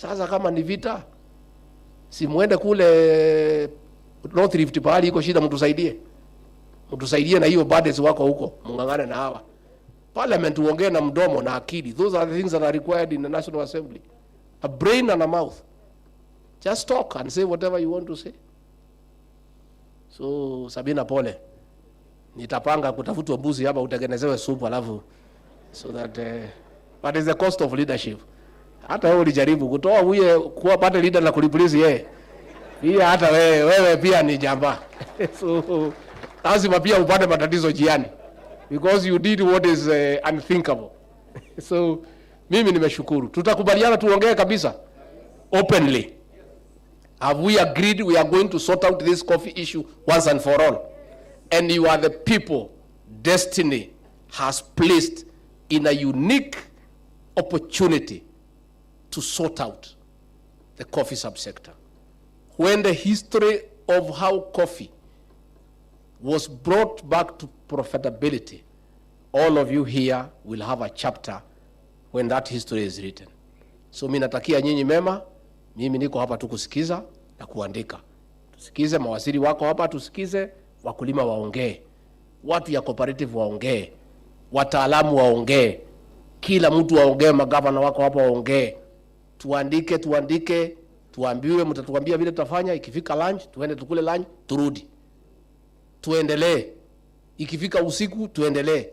Sasa kama ni vita, si muende kule North Rift pahali iko shida, mtusaidie. Mtusaidie na hiyo budgets wako huko, mungangane na hawa. Parliament uongee na mdomo na akili. Those are the things that are required in the National Assembly. A brain and a mouth. Just talk and say whatever you want to say. So Sabina pole. Nitapanga kutafutwa mbuzi hapa utengenezewe supu alafu so that but it's the cost of leadership. Hata wewe ulijaribu kutoa huye kuwa pate leader na kulipolisi yeye. Hii hata wewe pia ni jamba. So lazima pia upate matatizo jiani because you did what is unthinkable. So mimi nimeshukuru. Tutakubaliana tuongee kabisa openly. Have we agreed we are going to sort out this coffee issue once and for all? And you are the people destiny has placed in a unique opportunity to sort out the coffee subsector. When the history of how coffee was brought back to profitability, all of you here will have a chapter when that history is written. So mimi natakia nyinyi mema. Mimi niko hapa tu kusikiza na kuandika. Tusikize mawaziri wako hapa, tusikize wakulima waongee, watu ya cooperative waongee, wataalamu waongee, kila mtu waongee, magavana wako hapa waongee. Tuandike, tuambiwe, mtatuambia vile tutafanya. Ikifika lunch, tuende tukule lunch, turudi. Tuendelee. Ikifika usiku, tuendelee.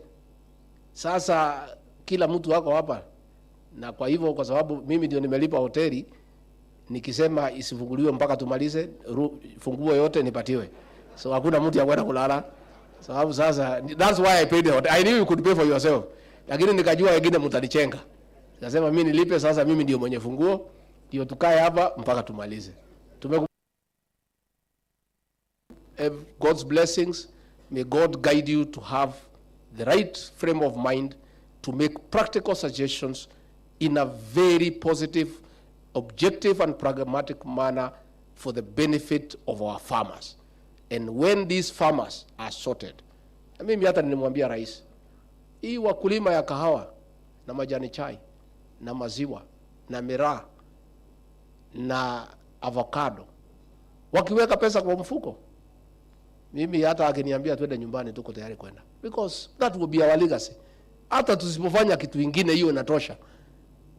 Sasa kila mtu wako hapa. Na kwa hivyo, kwa sababu mimi ndio nimelipa hoteli, nikisema isifunguliwe mpaka tumalize, funguo yote nipatiwe. So hakuna mtu ya kwenda kulala. Sababu sasa, that's why I paid the hotel. I knew you could pay for yourself. Lakini nikajua wengine mtanichenga. Nikasema mimi nilipe, sasa mimi ndio mwenye funguo, ndio tukae hapa mpaka tumalize. God's blessings. May God guide you to have the right frame of mind to make practical suggestions in a very positive, objective and pragmatic manner for the benefit of our farmers. And when these farmers are sorted, mimi hata nilimwambia rais, hii wakulima ya kahawa na majani chai na maziwa na miraa na avocado wakiweka pesa kwa mfuko, mimi hata akiniambia twende nyumbani tuko tayari kwenda, because that will be our legacy. Hata tusipofanya kitu kingine hiyo inatosha,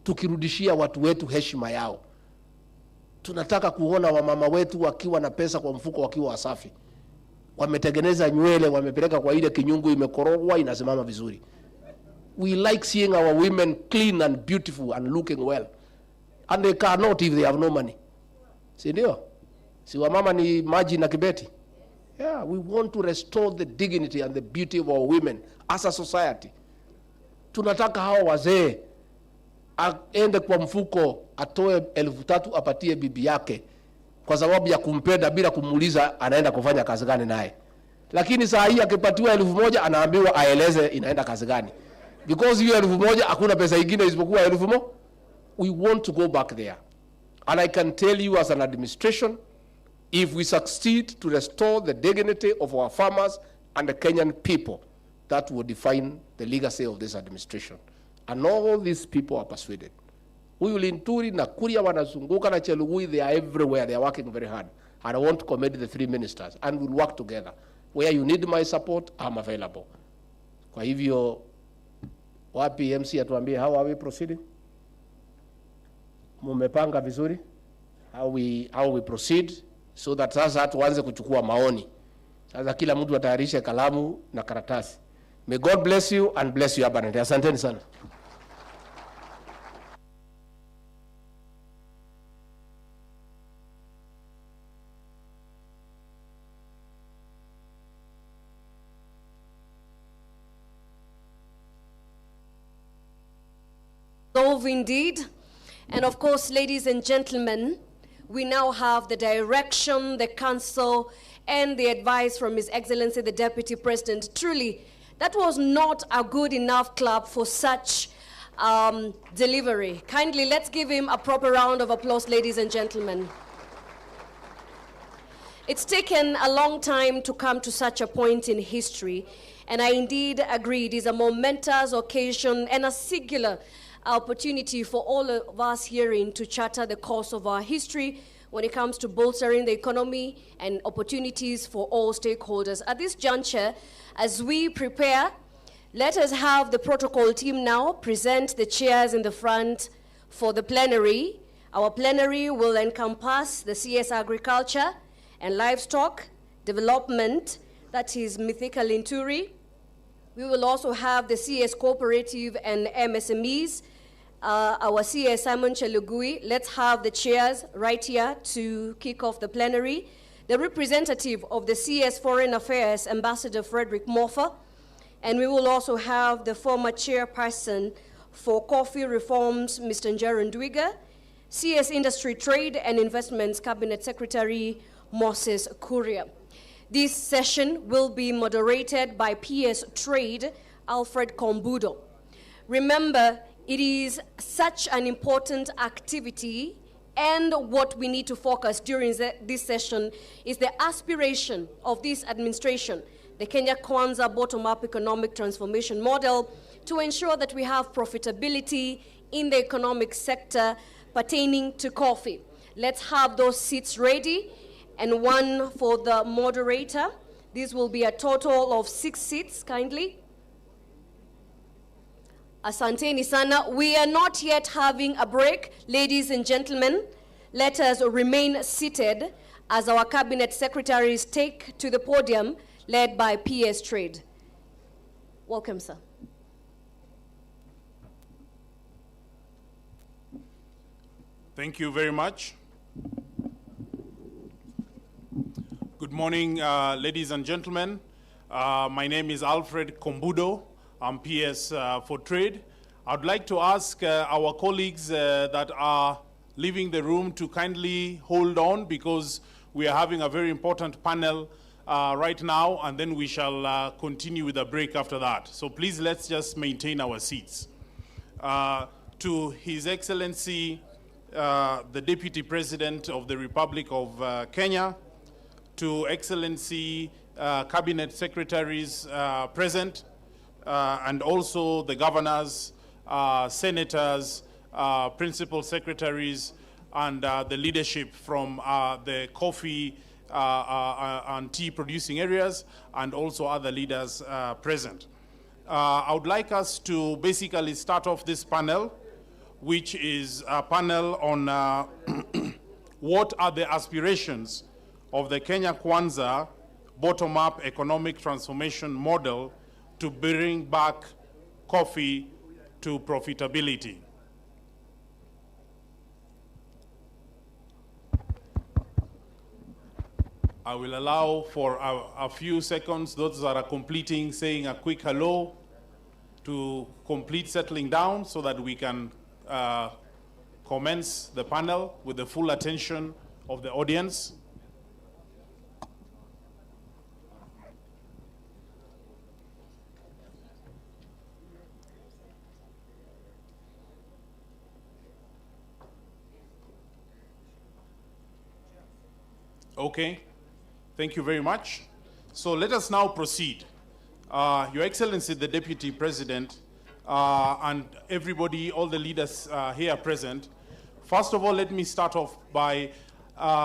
tukirudishia watu wetu heshima yao. Tunataka kuona wamama wetu wakiwa na pesa kwa mfuko, wakiwa wasafi, wametengeneza nywele, wamepeleka kwa ile kinyungu imekorogwa inasimama vizuri. We like seeing our women clean and beautiful and looking well, and they cannot if they have no money. Si ndio? Si wamama ni maji na kibeti. Yeah, we want to restore the dignity and the beauty of our women as a society. Tunataka hao wazee aende kwa mfuko atoe 3,000 apatie bibi yake kwa sababu ya kumpenda bila kumuuliza anaenda kufanya kazi gani naye. Lakini saa hii akipatiwa 1,000 anaambiwa aeleze inaenda kazi gani. Because hiyo 1,000 hakuna pesa nyingine isipokuwa 1,000. We want to go back there. And I can tell you as an administration, if we succeed to restore the dignity of our farmers and the Kenyan people, that will define the legacy of this administration. And all these people are persuaded. Huyu Linturi na Kuria wanazunguka na Chelugui, they are everywhere. They are working very hard. And I want to commend the 3 ministers. And we'll work together. Where you need my support, I'm available. Kwa hivyo, wapi MC atuambie, how are we proceeding? Mumepanga vizuri? How we proceed? So that sasa tuanze kuchukua maoni. Sasa kila mtu atayarishe kalamu na karatasi. May God bless you and bless you abundantly. Asanteni sana. Indeed. And of course, ladies and gentlemen, we now have the direction, the counsel, and the advice from His Excellency, the Deputy President. Truly, that was not a good enough clap for such delivery. Kindly, let's give him a proper round of applause, ladies and gentlemen. It's taken a long time to come to such a point in history, and I indeed agree it is a momentous occasion and a singular opportunity for all of us herein to charter the course of our history when it comes to bolstering the economy and opportunities for all stakeholders. At this juncture, as we prepare, let us have the protocol team now present the chairs in the front for the plenary. Our plenary will encompass the CS Agriculture and Livestock Development, that is Mythical Inturi. We will also have the CS Cooperative and MSMEs, our CS Simon Chelugui. Let's have the chairs right here to kick off the plenary. The representative of the CS Foreign Affairs, Ambassador Frederick Moffa, and we will also have the former chairperson for Coffee Reforms, Mr. Njero Ndwiga, CS Industry Trade and Investments Cabinet Secretary Moses Kuria. This session will be moderated by PS Trade Alfred Kombudo. Remember, it is such an important activity, and what we need to focus during this session is the aspiration of this administration, the Kenya Kwanza bottom-up economic transformation model, to ensure that we have profitability in the economic sector pertaining to coffee. Let's have those seats ready, and one for the moderator. This will be a total of 6 seats, kindly. Asanteni sana. We are not yet having a break, ladies and gentlemen. Let us remain seated as our cabinet secretaries take to the podium, led by PS Trade. Welcome, sir. Thank you very much. Good morning, ladies and gentlemen. My name is Alfred Kombudo. I'm PS for Trade. I'd like to ask our colleagues that are leaving the room to kindly hold on, because we are having a very important panel right now, and then we shall continue with a break after that. So please, let's just maintain our seats. To His Excellency, the Deputy President of the Republic of Kenya, to Excellency Cabinet Secretaries present, and also the governors, senators, principal secretaries, and the leadership from the coffee and tea producing areas, and also other leaders present. I would like us to basically start off this panel, which is a panel on what are the aspirations of the Kenya Kwanza bottom-up economic transformation model to bring back coffee to profitability. I will allow for a few seconds those that are completing, saying a quick hello, to complete settling down so that we can commence the panel with the full attention of the audience. Okay, thank you very much. So let us now proceed. Your Excellency, the Deputy President, and everybody, all the leaders here present. First of all, let me start off by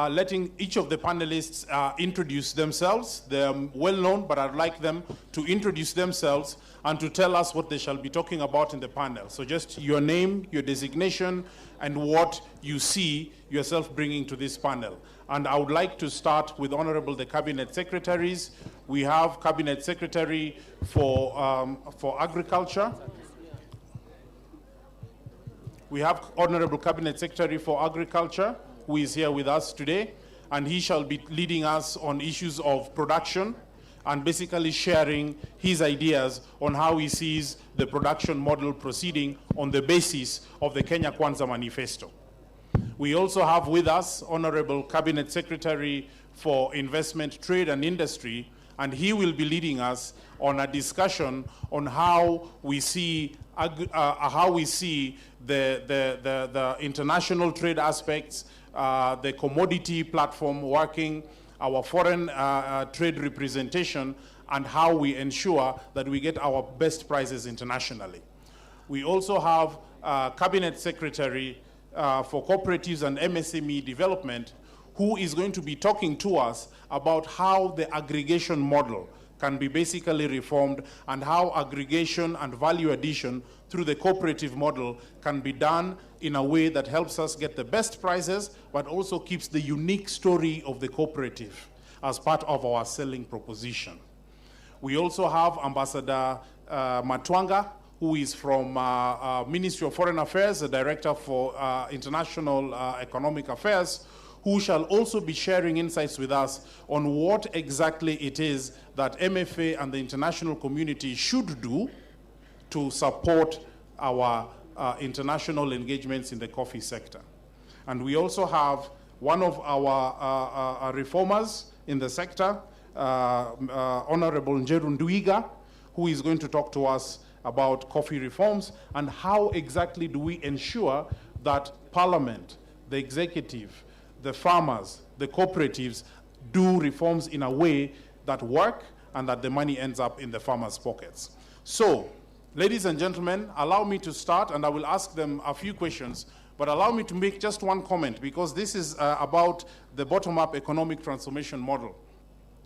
letting each of the panelists introduce themselves. They're well known, but I'd like them to introduce themselves and to tell us what they shall be talking about in the panel. So just your name, your designation, and what you see yourself bringing to this panel. And I would like to start with Honorable the Cabinet Secretaries. We have Cabinet Secretary for Agriculture. We have Honorable Cabinet Secretary for Agriculture, who is here with us today, and he shall be leading us on issues of production and basically sharing his ideas on how he sees the production model proceeding on the basis of the Kenya Kwanza Manifesto. We also have with us Honorable Cabinet Secretary for Investment, Trade and Industry, and he will be leading us on a discussion on how we see the international trade aspects, the commodity platform working, our foreign trade representation, and how we ensure that we get our best prices internationally. We also have Cabinet Secretary for Cooperatives and MSME Development, who is going to be talking to us about how the aggregation model can be basically reformed and how aggregation and value addition through the cooperative model can be done in a way that helps us get the best prices, but also keeps the unique story of the cooperative as part of our selling proposition. We also have Ambassador Matwanga, who is from Ministry of Foreign Affairs, the Director for International Economic Affairs, who shall also be sharing insights with us on what exactly it is that MFA and the international community should do to support our international engagements in the coffee sector. And we also have one of our reformers in the sector, Honorable Njeru Nduiga, who is going to talk to us about coffee reforms and how exactly do we ensure that Parliament, the executive, the farmers, the cooperatives do reforms in a way that work and that the money ends up in the farmers' pockets. So, ladies and gentlemen, allow me to start, and I will ask them a few questions, but allow me to make just one comment, because this is about the bottom-up economic transformation model.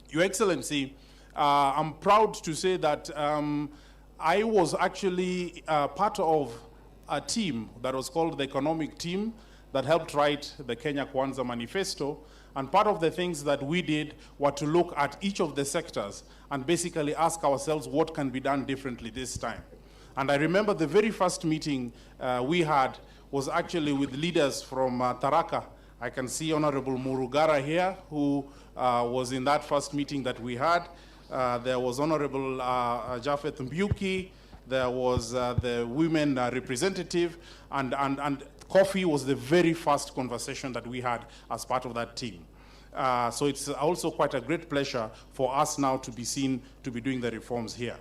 Your Excellency, I'm proud to say that I was actually part of a team that was called the Economic Team that helped write the Kenya Kwanza Manifesto. And part of the things that we did were to look at each of the sectors and basically ask ourselves what can be done differently this time. And I remember the very first meeting we had was actually with leaders from Tharaka. I can see Honorable Murugara here, who was in that first meeting that we had. There was Honorable Jafet Mbuki, there was the women representative, and coffee was the very first conversation that we had as part of that team. So it's also quite a great pleasure for us now to be seen to be doing the reforms here.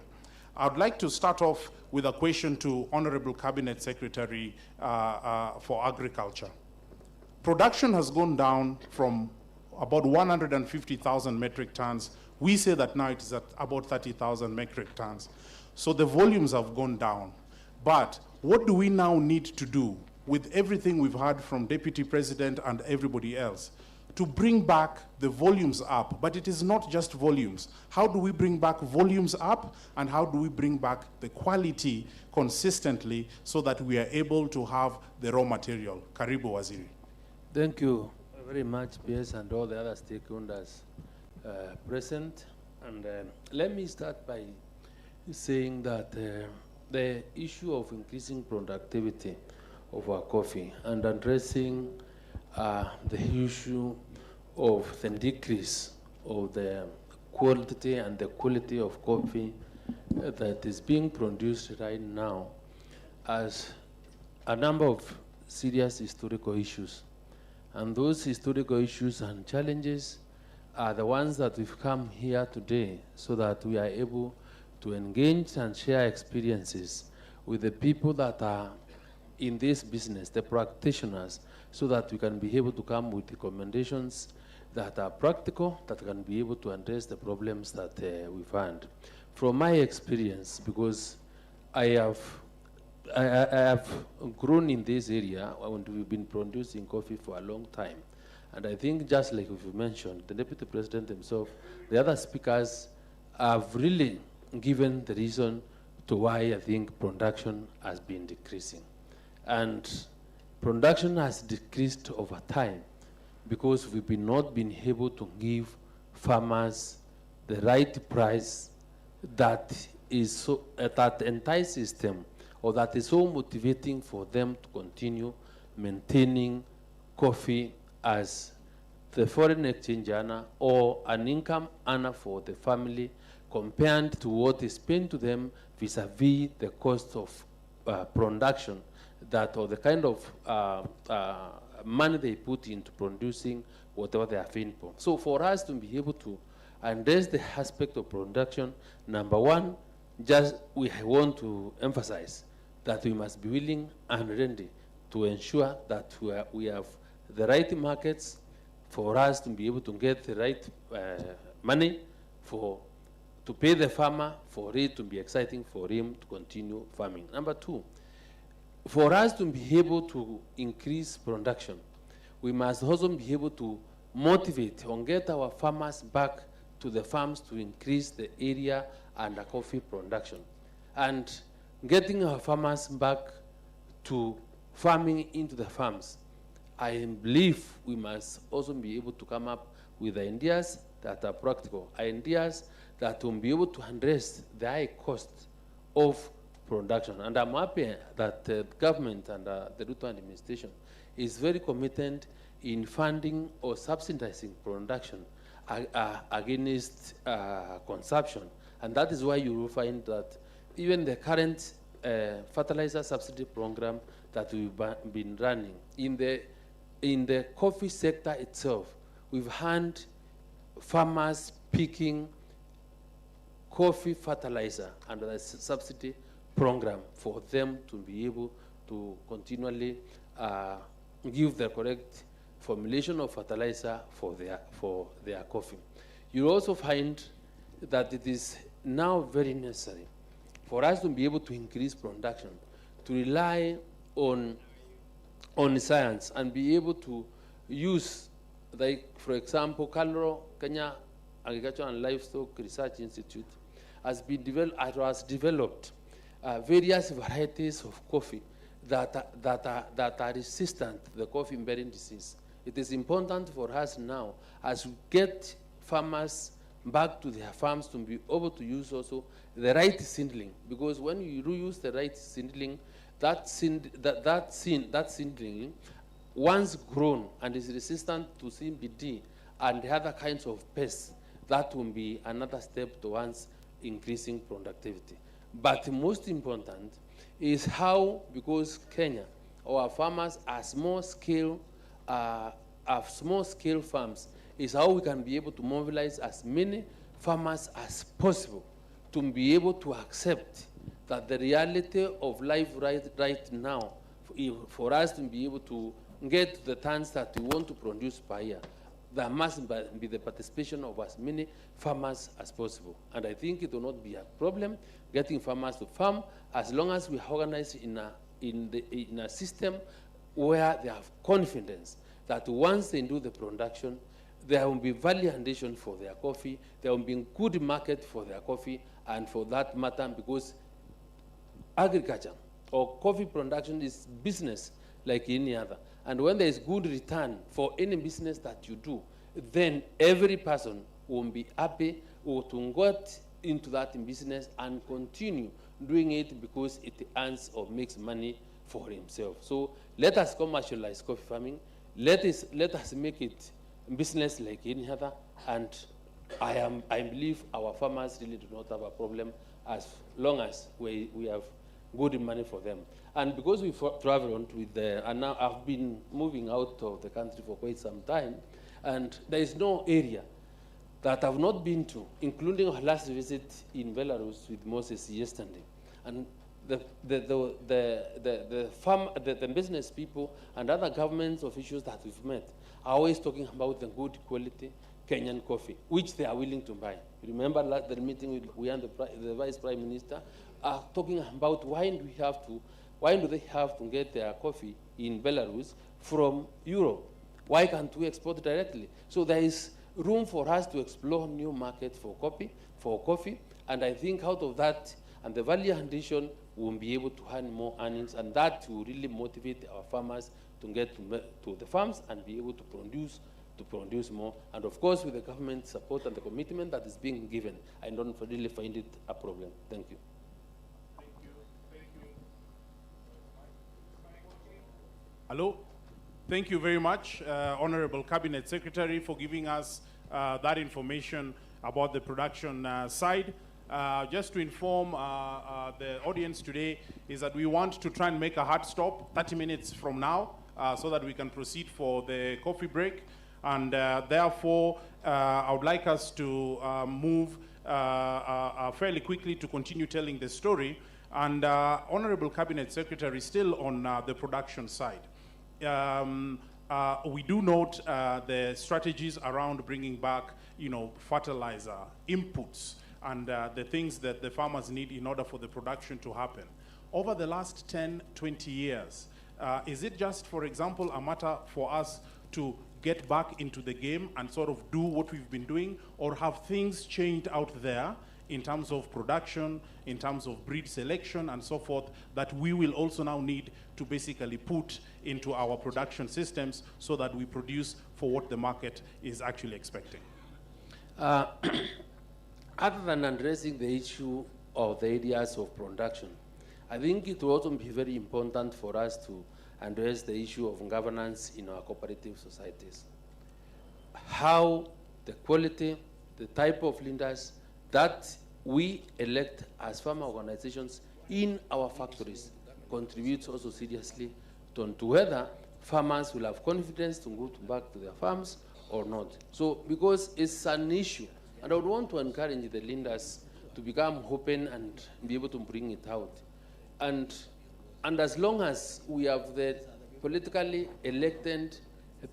I'd like to start off with a question to Honorable Cabinet Secretary for Agriculture. Production has gone down from about 150,000 metric tons. We say that now it is at about 30,000 metric tons. So the volumes have gone down. But what do we now need to do with everything we've heard from Deputy President and everybody else to bring back the volumes up? But it is not just volumes. How do we bring back volumes up, and how do we bring back the quality consistently so that we are able to have the raw material? Karibu Waziri. Thank you very much, PS, and all the other stakeholders present. And let me start by saying that the issue of increasing productivity of our coffee and addressing the issue of the decrease of the quantity and the quality of coffee that is being produced right now as a number of serious historical issues. And those historical issues and challenges are the ones that we've come here today so that we are able to engage and share experiences with the people that are in this business, the practitioners, so that we can be able to come with recommendations that are practical, that can be able to address the problems that we find. From my experience, because I have grown in this area, and we've been producing coffee for a long time. And I think just like you mentioned, the Deputy President himself, the other speakers have really given the reason to why I think production has been decreasing. And production has decreased over time because we've not been able to give farmers the right price that is so, that entices them, or that is so motivating for them to continue maintaining coffee as the foreign exchange earner or an income earner for the family, compared to what is paid to them vis-a-vis the cost of production, that or the kind of money they put into producing whatever they are paying for. So for us to be able to address the aspect of production, number one, just we want to emphasize that we must be willing and ready to ensure that we have the right markets for us to be able to get the right money to pay the farmer for it to be exciting for him to continue farming. Number two, for us to be able to increase production, we must also be able to motivate and get our farmers back to the farms to increase the area and the coffee production. And getting our farmers back to farming into the farms, I believe we must also be able to come up with ideas that are practical, ideas that will be able to address the high cost of production. And I'm happy that the government and the Ruto administration is very committed in funding or subsidizing production against consumption. And that is why you will find that even the current fertilizer subsidy program that we've been running, in the coffee sector itself, we've had farmers picking coffee fertilizer under the subsidy program for them to be able to continually give the correct formulation of fertilizer for their coffee. You also find that it is now very necessary for us to be able to increase production, to rely on science and be able to use, like, for example, Kenya Agriculture and Livestock Research Institute has developed various varieties of coffee that are resistant to the coffee-bearing disease. It is important for us now, as we get farmers back to their farms, to be able to use also the right seedling, because when you use the right seedling, that seedling, once grown and is resistant to CBD and the other kinds of pests, that will be another step towards increasing productivity. But most important is how, because Kenya, our farmers are small scale farms, is how we can be able to mobilize as many farmers as possible to be able to accept that the reality of life right now, for us to be able to get the tons that we want to produce per year, there must be the participation of as many farmers as possible. And I think it will not be a problem getting farmers to farm, as long as we are organized in a system where they have confidence that once they do the production, there will be value addition for their coffee, there will be good market for their coffee, and for that matter, because agriculture or coffee production is business like any other. And when there is good return for any business that you do, then every person will be happy or to get into that business and continue doing it because it earns or makes money for himself. So let us commercialize coffee farming. Let us make it business like any other. And I believe our farmers really do not have a problem as long as we have good money for them. And because we traveled with and now I've been moving out of the country for quite some time, and there is no area that I've not been to, including our last visit in Belarus with Moses yesterday. And the business people and other government officials that we've met are always talking about the good quality Kenyan coffee, which they are willing to buy. Remember the meeting we had the Vice Prime Minister talking about why do they have to get their coffee in Belarus from Europe? Why can't we export directly? So there is room for us to explore new markets for coffee, and I think out of that and the value addition, we'll be able to earn more earnings, and that will really motivate our farmers to get to the farms and be able to produce more. And of course, with the government support and the commitment that is being given, I don't really find it a problem. Thank you. Thank you. Thank you. Hello. Thank you very much, Honorable Cabinet Secretary, for giving us that information about the production side. Just to inform the audience today is that we want to try and make a hard stop 30 minutes from now so that we can proceed for the coffee break. And therefore, I would like us to move fairly quickly to continue telling the story. And Honorable Cabinet Secretary, still on the production side. We do note the strategies around bringing back, fertilizer, inputs, and the things that the farmers need in order for the production to happen. over the last 10, 20 years, is it just, for example, a matter for us to get back into the game and sort of do what we've been doing, or have things changed out there in terms of production, in terms of breed selection and so forth, that we will also now need to basically put into our production systems so that we produce for what the market is actually expecting? Other than addressing the issue of the areas of production, I think it will also be very important for us to address the issue of governance in our cooperative societies. How the quality, the type of leaders that we elect as farmer organizations in our factories contributes also seriously to whether farmers will have confidence to go back to their farms or not. So, because it's an issue, and I would want to encourage the leaders to become open and be able to bring it out. And as long as we have the politically elected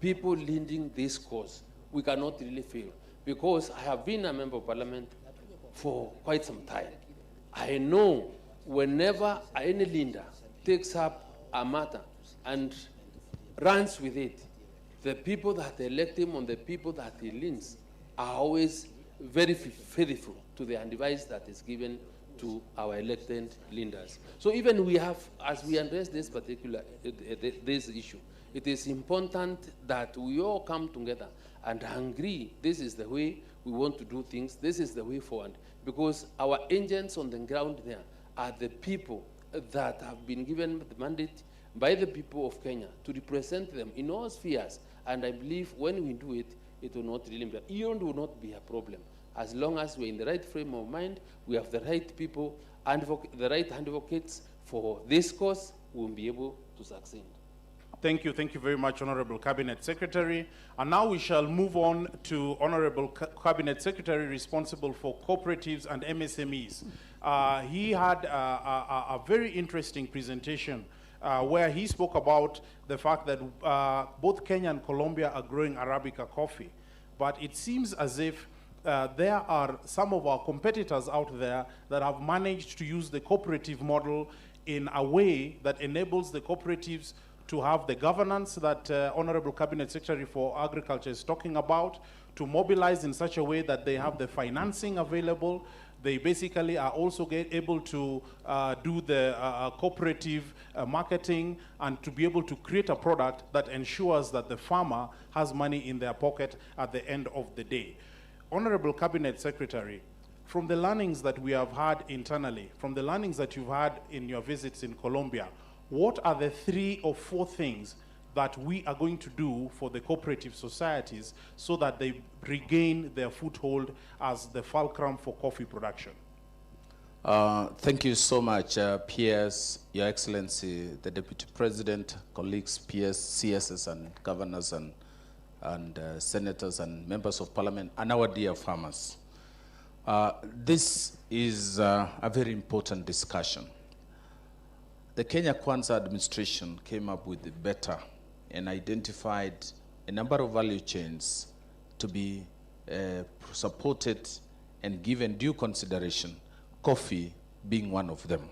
people leading this cause, we cannot really fail. Because I have been a member of parliament for quite some time. I know whenever any leader takes up a matter and runs with it, the people that elect him and the people that he leads are always very faithful to the advice that is given to our elected leaders. So even we have, as we address this particular this issue, it is important that we all come together and agree this is the way we want to do things, this is the way forward, because our agents on the ground there are the people that have been given the mandate by the people of Kenya to represent them in all spheres. And I believe when we do it, it will not really be, it will not be a problem. As long as we're in the right frame of mind, we have the right people, the right advocates for this cause, we'll be able to succeed. Thank you very much, Honorable Cabinet Secretary. And now we shall move on to Honorable Cabinet Secretary responsible for cooperatives and MSMEs. He had a very interesting presentation where he spoke about the fact that both Kenya and Colombia are growing Arabica coffee. But it seems as if there are some of our competitors out there that have managed to use the cooperative model in a way that enables the cooperatives to have the governance that Honorable Cabinet Secretary for Agriculture is talking about, to mobilize in such a way that they have the financing available. They basically are also able to do the cooperative marketing and to be able to create a product that ensures that the farmer has money in their pocket at the end of the day. Honorable Cabinet Secretary, from the learnings that we have had internally, from the learnings that you've had in your visits in Colombia, what are the 3 or 4 things that we are going to do for the cooperative societies so that they regain their foothold as the fulcrum for coffee production? Thank you so much, PS, Your Excellency, the Deputy President, colleagues, PS, CSs, and governors, and senators, and members of parliament, and our dear farmers. This is a very important discussion. The Kenya Kwanza administration came up with the better and identified a number of value chains to be supported and given due consideration, coffee being one of them.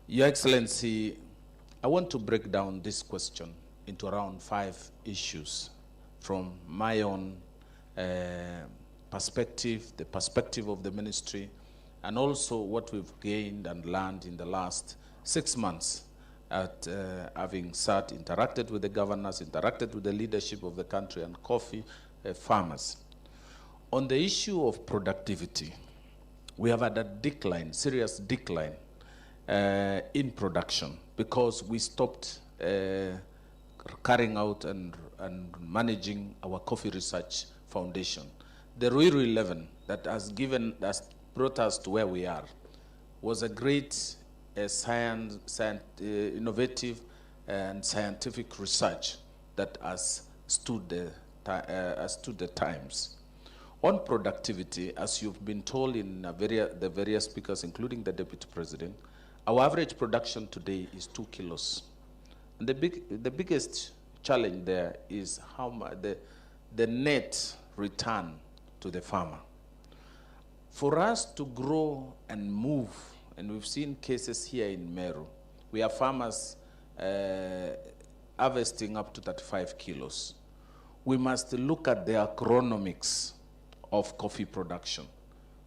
Your Excellency, I want to break down this question into around 5 issues from my own perspective, the perspective of the ministry, and also what we've gained and learned in the last 6 months at having interacted with the governors, interacted with the leadership of the country and coffee farmers. On the issue of productivity, we have had a decline, serious decline in production because we stopped carrying out and managing our Coffee Research Foundation. The Ruiru 11 that has brought us to where we are was a great innovative and scientific research that has stood the times. On productivity, as you've been told in the various speakers, including the Deputy President, our average production today is 2 kilos. And the biggest challenge there is how much the net return to the farmer. For us to grow and move and we've seen cases here in Meru, we have farmers harvesting up to 35 kilos. We must look at the agronomics of coffee production.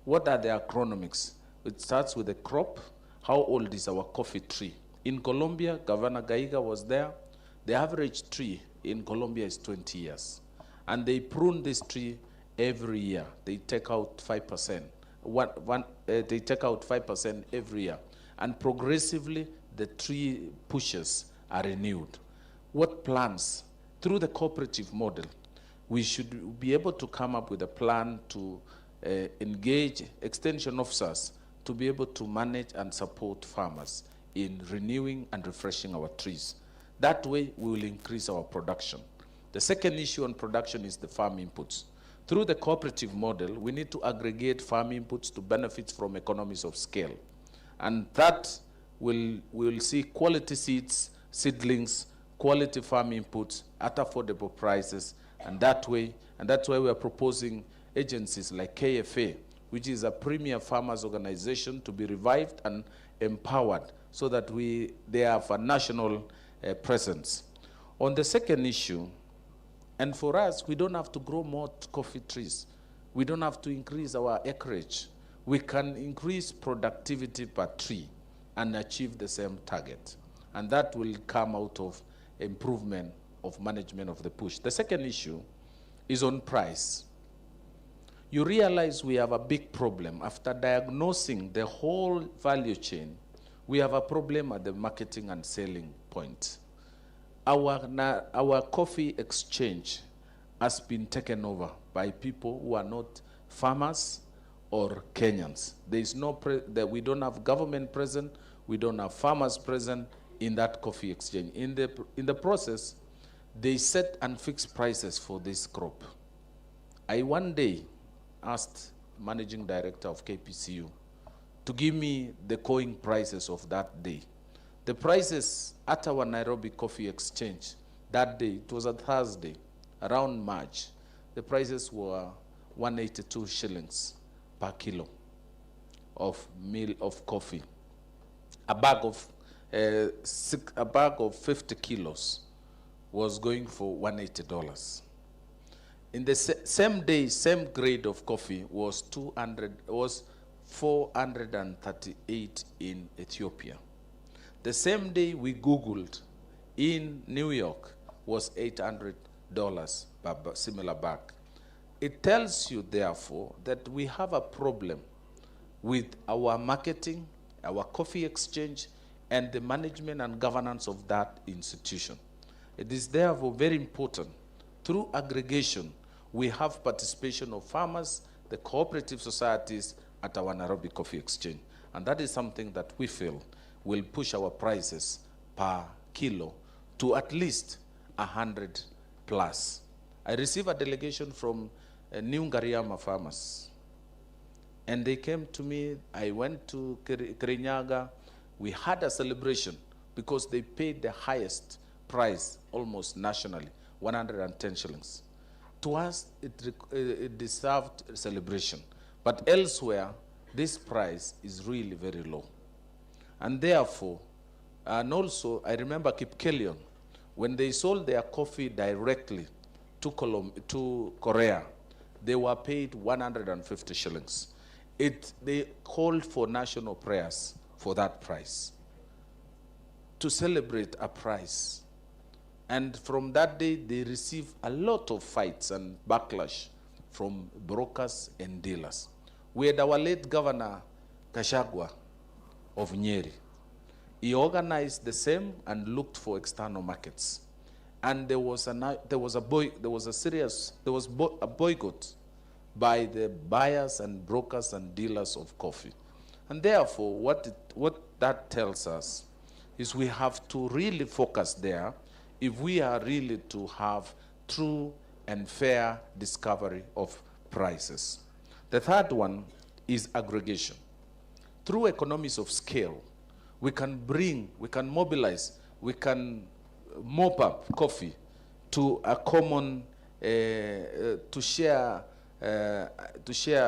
What are the agronomics? It starts with the crop. How old is our coffee tree? In Colombia, Governor Gaiga was there. The average tree in Colombia is 20 years. And they prune this tree every year. They take out 5%. They take out 5% every year. And progressively, the tree pushes are renewed. What plans? Through the cooperative model, we should be able to come up with a plan to engage extension officers to be able to manage and support farmers in renewing and refreshing our trees. That way, we will increase our production. The second issue on production is the farm inputs. Through the cooperative model, we need to aggregate farm inputs to benefit from economies of scale. And that will see quality seeds, seedlings, quality farm inputs at affordable prices, and that's why we are proposing agencies like KFA, which is a premier farmers organization, to be revived and empowered so that they have a national presence. On the second issue, and for us, we don't have to grow more coffee trees. We don't have to increase our acreage. We can increase productivity per tree and achieve the same target. And that will come out of improvement of management of the push. The second issue is on price. You realize we have a big problem. After diagnosing the whole value chain, we have a problem at the marketing and selling point. Our coffee exchange has been taken over by people who are not farmers or Kenyans. There is we don't have government present, we don't have farmers present in that coffee exchange. In the process, they set and fix prices for this crop. I one day asked managing director of KPCU to give me the coin prices of that day. The prices at our Nairobi Coffee Exchange that day, it was a Thursday, around March, the prices were 182 shillings per kilo of coffee. A bag of 50 kilos was going for $180. In the same day, same grade of coffee was 438 in Ethiopia. The same day we Googled in New York was $800 per similar bag. It tells you, therefore, that we have a problem with our marketing, our coffee exchange, and the management and governance of that institution. It is therefore very important. Through aggregation, we have participation of farmers, the cooperative societies at our Nairobi Coffee Exchange. And that is something that we feel will push our prices per kilo to at least 100 plus. I received a delegation from New Ngariama farmers. And they came to me, I went to Kirinyaga, we had a celebration because they paid the highest price almost nationally, 110 shillings. To us, it deserved a celebration. But elsewhere, this price is really very low. And therefore, and also, I remember Kipkelion, when they sold their coffee directly to Korea, they were paid 150 shillings. They called for national prayers for that price, to celebrate a price. And from that day, they received a lot of fights and backlash from brokers and dealers. We had our late governor, GACHAGUA, of Nyeri. He organized the same and looked for external markets. And there was a boycott by the buyers and brokers and dealers of coffee. And therefore, what that tells us is we have to really focus there if we are really to have true and fair discovery of prices. The third one is aggregation. Through economies of scale, we can mobilize, we can mop up coffee to a common, to share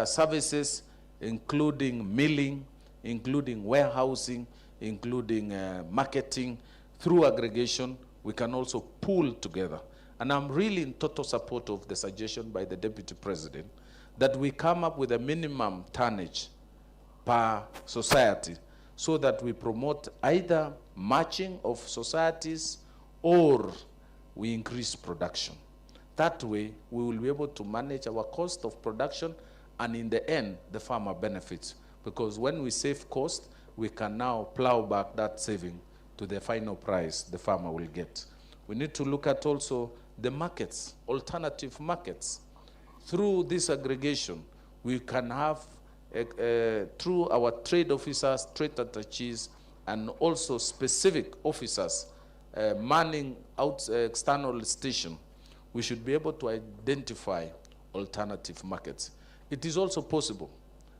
services, including milling, including warehousing, including marketing, through aggregation, we can also pool together. And I'm really in total support of the suggestion by the Deputy President that we come up with a minimum tonnage per society so that we promote either matching of societies or we increase production. That way, we will be able to manage our cost of production, and in the end, the farmer benefits. Because when we save cost, we can now plow back that saving to the final price the farmer will get. We need to look at also the markets, alternative markets. Through this aggregation, we can have, through our trade officers, trade attaches, and also specific officers manning out external station, we should be able to identify alternative markets. It is also possible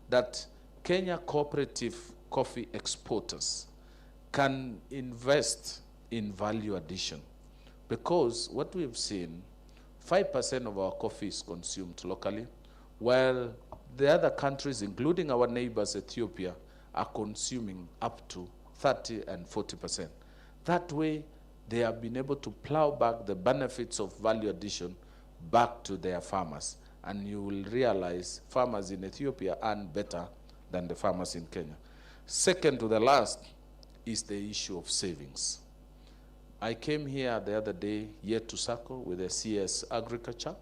that Kenya cooperative coffee exporters can invest in value addition, because what we've seen, 5% of our coffee is consumed locally, while the other countries, including our neighbors, Ethiopia, are consuming up to 30 and 40%. That way, they have been able to plow back the benefits of value addition back to their farmers. And you will realize farmers in Ethiopia earn better than the farmers in Kenya. Second to the last is the issue of savings. I came here the other day, year to circle, with the CS Agriculture,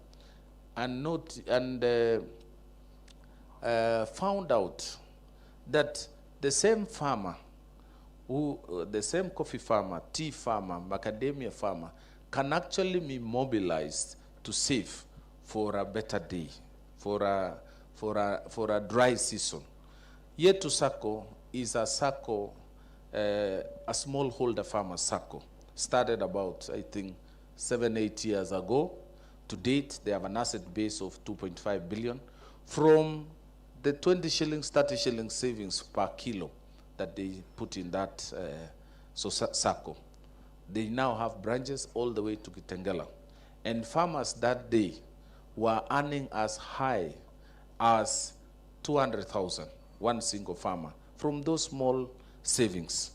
and found out that the same farmer, the same coffee farmer, tea farmer, macadamia farmer, can actually be mobilized to save for a better day, for a dry season. Year to circle is a circle, a smallholder farmer circle. Started about, I think, 7-8 years ago. To date, they have an asset base of 2.5 billion. From the 20 shillings, 30 shillings savings per kilo that they put in that circle, they now have branches all the way to Kitengela. And farmers that day were earning as high as 200,000, one single farmer, from those small savings.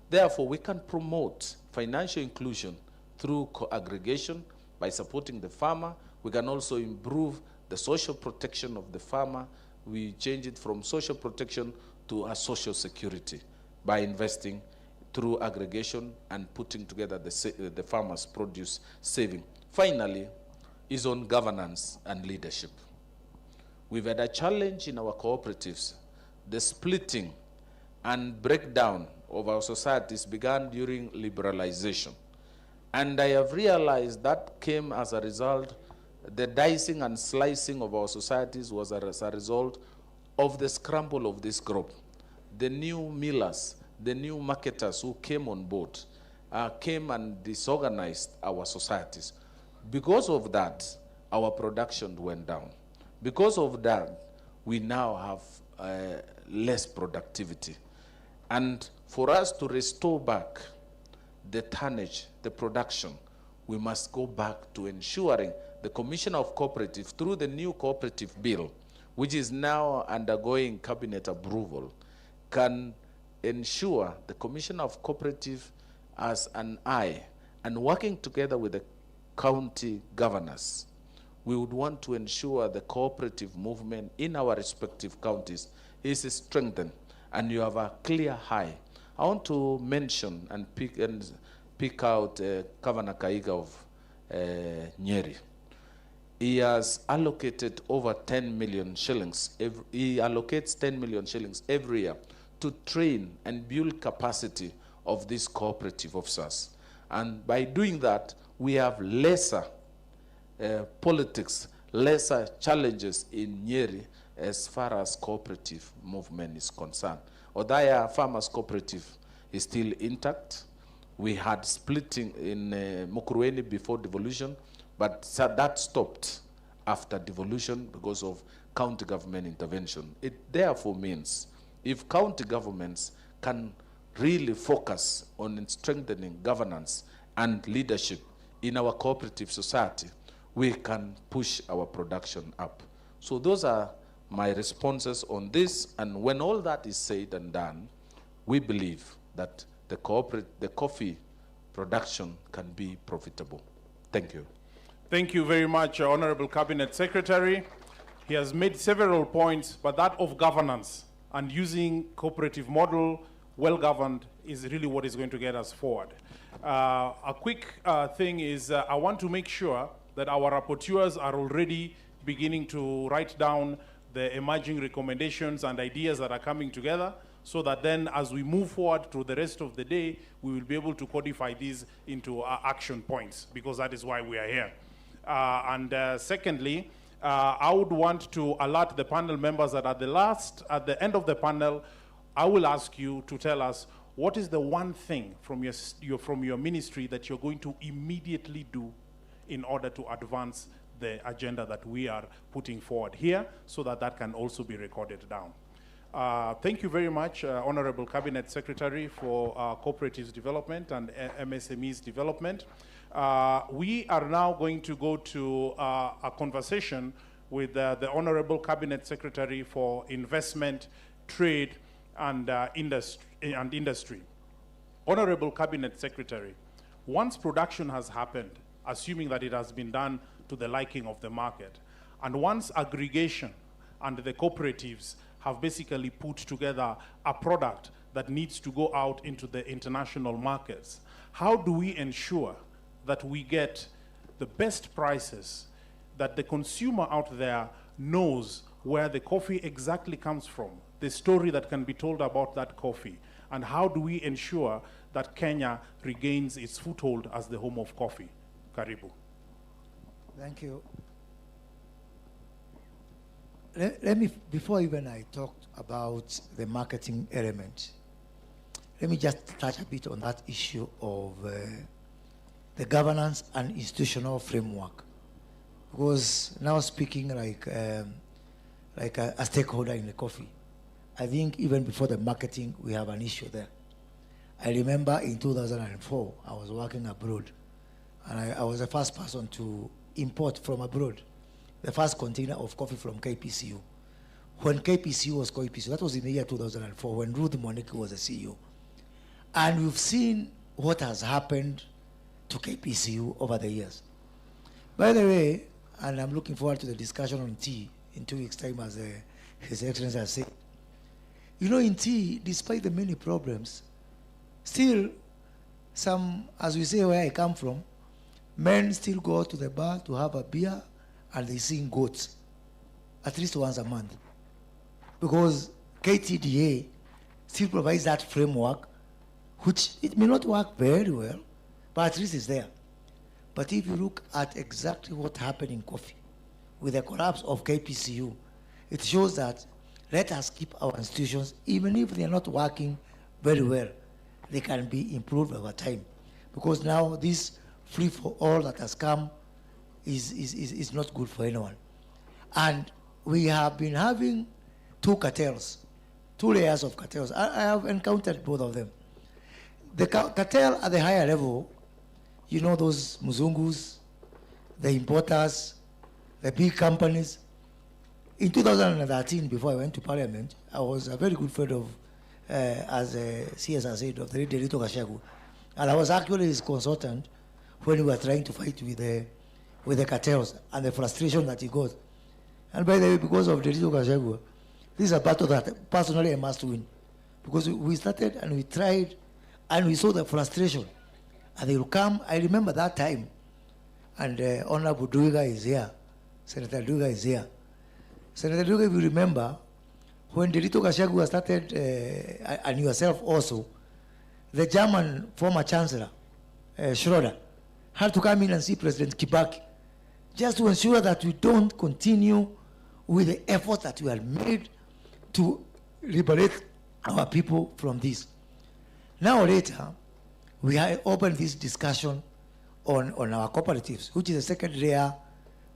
Therefore, we can promote financial inclusion through aggregation by supporting the farmer. We can also improve the social protection of the farmer. We change it from social protection to a social security by investing through aggregation and putting together the farmer's produce saving. Finally, is on governance and leadership. We've had a challenge in our cooperatives. The splitting and breakdown of our societies began during liberalization. And I have realized that came as a result, the dicing and slicing of our societies was as a result of the scramble of this group. The new millers, the new marketers who came on board, came and disorganized our societies. Because of that, our production went down. Because of that, we now have less productivity. And for us to restore back the tonnage, the production, we must go back to ensuring the Commissioner of Cooperative, through the new cooperative bill, which is now undergoing cabinet approval, can ensure the Commissioner of Cooperative as an eye, and working together with the county governors, we would want to ensure the cooperative movement in our respective counties is strengthened, and you have a clear high. I want to mention and pick out Governor Kaiga of Nyeri. He has allocated over 10 million shillings. He allocates 10 million shillings every year to train and build capacity of these cooperative officers. And by doing that, we have lesser politics, lesser challenges in Nyeri as far as cooperative movement is concerned. Odaya Farmers Cooperative is still intact. We had splitting in Mukurweni before devolution, but that stopped after devolution because of county government intervention. It therefore means if county governments can really focus on strengthening governance and leadership in our cooperative society, we can push our production up. So those are my responses on this, and when all that is said and done, we believe that the coffee production can be profitable. Thank you. Thank you very much, Honorable Cabinet Secretary. He has made several points, but that of governance and using cooperative model, well-governed, is really what is going to get us forward. A quick thing is I want to make sure that our rapporteurs are already beginning to write down the emerging recommendations and ideas that are coming together, so that then as we move forward through the rest of the day, we will be able to codify these into action points, because that is why we are here. Secondly, I would want to alert the panel members that at the end of the panel, I will ask you to tell us what is the one thing from your ministry that you're going to immediately do in order to advance the agenda that we are putting forward here, so that that can also be recorded down. Thank you very much, Honorable Cabinet Secretary, for Cooperatives Development and MSMEs Development. We are now going to go to a conversation with the Honorable Cabinet Secretary for Investment, Trade, and Industry. Honorable Cabinet Secretary, once production has happened, assuming that it has been done to the liking of the market, and once aggregation and the cooperatives have basically put together a product that needs to go out into the international markets, how do we ensure that we get the best prices, that the consumer out there knows where the coffee exactly comes from, the story that can be told about that coffee, and how do we ensure that Kenya regains its foothold as the home of coffee? Karibu. Thank you. Let me, before even I talked about the marketing element, let me just touch a bit on that issue of the governance and institutional framework. Because now speaking like a stakeholder in the coffee, I think even before the marketing, we have an issue there. I remember in 2004, I was working abroad, and I was the first person to import from abroad the first container of coffee from KPCU. When KPCU was KPCU, that was in the year 2004, when Ruth Moniki was the CEO. And we've seen what has happened to KPCU over the years. By the way, and I'm looking forward to the discussion on tea in 2 weeks' time, as His Excellency has said. You know, in tea, despite the many problems, still some, as we say where I come from, men still go to the bar to have a beer and they sing goats at least once a month. Because KTDA still provides that framework, which it may not work very well, but at least it's there. But if you look at exactly what happened in coffee with the collapse of KPCU, it shows that let us keep our institutions, even if they're not working very well, they can be improved over time. Because now this free for all that has come is not good for anyone. And we have been having two cartels, two layers of cartels. I have encountered both of them. The cartel at the higher level, you know, those Muzungus, the importers, the big companies. In 2013, before I went to Parliament, I was a very good friend of, as CSR said, of the late Derito GACHAGUA. And I was actually his consultant when we were trying to fight with the cartels and the frustration that he got. And by the way, because of Derito GACHAGUA, this is a battle that personally I must win. Because we started and we tried and we saw the frustration. And they will come, I remember that time, and Honorable Duiga is here, Senator Duiga is here. Senator Duiga, if you remember, when Derito GACHAGUA started, and yourself also, the German former Chancellor, Schroeder, had to come in and see President Kibaki, just to ensure that we don't continue with the efforts that we have made to liberate our people from this. Now later, we have opened this discussion on our cooperatives, which is the second layer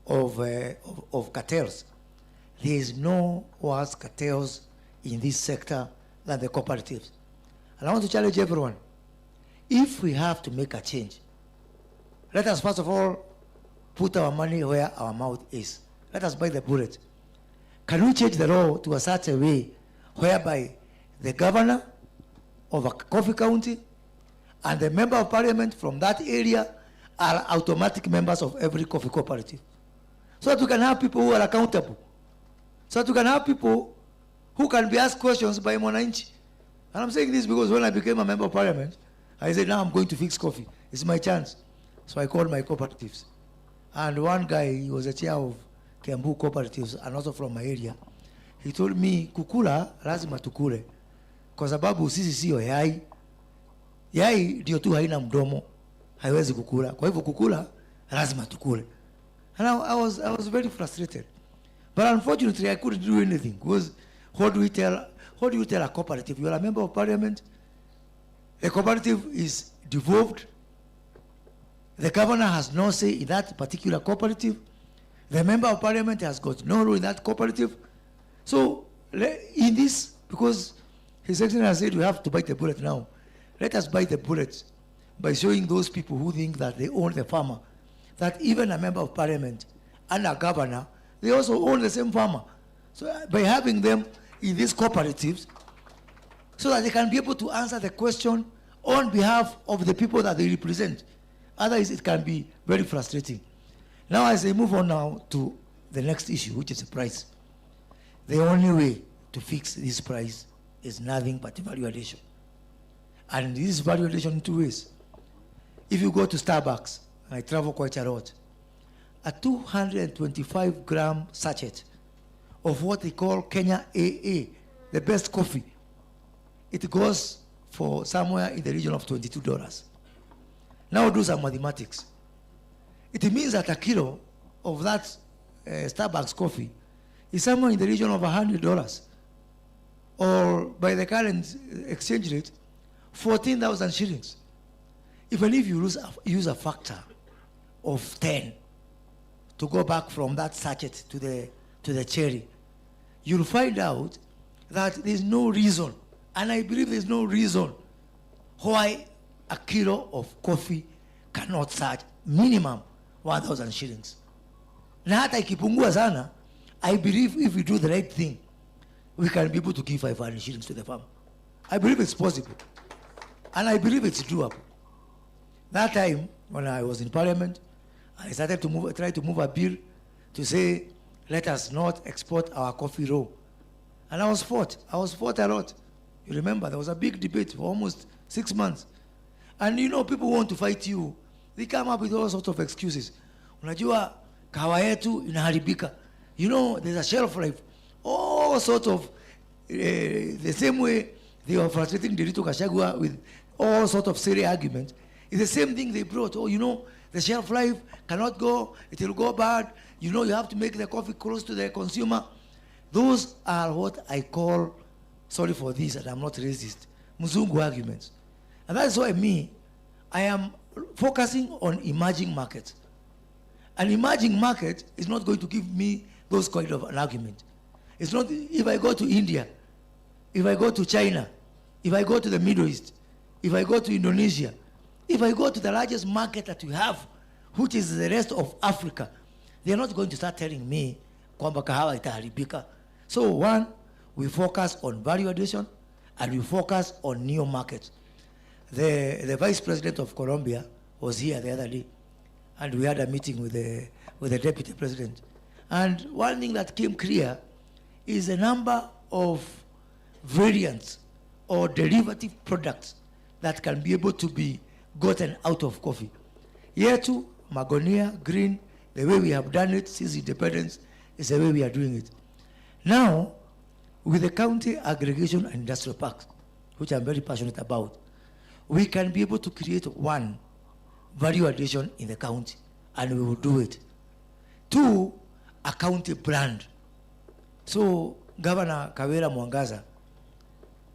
of cartels. There is no worse cartels in this sector than the cooperatives. And I want to challenge everyone. If we have to make a change, let us first of all put our money where our mouth is. Let us buy the bullet. can we change the law to a such a way whereby the governor of a coffee county and the member of parliament from that area are automatic members of every coffee cooperative? So that we can have people who are accountable. So that we can have people who can be asked questions by Mwananchi. And I'm saying this because when I became a member of parliament, I said, now I'm going to fix coffee. It's my chance. So I called my cooperatives. And one guy, he was a chair of Kiambu cooperatives and also from my area. He told me, kukula lazima tukule. Kwa sababu sisi sio yai. Yai ndio tu haina mdomo. Haiwezi kukula. Kwa hivyo kukula lazima tukule. And I was very frustrated. But unfortunately, I couldn't do anything. Because what do you tell a cooperative? You are a member of parliament. The cooperative is devolved. The governor has no say in that particular cooperative. The member of parliament has got no role in that cooperative. So in this, because His Excellency has said we have to bite the bullet now, let us bite the bullet by showing those people who think that they own the farmer, that even a member of parliament and a governor, they also own the same farmer. So by having them in these cooperatives, so that they can be able to answer the question on behalf of the people that they represent. Otherwise, it can be very frustrating. Now, as I move on now to the next issue, which is the price. The only way to fix this price is nothing but value addition. And this value addition in two ways. If you go to Starbucks, and I travel quite a lot, a 225-gram sachet of what they call Kenya AA, the best coffee, it goes for somewhere in the region of $22. Now do some mathematics. It means that a kilo of that Starbucks coffee is somewhere in the region of $100, or by the current exchange rate, 14,000 shillings. Even if you use a factor of 10 to go back from that sachet to the cherry, you'll find out that there's no reason, and I believe there's no reason why a kilo of coffee cannot charge minimum 1,000 shillings. Na hata ikipungua sana, I believe if we do the right thing, we can be able to give 500 shillings to the farmer. I believe it's possible. And I believe it's doable. That time, when I was in parliament, I started to try to move a bill to say, let us not export our coffee raw. And I was fought a lot. You remember, there was a big debate for almost 6 months. And you know, people want to fight you. They come up with all sorts of excuses. Unajua, kahawa yetu inaharibika. You know, there's a shelf life. All sorts of, the same way they were frustrating Derito GACHAGUA with all sorts of silly arguments. It's the same thing they brought. Oh, you know, the shelf life cannot go, it will go bad. You know, you have to make the coffee close to the consumer. Those are what I call, sorry for this, and I'm not racist, Muzungu arguments. And that's why I am focusing on emerging markets. An emerging market is not going to give me those kind of an argument. It's not, if I go to India, if I go to China, if I go to the Middle East, if I go to Indonesia, if I go to the largest market that we have, which is the rest of Africa, they are not going to start telling me kwamba kahawa itaharibika. So one, we focus on value addition and we focus on new markets. The Vice President of Colombia was here the other day, and we had a meeting with the Deputy President. And one thing that came clear is a number of variants or derivative products that can be able to be gotten out of coffee. Yetu, Magonia, Green, the way we have done it since independence is the way we are doing it. Now, with the county aggregation and industrial parks, which I'm very passionate about, we can be able to create one, value addition in the county, and we will do it. Two, a county brand. So, Governor Kawira Mwangaza,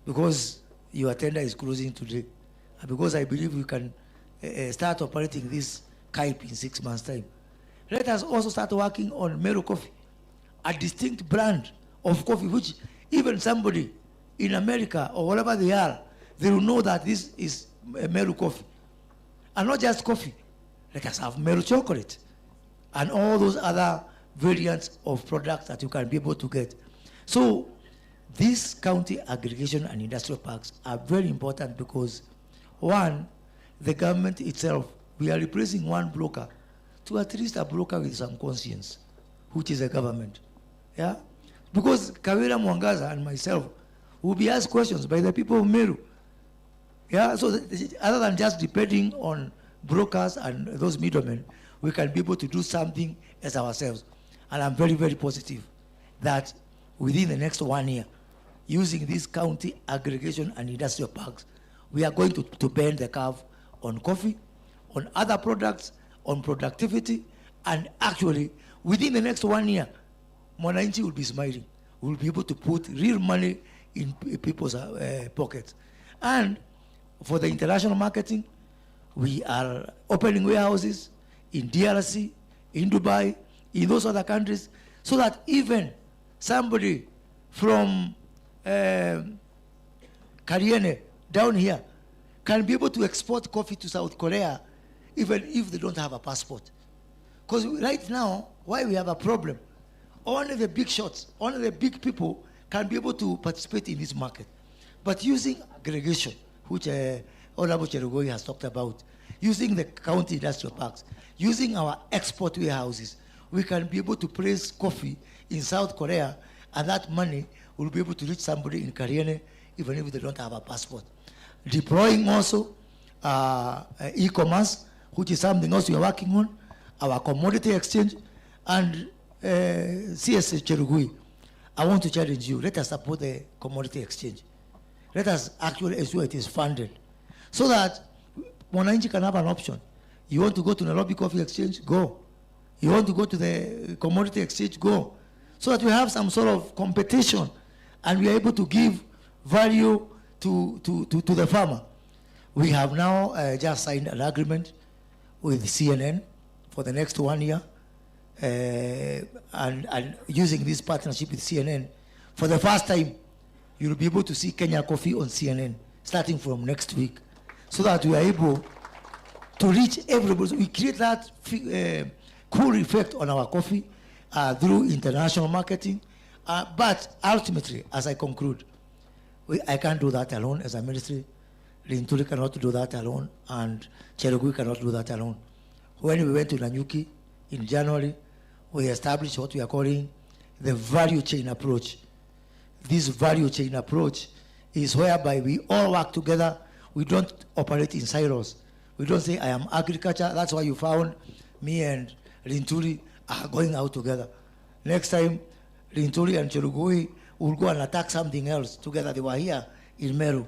because your tender is closing today, and because I believe we can start operating this KIPE in 6 months' time, let us also start working on Meru Coffee, a distinct brand of coffee, which even somebody in America or wherever they are, they will know that this is Meru Coffee. And not just coffee. Let us have Meru chocolate and all those other variants of products that you can be able to get. So these county aggregation and industrial parks are very important because, one, the government itself, we are replacing one broker to at least a broker with some conscience, which is the government. Yeah? Because Kawira Mwangaza and myself will be asked questions by the people of Meru. Yeah? So other than just depending on brokers and those middlemen, we can be able to do something as ourselves. And I'm very, very positive that within the next 1 year, using these county aggregation and industrial parks, we are going to bend the curve on coffee, on other products, on productivity, and actually, within the next 1 year, Mwananchi will be smiling. We'll be able to put real money in people's pockets. And for the international marketing, we are opening warehouses in DRC, in Dubai, in those other countries, so that even somebody from Kariene down here can be able to export coffee to South Korea even if they don't have a passport. Because right now, why we have a problem, only the big shots, only the big people can be able to participate in this market. But using aggregation, which Honorable Cherugoi has talked about, using the county industrial parks, using our export warehouses, we can be able to place coffee in South Korea, and that money will be able to reach somebody in Kariene, even if they don't have a passport. Deploying also e-commerce, which is something else we are working on, our commodity exchange, and CS Cherugui, I want to challenge you, let us support the commodity exchange. Let us actually ensure it is funded, so that Mwananchi can have an option. You want to go to Nairobi Coffee Exchange? Go. You want to go to the commodity exchange? Go. So that we have some sort of competition and we are able to give value to the farmer. We have now just signed an agreement with CNN for the next 1 year, and using this partnership with CNN, for the first time, you'll be able to see Kenya Coffee on CNN starting from next week, so that we are able to reach everybody. We create that cool effect on our coffee through international marketing. But ultimately, as I conclude, I can't do that alone as a ministry. Linturi cannot do that alone, and Cherugui cannot do that alone. When we went to Nanyuki in January, we established what we are calling the value chain approach. This value chain approach is whereby we all work together. We don't operate in silos. We don't say, I am agriculture. That's why you found me and Linturi are going out together. Next time, Linturi and Cherugui will go and attack something else together. They were here in Meru.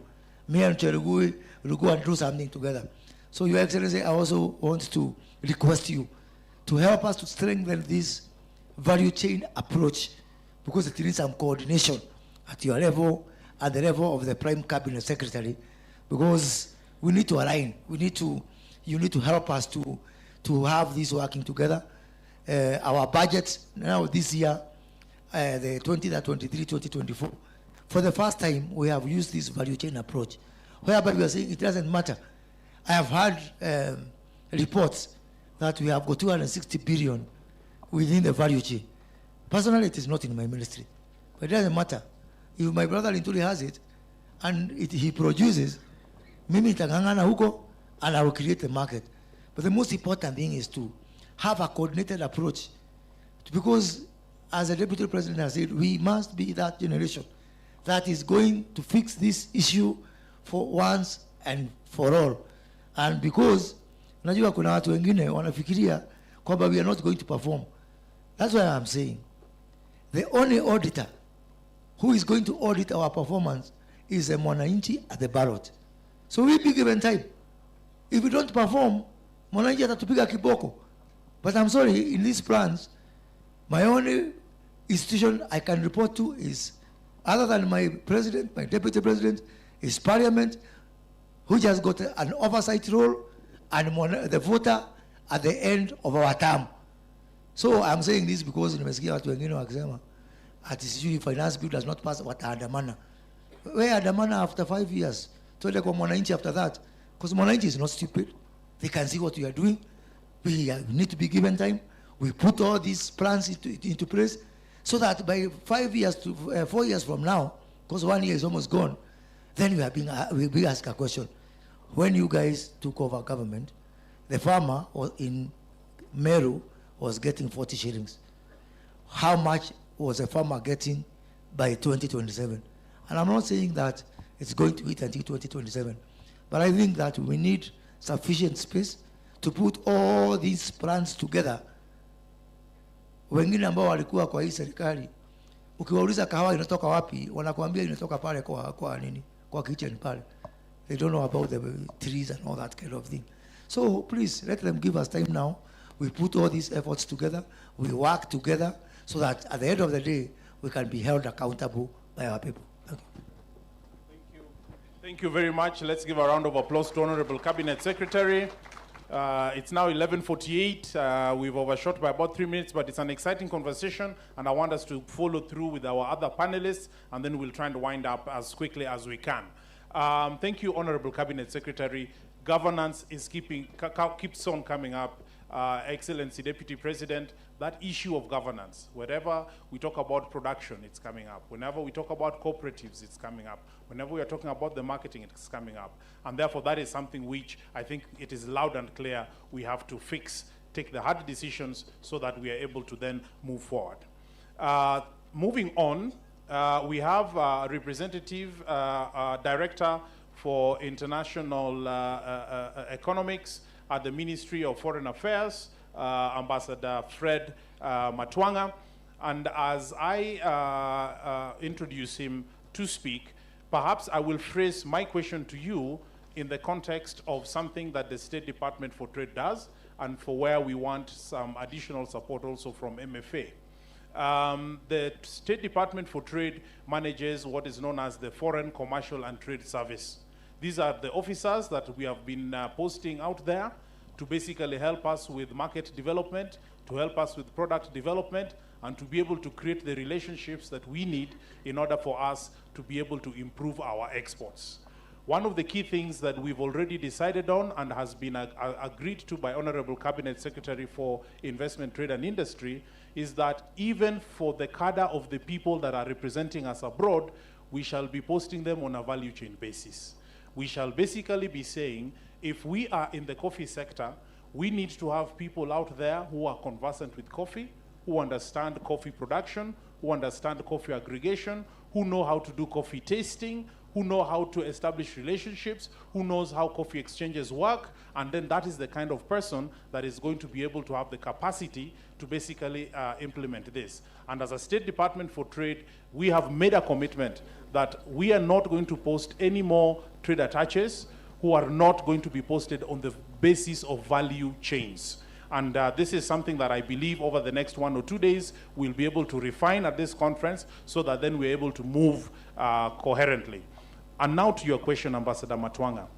Me and Cherugui will go and do something together. So, Your Excellency, I also want to request you to help us to strengthen this value chain approach, because it needs some coordination at your level, at the level of the Prime Cabinet Secretary, because we need to align. You need to help us to have this working together. Our budget now this year, the 2023-2024, for the first time we have used this value chain approach, whereby we are saying it doesn't matter. I have heard reports that we have got 260 billion within the value chain. Personally, it is not in my ministry, but it doesn't matter. If my brother Linturi has it and he produces, mimi itangangana huko and I will create the market. But the most important thing is to have a coordinated approach, because as the Deputy President has said, we must be that generation that is going to fix this issue for once and for all. And because najua kuna watu wengine wanafikiria kwamba we are not going to perform. That's why I'm saying the only auditor who is going to audit our performance is a Mwananchi at the ballot. So we'll be given time. If we don't perform, Mwananchi atatupiga kiboko. But I'm sorry, in these plans, my only institution I can report to is, other than my president, my deputy president, is Parliament, who just got an oversight role, and the voter at the end of our term. So I'm saying this because nimesikia watu wengine wakisema ati sijui finance bill does not pass, wataandamana. Where andamana after 5 years? Tuende kwa Mwananchi after that. Because Mwananchi is not stupid. They can see what we are doing. We need to be given time. We put all these plans into place. so that by 5 years to 4 years from now, because 1 year is almost gone, then we'll be asked a question. When you guys took over government, the farmer in Meru was getting 40 shillings. How much was a farmer getting by 2027? And I'm not saying that it's going to hit until 2027, but I think that we need sufficient space to put all these plans together. Wengine ambao walikuwa kwa hii serikali, ukiwauliza kahawa inatoka wapi, wanakuambia inatoka pale kwa nini, kwa kitchen pale. They don't know about the trees and all that kind of thing. So please let them give us time now. We put all these efforts together, we work together, so that at the end of the day, we can be held accountable by our people. Thank you. Thank you very much. Let's give a round of applause to Honorable Cabinet Secretary. It's now 11:48. We've overshot by about 3 minutes, but it's an exciting conversation, and I want us to follow through with our other panelists, and then we'll try and wind up as quickly as we can. Thank you, Honorable Cabinet Secretary. Governance is keeps on coming up. Excellency Deputy President, that issue of governance, wherever we talk about production, it's coming up. Whenever we talk about cooperatives, it's coming up. Whenever we are talking about the marketing, it's coming up. And therefore, that is something which I think it is loud and clear we have to fix, take the hard decisions so that we are able to then move forward. Moving on, we have a representative director for international economics at the Ministry of Foreign Affairs, Ambassador Fred Matwanga. And as I introduce him to speak, perhaps I will phrase my question to you in the context of something that the State Department for Trade does, and for where we want some additional support also from MFA. The State Department for Trade manages what is known as the Foreign Commercial and Trade Service. These are the officers that we have been posting out there to basically help us with market development, to help us with product development, and to be able to create the relationships that we need in order for us to be able to improve our exports. One of the key things that we've already decided on and has been agreed to by Honorable Cabinet Secretary for Investment, Trade and Industry is that even for the cadre of the people that are representing us abroad, we shall be posting them on a value chain basis. We shall basically be saying, if we are in the coffee sector, we need to have people out there who are conversant with coffee, who understand coffee production, who understand coffee aggregation, who know how to do coffee tasting, who know how to establish relationships, who knows how coffee exchanges work, and then that is the kind of person that is going to be able to have the capacity to basically implement this. And as a State Department for Trade, we have made a commitment that we are not going to post any more trade attaches who are not going to be posted on the basis of value chains. And this is something that I believe over the next 1 or 2 days we'll be able to refine at this conference so that then we're able to move coherently. And now to your question, Ambassador Matwanga.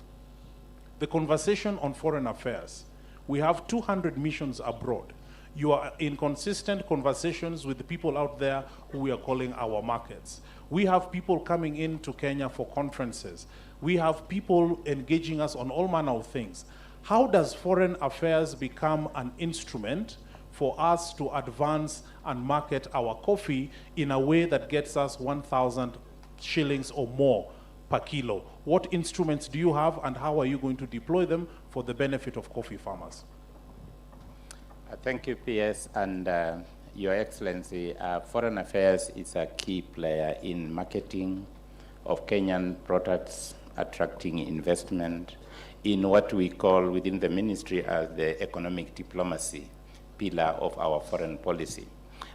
The conversation on foreign affairs. We have 200 missions abroad. You are in consistent conversations with the people out there who we are calling our markets. We have people coming into Kenya for conferences. We have people engaging us on all manner of things. How does foreign affairs become an instrument for us to advance and market our coffee in a way that gets us 1,000 shillings or more per kilo? What instruments do you have, and how are you going to deploy them for the benefit of coffee farmers? Thank you, PS, and Your Excellency. Foreign affairs is a key player in marketing of Kenyan products, attracting investment in what we call within the ministry as the economic diplomacy pillar of our foreign policy.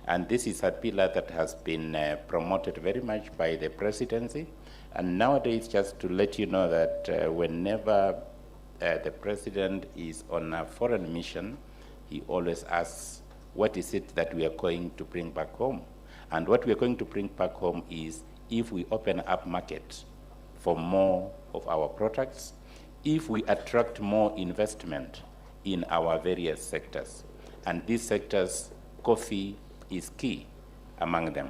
And this is a pillar that has been promoted very much by the presidency. And nowadays, just to let you know that whenever the president is on a foreign mission, he always asks, what is it that we are going to bring back home? And what we are going to bring back home is if we open up markets for more of our products, if we attract more investment in our various sectors. And these sectors, coffee is key among them.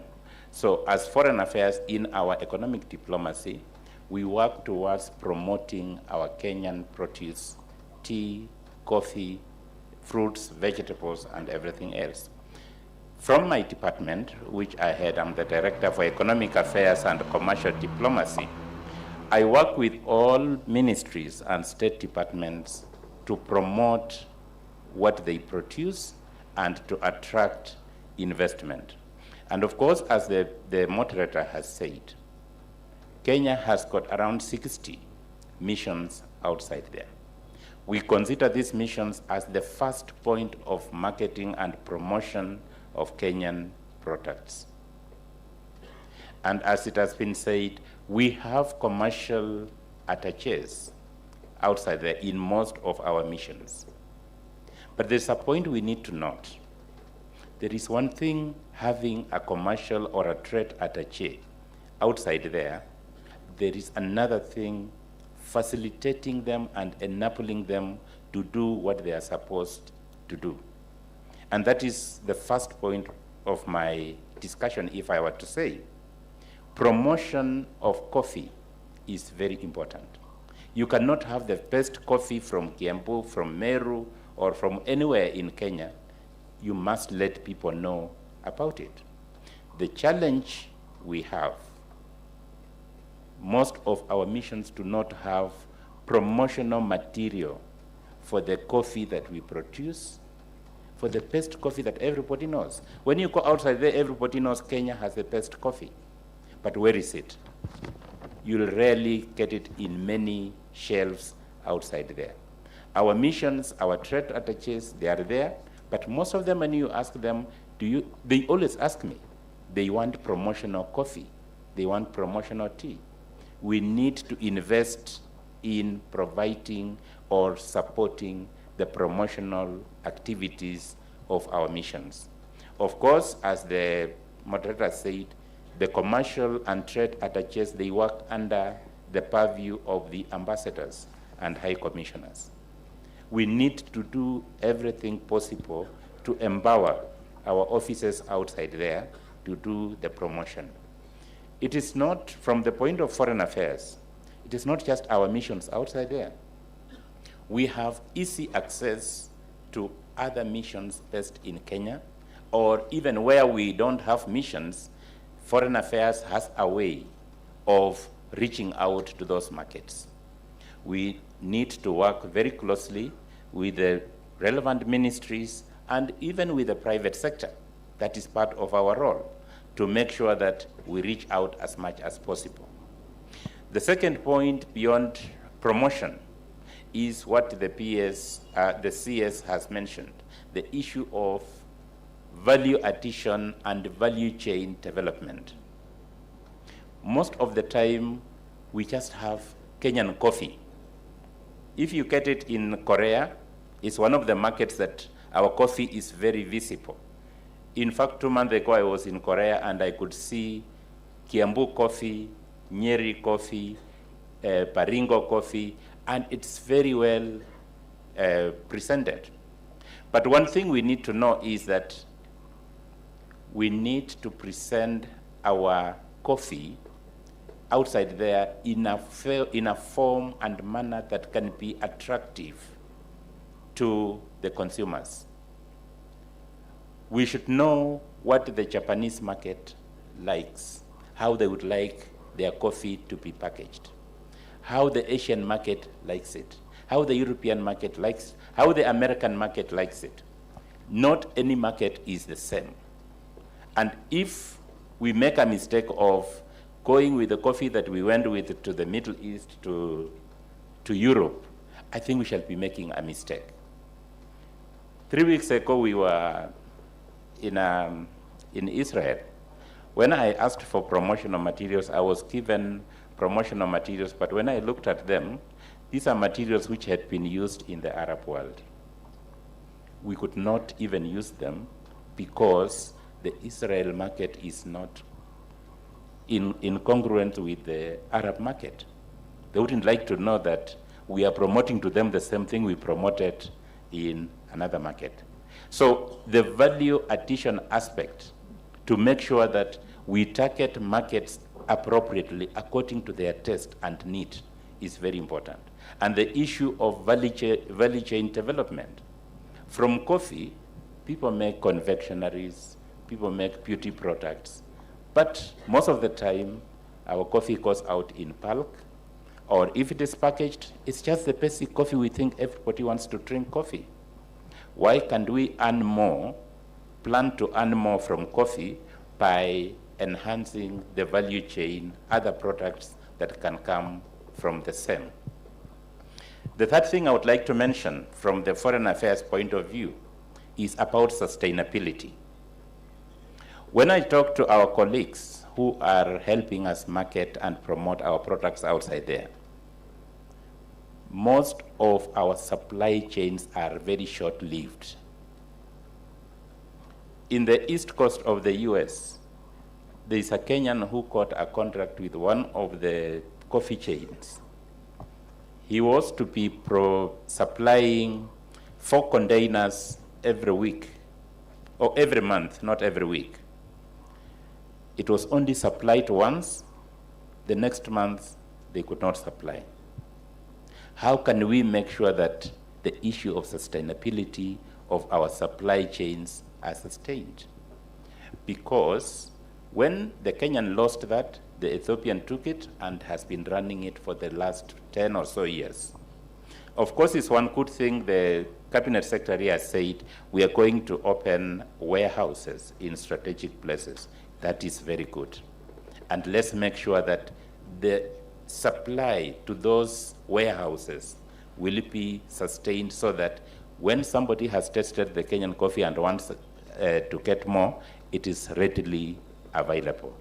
So as foreign affairs in our economic diplomacy, we work towards promoting our Kenyan produce, tea, coffee, fruits, vegetables, and everything else. From my department, which I head, I'm the Director for Economic Affairs and Commercial Diplomacy, I work with all ministries and state departments to promote what they produce and to attract investment. And of course, as the moderator has said, Kenya has got around 60 missions outside there. We consider these missions as the first point of marketing and promotion of Kenyan products. And as it has been said, we have commercial attaches outside there in most of our missions. But there's a point we need to note. There is one thing having a commercial or a trade attaché outside there. There is another thing facilitating them and enabling them to do what they are supposed to do. And that is the first point of my discussion, if I were to say. Promotion of coffee is very important. You cannot have the best coffee from Kiambu, from Meru, or from anywhere in Kenya. You must let people know about it. The challenge we have, most of our missions do not have promotional material for the coffee that we produce, for the best coffee that everybody knows. When you go outside there, everybody knows Kenya has the best coffee. But where is it? You'll rarely get it in many shelves outside there. Our missions, our trade attaches, they are there, but most of them, when you ask them, they always ask me, they want promotional coffee, they want promotional tea. We need to invest in providing or supporting the promotional activities of our missions. Of course, as the moderator said, the commercial and trade attaches, they work under the purview of the ambassadors and high commissioners. We need to do everything possible to empower our officers outside there to do the promotion. It is not, from the point of foreign affairs, it is not just our missions outside there. We have easy access to other missions based in Kenya, or even where we don't have missions, foreign affairs has a way of reaching out to those markets. We need to work very closely with the relevant ministries and even with the private sector. That is part of our role, to make sure that we reach out as much as possible. The second point beyond promotion is what the CS has mentioned, the issue of value addition and value chain development. Most of the time, we just have Kenyan coffee. If you get it in Korea, it's one of the markets that our coffee is very visible. In fact, 2 months ago, I was in Korea and I could see Kiambu coffee, Nyeri coffee, Baringo coffee, and it's very well presented. But one thing we need to know is that we need to present our coffee outside there in a form and manner that can be attractive to the consumers. We should know what the Japanese market likes, how they would like their coffee to be packaged, how the Asian market likes it, how the European market likes it, how the American market likes it. Not any market is the same. And if we make a mistake of going with the coffee that we went with to the Middle East, to Europe, I think we shall be making a mistake. 3 weeks ago, we were in Israel. When I asked for promotional materials, I was given promotional materials, but when I looked at them, these are materials which had been used in the Arab world. We could not even use them because the Israel market is not incongruent with the Arab market. They wouldn't like to know that we are promoting to them the same thing we promoted in another market. So the value addition aspect, to make sure that we target markets appropriately according to their taste and need, is very important. And the issue of value chain development. From coffee, people make confectionaries, people make beauty products. But most of the time, our coffee goes out in bulk, or if it is packaged, it's just the basic coffee. We think everybody wants to drink coffee. Why can't we earn more, plan to earn more from coffee by enhancing the value chain, other products that can come from the same? The third thing I would like to mention from the foreign affairs point of view is about sustainability. When I talk to our colleagues who are helping us market and promote our products outside there, most of our supply chains are very short-lived. In the east coast of the US, there is a Kenyan who got a contract with one of the coffee chains. He was to be supplying 4 containers every week, or every month, not every week. It was only supplied once. The next month, they could not supply. How can we make sure that the issue of sustainability of our supply chains are sustained? Because when the Kenyan lost that, the Ethiopian took it and has been running it for the last 10 or so years. Of course, it's one good thing the Cabinet Secretary has said we are going to open warehouses in strategic places. That is very good. And let's make sure that the supply to those warehouses will be sustained so that when somebody has tasted the Kenyan coffee and wants to get more, it is readily available.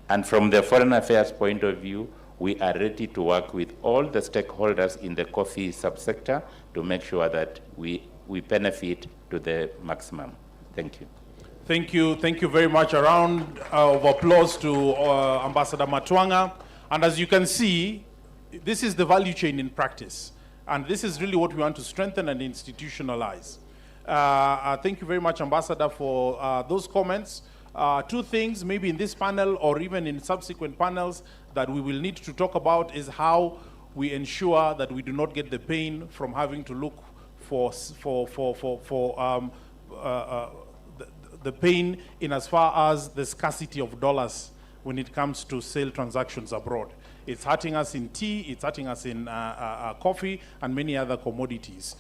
And from the foreign affairs point of view, we are ready to work with all the stakeholders in the coffee subsector to make sure that we benefit to the maximum. Thank you. Thank you very much. A round of applause to Ambassador Matwanga. And as you can see, this is the value chain in practice. And this is really what we want to strengthen and institutionalize. Thank you very much, Ambassador, for those comments. 2 things, maybe in this panel or even in subsequent panels, that we will need to talk about is how we ensure that we do not get the pain from having to look for the pain in as far as the scarcity of dollars when it comes to sale transactions abroad. It's hurting us in tea, it's hurting us in coffee and many other commodities.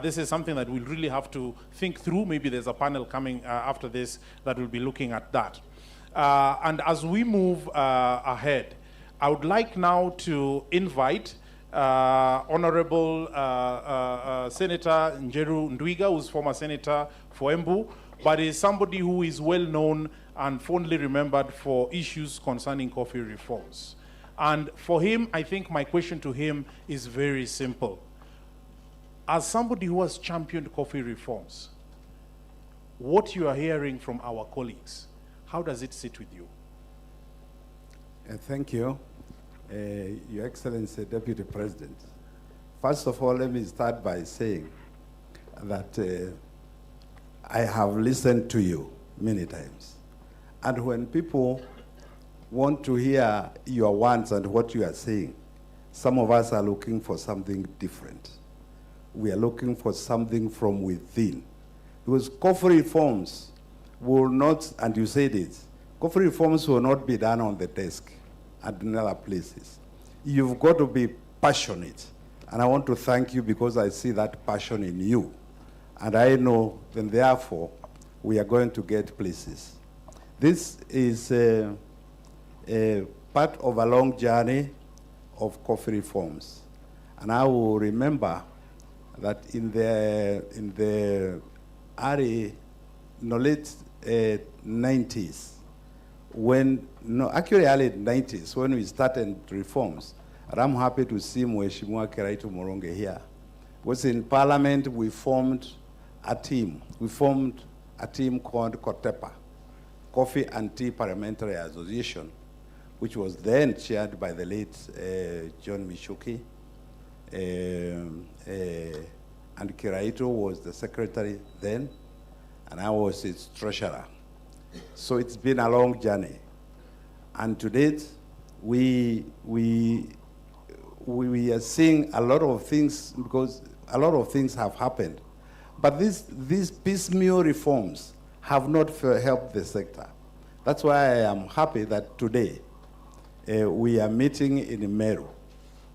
This is something that we'll really have to think through. Maybe there's a panel coming after this that will be looking at that. And as we move ahead, I would like now to invite Honorable Senator Njeru Ndwiga, who's former senator for Embu, but is somebody who is well known and fondly remembered for issues concerning coffee reforms. And for him, I think my question to him is very simple. As somebody who has championed coffee reforms, what you are hearing from our colleagues, how does it sit with you? Thank you, Your Excellency, Deputy President. First of all, let me start by saying that I have listened to you many times. And when people want to hear your words and what you are saying, some of us are looking for something different. We are looking for something from within. Because coffee reforms will not, and you said it, coffee reforms will not be done on the desk and in other places. You've got to be passionate. And I want to thank you because I see that passion in you. And I know, then therefore, we are going to get places. This is a part of a long journey of coffee reforms. And I will remember that in the early, late 90s, actually early 90s, when we started reforms, and I'm happy to see Mheshimiwa Kiraitu Moronge here. Was in Parliament, we formed a team. We formed a team called COTEPA, Coffee and Tea Parliamentary Association, which was then chaired by the late John Mishuki. And Kiraitu was the secretary then, and I was its treasurer. So it's been a long journey. And to date, we are seeing a lot of things, because a lot of things have happened. But these piecemeal reforms have not helped the sector. That's why I am happy that today we are meeting in Meru.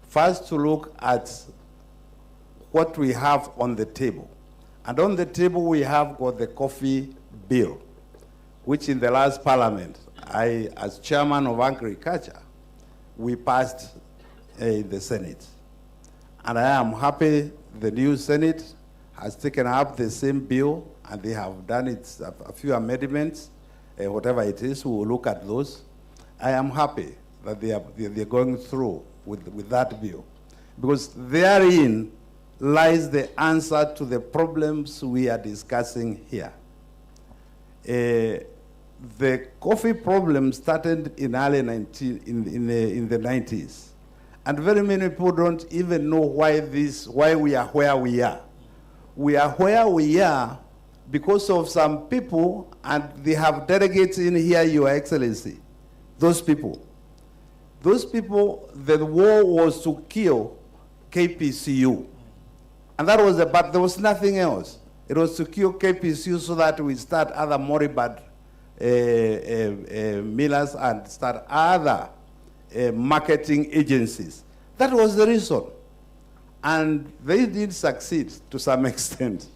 First, to look at what we have on the table. And on the table, we have got the coffee bill, which in the last parliament, I, as chairman of agriculture, we passed in the Senate. And I am happy the new Senate has taken up the same bill, and they have done it, a few amendments, whatever it is, we will look at those. I am happy that they're going through with that bill, because therein lies the answer to the problems we are discussing here. The coffee problem started in in the 90s. And very many people don't even know why we are where we are. We are where we are because of some people, and they have delegates in here, Your Excellency. Those people, the war was to kill KPCU. And that was but there was nothing else. It was to kill KPCU so that we start other moribund millers and start other marketing agencies. That was the reason. And they did succeed to some extent,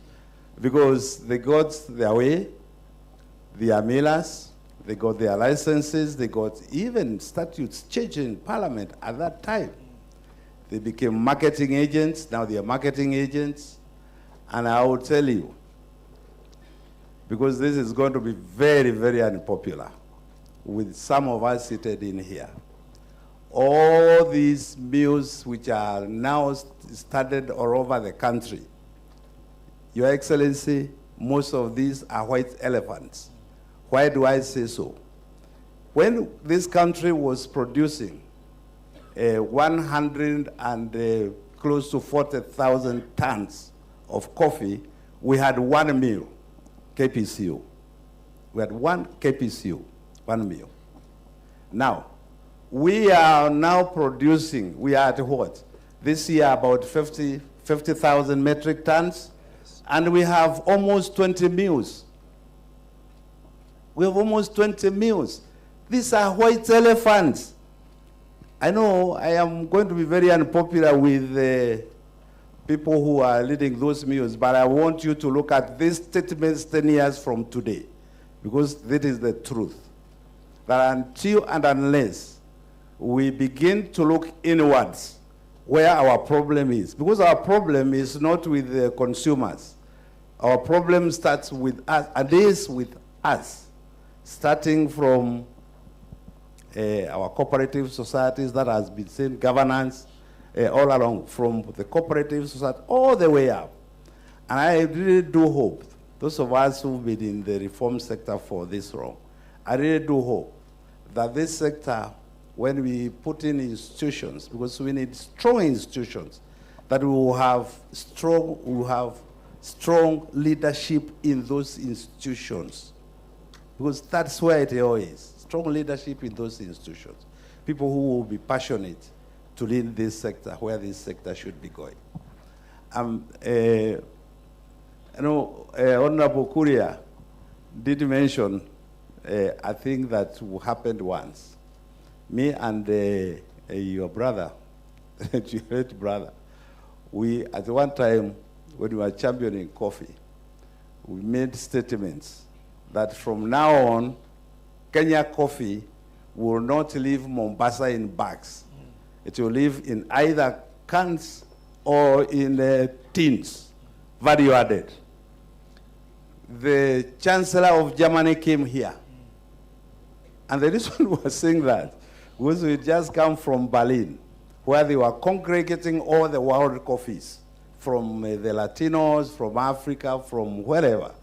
because they got their way, their millers, they got their licenses, they got even statutes changed in Parliament at that time. They became marketing agents, now they are marketing agents. And I will tell you, because this is going to be very, very unpopular with some of us seated in here. All these mills which are now started all over the country, Your Excellency, most of these are white elephants. Why do I say so? When this country was producing 100 and close to 40,000 tons of coffee, we had one mill, KPCU. We had one KPCU, one mill. Now, we are now producing, we are at what? This year about 50,000 metric tons, and we have almost 20 mills. We have almost 20 mills. These are white elephants. I know I am going to be very unpopular with the people who are leading those mills, but I want you to look at these statements 10 years from today, because that is the truth. That until and unless we begin to look inwards where our problem is, because our problem is not with the consumers. Our problem starts with us, and is with us, starting from our cooperative societies that has been saying governance all along, from the cooperative society all the way up. And I really do hope, those of us who've been in the reform sector for this long, I really do hope that this sector, when we put in institutions, because we need strong institutions, that we will have strong leadership in those institutions. Because that's where it all is. Strong leadership in those institutions. People who will be passionate to lead this sector, where this sector should be going. Honorable Kuria did mention, I think that happened once. Me and your brother, your late brother, we, at one time, when we were championing coffee, we made statements that from now on, Kenya coffee will not leave Mombasa in bags. It will live in either cans or in tins, value added. The Chancellor of Germany came here. And the reason we were saying that was we just come from Berlin, where they were congregating all the world coffees from the Latinos, from Africa, from wherever,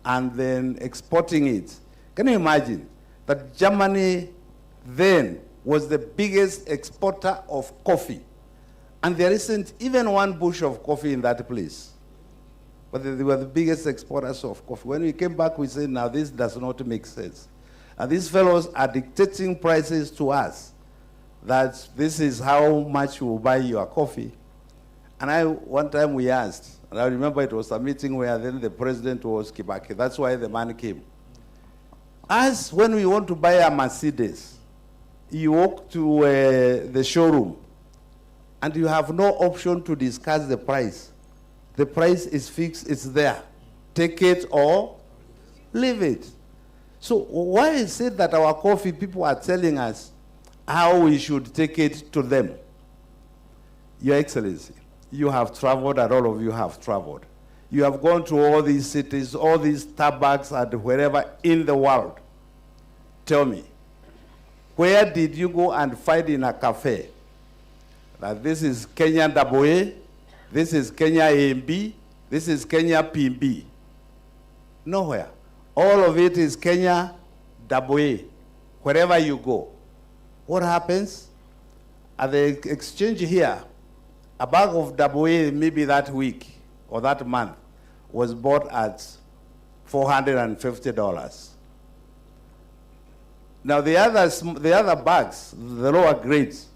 and then exporting it. Can you imagine that Germany then was the biggest exporter of coffee, and there isn't even one bush of coffee in that place, but they were the biggest exporters of coffee. When we came back, we said, now this does not make sense. And these fellows are dictating prices to us, that this is how much you will buy your coffee. And one time we asked, and I remember it was a meeting where then the president was Kibaki. That's why the man came. As when we want to buy a Mercedes, you walk to the showroom, and you have no option to discuss the price. The price is fixed, it's there. Take it or leave it. So why is it that our coffee people are telling us how we should take it to them? Your Excellency, you have traveled, and all of you have traveled. You have gone to all these cities, all these Starbucks and wherever in the world. Tell me, where did you go and find in a cafe that this is Kenya AA, this is Kenya AMB, this is Kenya PB? Nowhere. All of it is Kenya AA, wherever you go. What happens? At the exchange here, a bag of AA maybe that week or that month was bought at $450. Now the other bags, the lower grades,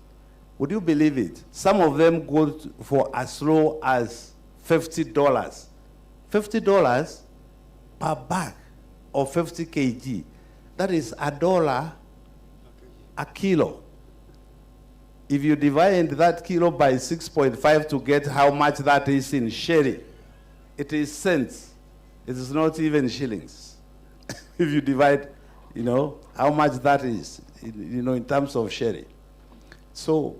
would you believe it? Some of them go for as low as $50. $50 per bag of 50 kg. That is $1 a kilo. If you divide that kilo by 6.5 to get how much that is in sherry, it is cents. It is not even shillings. If you divide, how much that is, in terms of sherry. So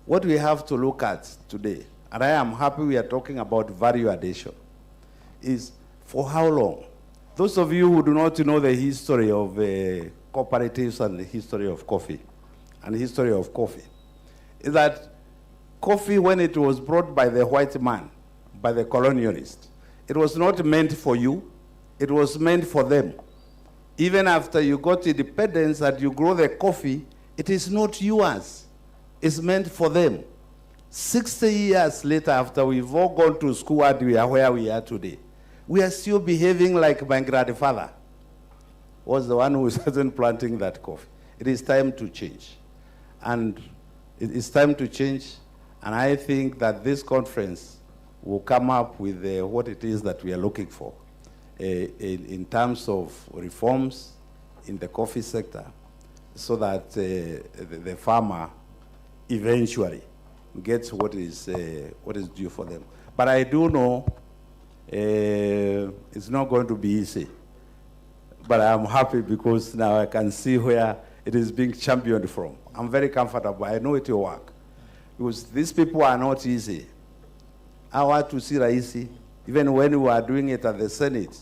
what we have to look at today, and I am happy we are talking about value addition, is for how long? Those of you who do not know the history of cooperatives and the history of coffee, is that coffee, when it was brought by the white man, by the colonialist, it was not meant for you, it was meant for them. Even after you got independence and you grow the coffee, it is not yours, it's meant for them. 60 years later, after we've all gone to school and we are where we are today, we are still behaving like my grandfather was the one who wasn't planting that coffee. It is time to change. And it is time to change, and I think that this conference will come up with what it is that we are looking for in terms of reforms in the coffee sector, so that the farmer eventually gets what is due for them. But I do know it's not going to be easy. But I'm happy because now I can see where it is being championed from. I'm very comfortable. I know it will work. Because these people are not easy. I want to see Raisi, even when we are doing it at the Senate,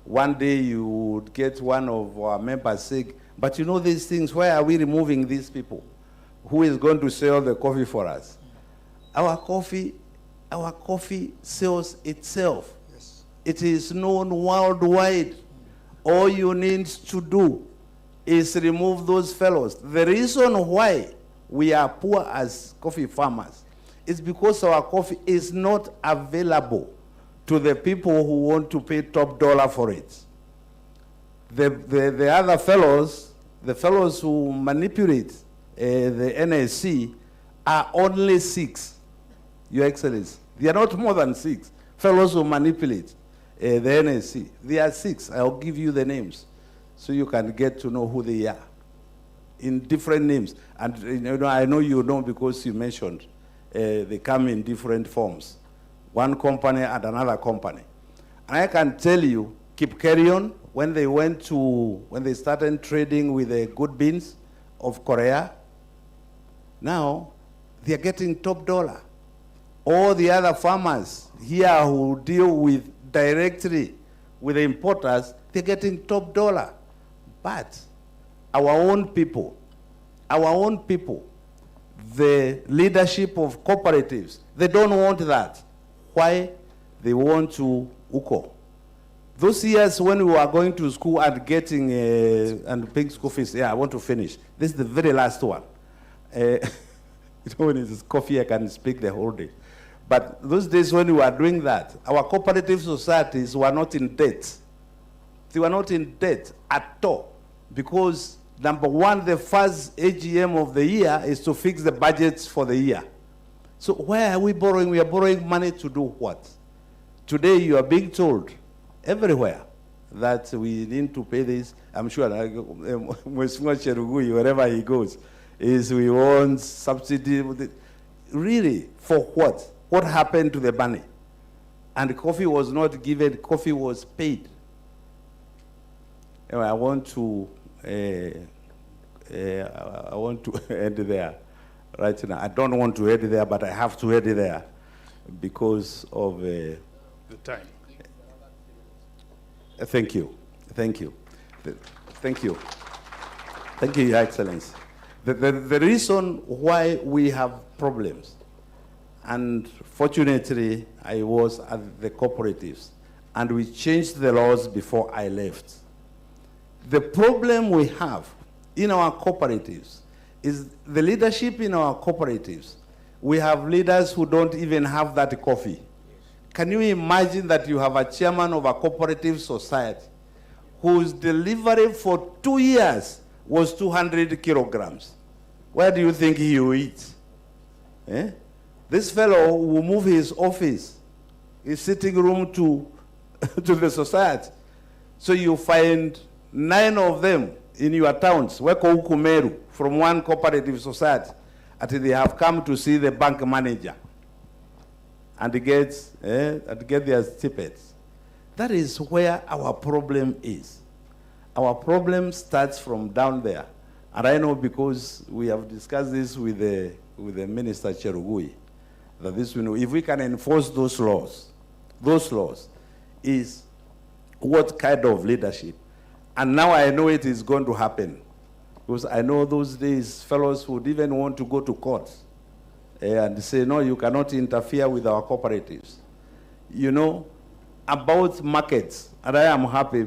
one day you would get one of our members saying, but you know these things, why are we removing these people? Who is going to sell the coffee for us? Our coffee sells itself. Yes. It is known worldwide. All you need to do is remove those fellows. The reason why we are poor as coffee farmers is because our coffee is not available to the people who want to pay top dollar for it. The other fellows, the fellows who manipulate the NSC are only 6, Your Excellency. They are not more than 6 fellows who manipulate the NSC. They are 6. I'll give you the names so you can get to know who they are in different names. And I know you know because you mentioned they come in different forms. One company and another company. And I can tell you, keep carry on, when they started trading with the good beans of Korea, now they're getting top dollar. All the other farmers here who deal with directly with the importers, they're getting top dollar. But our own people, the leadership of cooperatives, they don't want that. Why? They want to UKO. Those years when we were going to school and getting and paying school fees, I want to finish. This is the very last one. When it's coffee, I can speak the whole day. But those days when we were doing that, our cooperative societies were not in debt. They were not in debt at all. Because, number one, the first AGM of the year is to fix the budgets for the year. So why are we borrowing? We are borrowing money to do what? Today you are being told everywhere that we need to pay this. I'm sure wherever he goes, is we want subsidy. Really, for what? What happened to the money? And coffee was not given, coffee was paid. Anyway, I want to end there right now. I don't want to end there, but I have to end there because of The time. Thank you. Thank you. Thank you. Thank you, Your Excellency. The reason why we have problems, and fortunately, I was at the cooperatives, and we changed the laws before I left. The problem we have in our cooperatives is the leadership in our cooperatives. We have leaders who don't even have that coffee. Can you imagine that you have a chairman of a cooperative society whose delivery for 2 years was 200 kilograms? Where do you think he will eat? Eh? This fellow will move his office, his sitting room to the society. So you find 9 of them in your towns, from one cooperative society, until they have come to see the bank manager and get their stipends. That is where our problem is. Our problem starts from down there. And I know because we have discussed this with the Minister Cherugui, that this will know, if we can enforce those laws is what kind of leadership. And now I know it is going to happen. Because I know those days fellows would even want to go to court and say, no, you cannot interfere with our cooperatives. You know, about markets, and I am happy,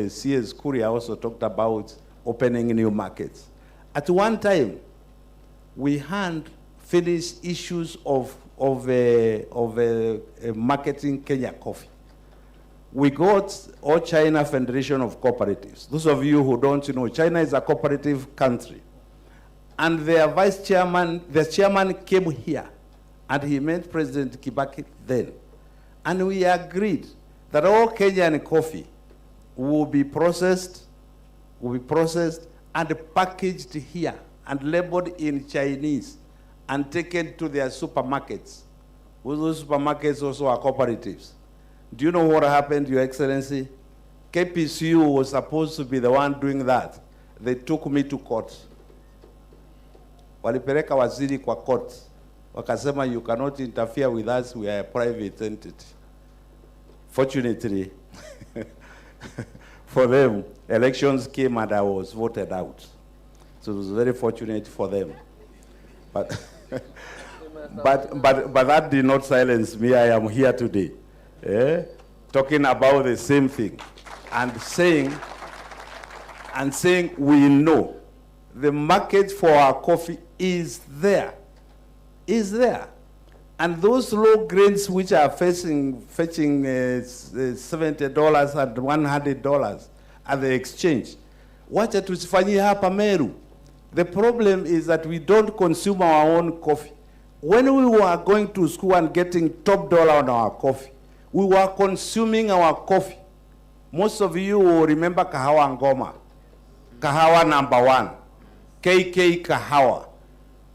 CS Kuria also talked about opening new markets. At one time, we had finished issues of marketing Kenya coffee. We got All China Federation of Cooperatives. Those of you who don't know, China is a cooperative country. And their vice chairman, the chairman came here, and he met President Kibaki then. And we agreed that all Kenyan coffee will be processed and packaged here and labeled in Chinese and taken to their supermarkets. Those supermarkets also are cooperatives. Do you know what happened, Your Excellency? KPCU was supposed to be the one doing that. They took me to court. Walipeleka waziri kwa court. Wakasema, you cannot interfere with us, we are a private entity. Fortunately, for them, elections came and I was voted out. So it was very fortunate for them. But, but that did not silence me. I am here today, talking about the same thing and saying we know the market for our coffee is there. And those low grades which are fetching $70 and $100 at the exchange, wacha tusifanyie hapa Meru. The problem is that we don't consume our own coffee. When we were going to school and getting top dollar on our coffee, we were consuming our coffee. Most of you will remember Kahawa Ngoma, Kahawa #1, KK Kahawa.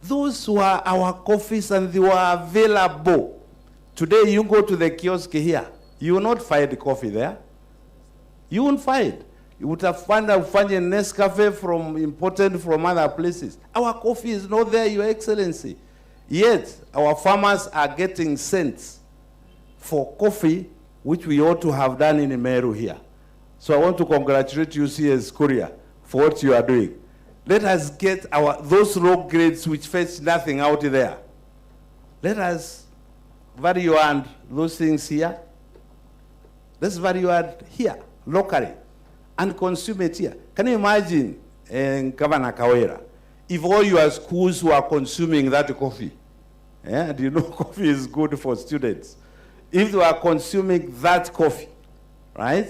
Those were our coffees and they were available. Today you go to the kiosk here, you will not find coffee there. You won't find. You would have found a Nescafe imported from other places. Our coffee is not there, Your Excellency. Yet our farmers are getting cents for coffee, which we ought to have done in Meru here. So I want to congratulate you, CS Korea, for what you are doing. Let us get those low grades which fetch nothing out there. Let us value add those things here. Let's value add here, locally, and consume it here. Can you imagine, Governor Kawera, if all your schools were consuming that coffee? Do you know coffee is good for students? If they are consuming that coffee, right?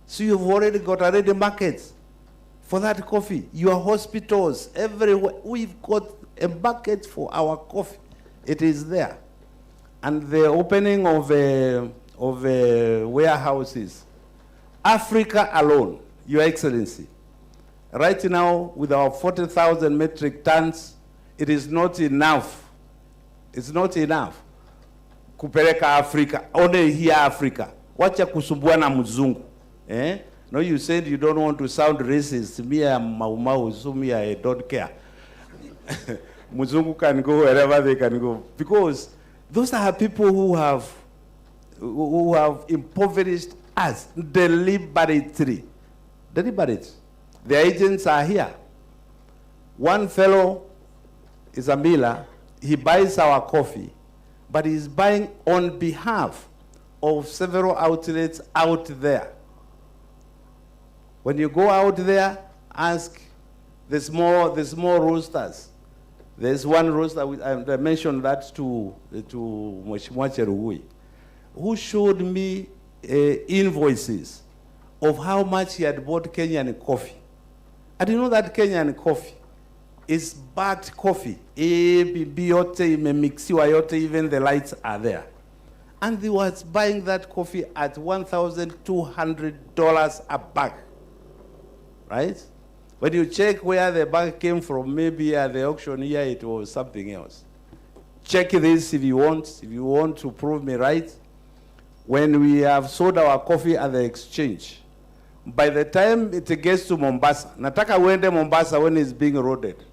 So you've already got markets for that coffee. Your hospitals, everywhere, we've got a market for our coffee. It is there. And the opening of warehouses. Africa alone, Your Excellency, right now with our 40,000 metric tons, it is not enough. It's not enough. Kupeleka Africa, only here Africa. Wacha kusumbua na mzungu. No, you said you don't want to sound racist. Me, I'm Mau, so me, I don't care. Mzungu can go wherever they can go. Because those are people who have impoverished us deliberately. Deliberately. The agents are here. One fellow is a miller. He buys our coffee, but he's buying on behalf of several outlets out there. When you go out there, ask the small roasters. There's one roaster, I mentioned that to Mheshimiwa Cherugui, who showed me invoices of how much he had bought Kenyan coffee. I didn't know that Kenyan coffee is bagged coffee. Even the lights are there. And he was buying that coffee at $1,200 a bag, right? When you check where the bag came from, maybe at the auction here it was something else. Check this if you want to prove me right. When we have sold our coffee at the exchange, by the time it gets to Mombasa, nataka uende Mombasa when it's being loaded,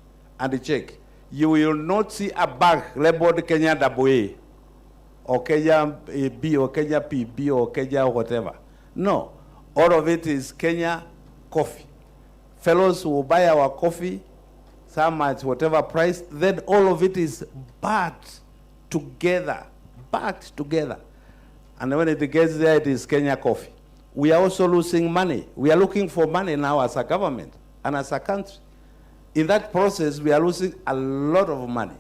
and check, you will not see a bag labeled Kenya AA, or Kenya B, or Kenya PB, or Kenya whatever. No, all of it is Kenya coffee. Fellows who will buy our coffee, some at whatever price, then all of it is bagged together. And when it gets there, it is Kenya coffee. We are also losing money. We are looking for money now as a government and as a country. In that process, we are losing a lot of money.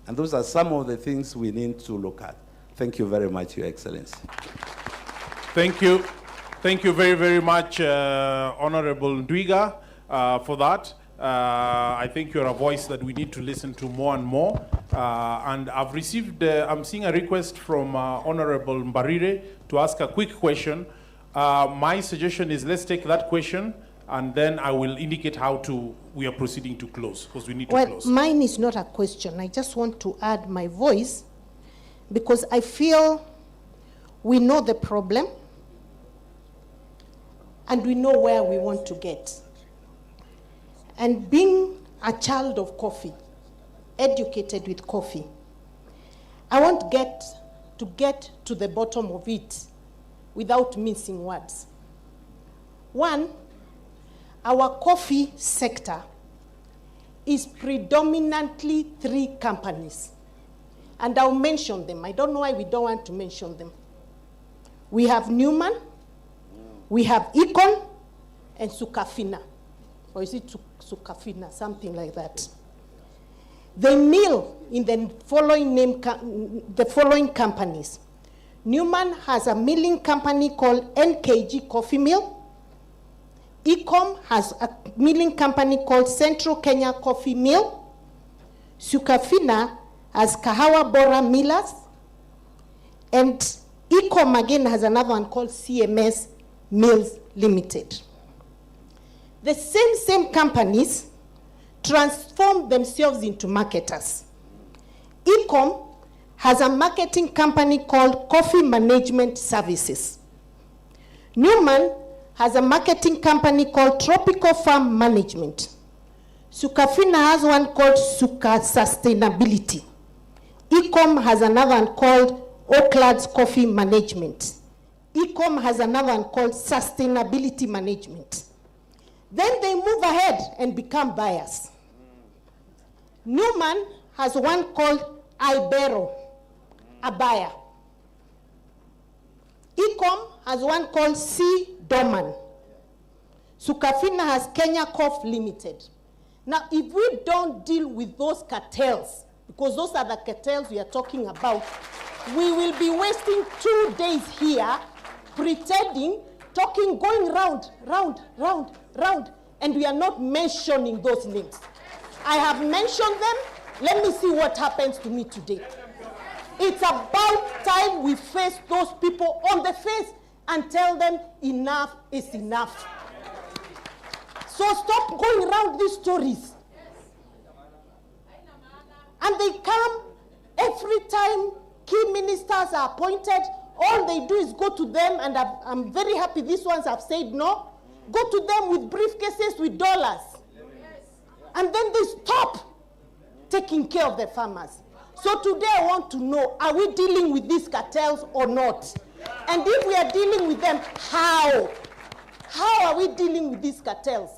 And those are some of the things we need to look at. Thank you very much, Your Excellency. Thank you. Thank you very, very much, Honorable Ndwiga, for that. I think you're a voice that we need to listen to more and more. And I've received, I'm seeing a request from Honorable Mbarire to ask a quick question. My suggestion is let's take that question and then I will indicate how we are proceeding to close, because we need to close. Well, mine is not a question. I just want to add my voice because I feel we know the problem and we know where we want to get. And being a child of coffee, educated with coffee, I want to get to the bottom of it without mincing words. One, our coffee sector is predominantly 3 companies. And I'll mention them. I don't know why we don't want to mention them. We have Newman, we have Econ, and Sukafina. Or is it Sukafina, something like that. They mill in the following companies. Newman has a milling company called NKG Coffee Mill. Ecom has a milling company called Central Kenya Coffee Mill. Sukafina has Kahawa Bora Millers. And Ecom again has another one called CMS Mills Limited. The same companies transform themselves into marketers. Ecom has a marketing company called Coffee Management Services. Newman has a marketing company called Tropical Farm Management. Sukafina has one called Suka Sustainability. Ecom has another one called Oaklands Coffee Management. Ecom has another one called Sustainability Management. Then they move ahead and become buyers. Newman has one called Ibero, a buyer. Ecom has one called C. Doman. Sukafina has Kenya Coffee Limited. Now, if we don't deal with those cartels, because those are the cartels we are talking about, we will be wasting 2 days here pretending, talking, going round, and we are not mentioning those names. I have mentioned them. Let me see what happens to me today. It's about time we face those people on the face and tell them enough is enough. So stop going around these stories. And they come every time key ministers are appointed. All they do is go to them, and I'm very happy these ones have said no. Go to them with briefcases with dollars. And then they stop taking care of the farmers. So today I want to know, are we dealing with these cartels or not? And if we are dealing with them, how? How are we dealing with these cartels?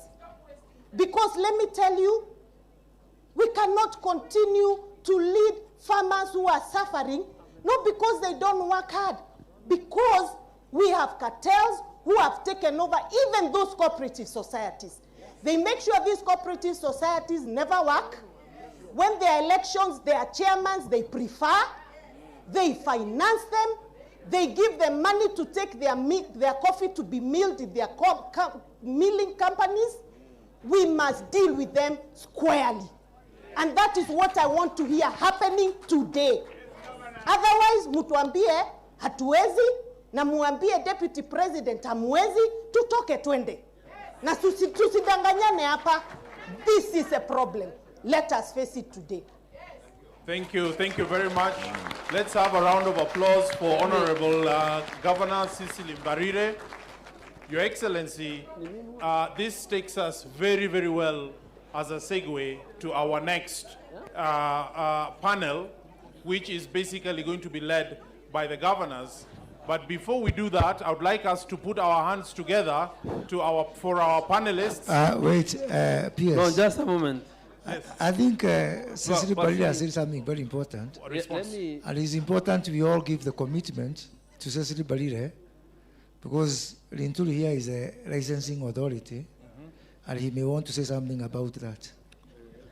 Because let me tell you, we cannot continue to lead farmers who are suffering, not because they don't work hard, because we have cartels who have taken over even those cooperative societies. They make sure these cooperative societies never work. When there are elections, their chairmen, they prefer, they finance them, they give them money to take their coffee to be milled in their milling companies. We must deal with them squarely. And that is what I want to hear happening today. Otherwise, mutuambie hatuwezi, na muambie Deputy President hamwezi, tutoke twende. Na tusidanganyane hapa. This is a problem. Let us face it today. Thank you very much. Let's have a round of applause for Honorable Governor Cecily Mbarire. Your Excellency, this takes us very, very well as a segue to our next panel, which is basically going to be led by the governors. But before we do that, I would like us to put our hands together for our panelists. PS. No, just a moment. Yes. I think Cecily Mbarire said something very important. And it's important we all give the commitment to Cecily Mbarire, because Linturi here is a licensing authority, and he may want to say something about that.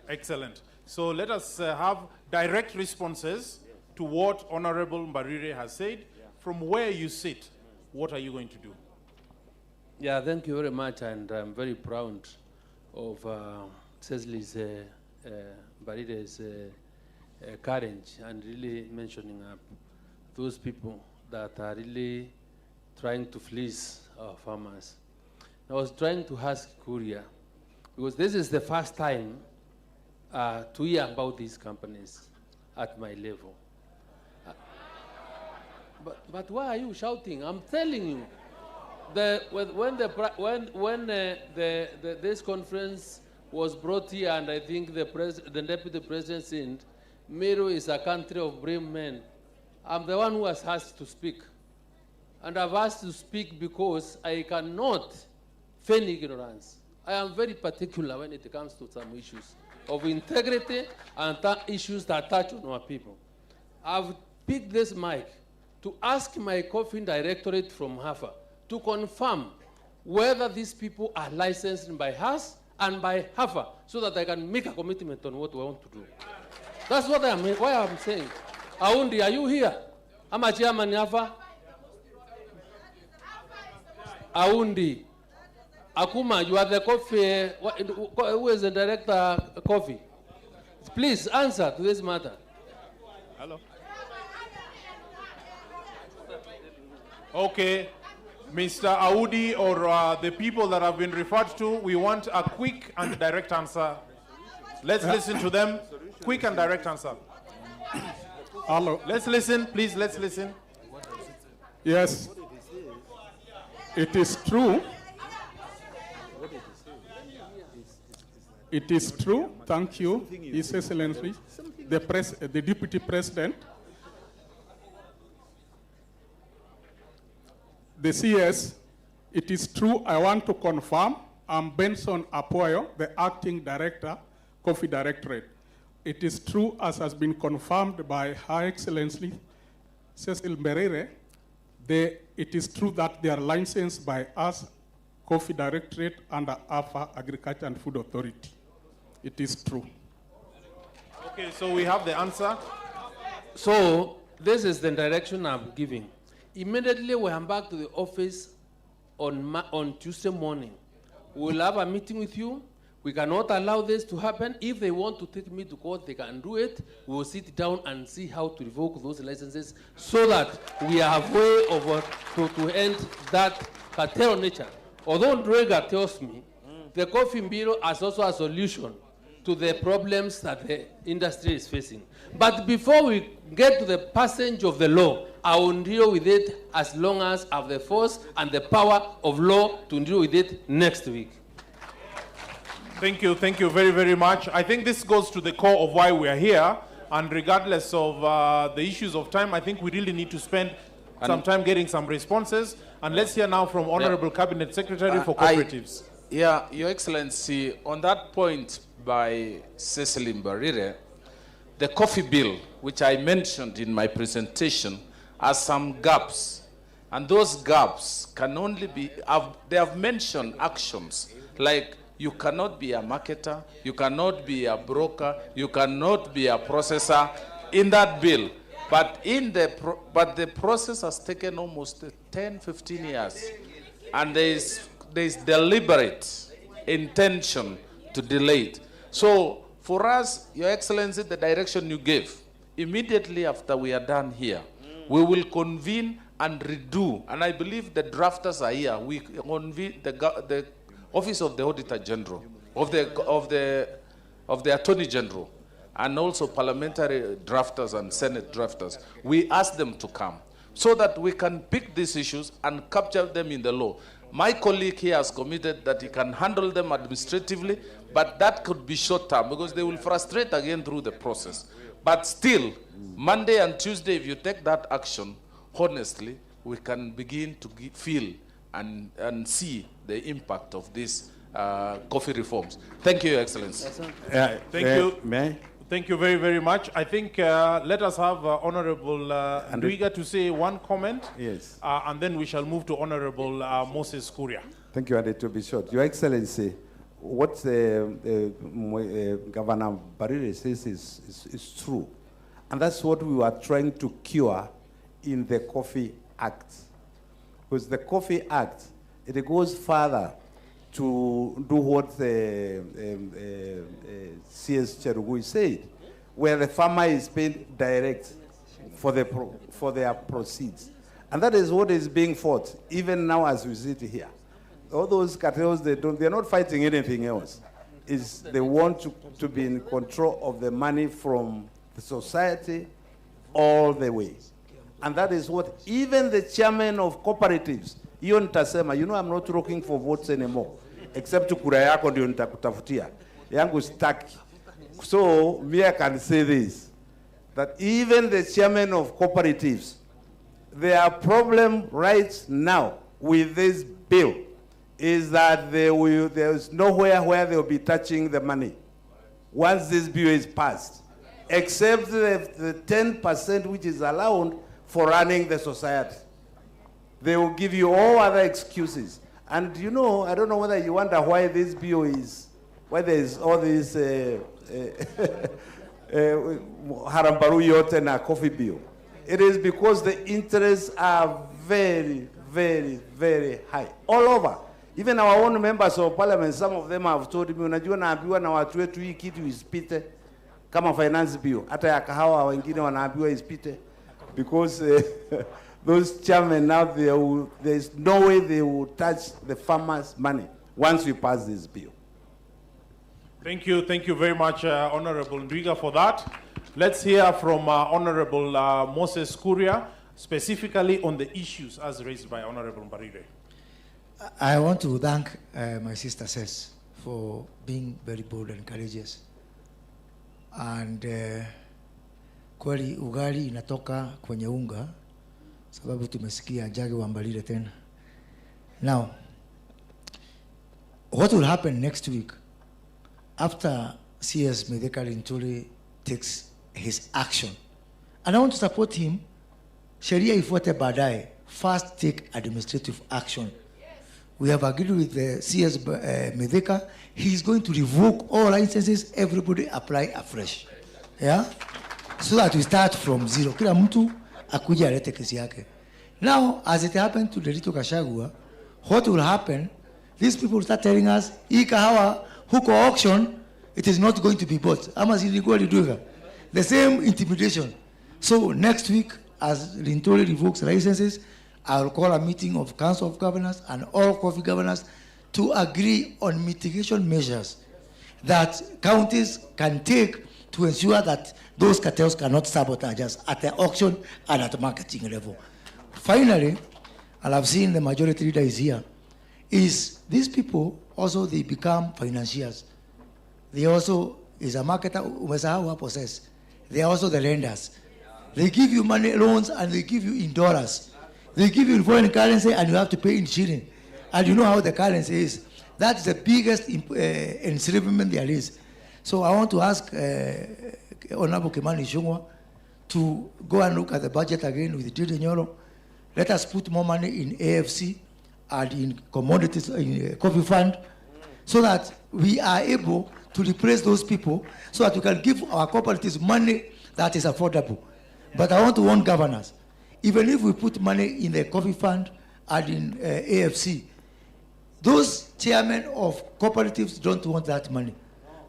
Excellent. So let us have direct responses to what Honorable Mbarire has said. From where you sit, what are you going to do? Yeah, thank you very much, and I'm very proud of Cecily's Mbarire's courage and really mentioning up those people that are really trying to fleece our farmers. I was trying to ask Kuria, because this is the first time to hear about these companies at my level. But why are you shouting? I'm telling you, when this conference was brought here, and I think the Deputy President said, Meru is a country of brave men. I'm the one who was asked to speak. And I've asked to speak because I cannot feign ignorance. I am very particular when it comes to some issues of integrity and issues that touch on our people. I've picked this mic to ask my coffee directorate from HAFA to confirm whether these people are licensed by us and by HAFA, so that I can make a commitment on what we want to do. That's what why I'm saying. Aundi, are you here? I'm a chairman HAFA. Aundi, Akuma, you are the coffee, who is the director coffee? Please answer to this matter. Hello. Okay, Mr. Audi, or the people that have been referred to, we want a quick and direct answer. Let's listen to them. Quick and direct answer. Hello. Let's listen, please, let's listen. Yes, it is true. It is true. Thank you, His Excellency, the Deputy President. The CS, it is true. I want to confirm. I'm Benson Apoyo, the Acting Director, Coffee Directorate. It is true, as has been confirmed by Her Excellency Cecily Mbarire. It is true that they are licensed by us, Coffee Directorate, under AFA, Agriculture and Food Authority. It is true. Okay, so we have the answer. So this is the direction I'm giving. Immediately when I'm back to the office on Tuesday morning, we'll have a meeting with you. We cannot allow this to happen. If they want to take me to court, they can do it. We will sit down and see how to revoke those licenses so that we have a way of to end that cartel nature. Although Ndrega tells me the coffee bill is also a solution to the problems that the industry is facing. But before we get to the passage of the law, I will deal with it as long as I have the force and the power of law to deal with it next week. Thank you very, very much. I think this goes to the core of why we are here, and regardless of the issues of time, I think we really need to spend some time getting some responses. And let's hear now from Honorable Cabinet Secretary for Cooperatives. Your Excellency, on that point by Cecily Mbarire, the coffee bill, which I mentioned in my presentation, has some gaps. And those gaps can only be, they have mentioned actions like you cannot be a marketer, you cannot be a broker, you cannot be a processor in that bill. But the process has taken almost 10, 15 years. And there is deliberate intention to delay it. So for us, Your Excellency, the direction you gave, immediately after we are done here, we will convene and redo. And I believe the drafters are here. We convene the Office of the Auditor General, of the Attorney General, and also parliamentary drafters and Senate drafters. We ask them to come so that we can pick these issues and capture them in the law. My colleague here has committed that he can handle them administratively, but that could be short term because they will frustrate again through the process. But still, Monday and Tuesday, if you take that action, honestly, we can begin to feel and see the impact of these coffee reforms. Thank you, Your Excellency. Thank you. May? Thank you very, very much. I think let us have Honorable Ndwiga to say one comment. Yes. And then we shall move to Honorable Moses Kuria. Thank you, and to be short. Your Excellency, what Governor Mbarire says is true. And that's what we were trying to cure in the Coffee Act. Because the Coffee Act, it goes further to do what the CS Cherugui said, where the farmer is paid direct for their proceeds. And that is what is being fought, even now as we sit here. All those cartels, they're not fighting anything else. They want to be in control of the money from the society all the way. And that is what even the chairman of cooperatives, Ion Tasema, you know, I'm not looking for votes anymore, except to kura yako ndio nitakutafutia. Yangu staki. So, me I can say this, that even the chairman of cooperatives, their problem right now with this bill is that there's nowhere where they'll be touching the money once this bill is passed, except the 10% which is allowed for running the society. They will give you all other excuses. And you know, I don't know whether you wonder why this bill is, why there is all this harambaru yote na coffee bill. It is because the interests are very, very, very high all over. Even our own members of parliament, some of them have told me, unajua naambiwa na watu wetu hii kitu ispite kama finance bill. Hata ya kahawa wengine wanaambiwa ispite because those chairmen now, there's no way they will touch the farmers' money once we pass this bill. Thank you very much, Honorable Ndwiga, for that. Let's hear from Honorable Moses Kuria, specifically on the issues as raised by Honorable Mbarire. I want to thank my sister Ses for being very bold and courageous. And kweli ugali inatoka kwenye unga, sababu tumesikia jagi wa Mbarire tena. Now, what will happen next week after CS Medeka Linturi takes his action? And I want to support him. Sheria ifuate baadaye. First take administrative action. We have agreed with the CS Medeka. He's going to revoke all licenses, everybody apply afresh. Yeah? So that we start from zero. Kila mtu akuja alete kesi yake. Now, as it happened to the little GACHAGUA, what will happen? These people start telling us, hii kahawa Huko auction, it is not going to be bought. The same intimidation. So next week, as Lintori revokes licenses, I will call a meeting of Council of Governors and all coffee governors to agree on mitigation measures that counties can take to ensure that those cartels cannot sabotage us at the auction and at the marketing level. Finally, and I've seen the majority leader is here, is these people also, they become financiers. They also, is a marketer, possess. They are also the lenders. They give you money loans and they give you in dollars. They give you in foreign currency and you have to pay in shilling. And you know how the currency is. That's the biggest enslavement there is. So I want to ask Honorable Kimani Ichung'wah to go and look at the budget again with Didi Nyoro. Let us put more money in AFC and in commodities, in coffee fund, so that we are able to replace those people, so that we can give our cooperatives money that is affordable. But I want to warn governors, even if we put money in the coffee fund and in AFC, those chairmen of cooperatives don't want that money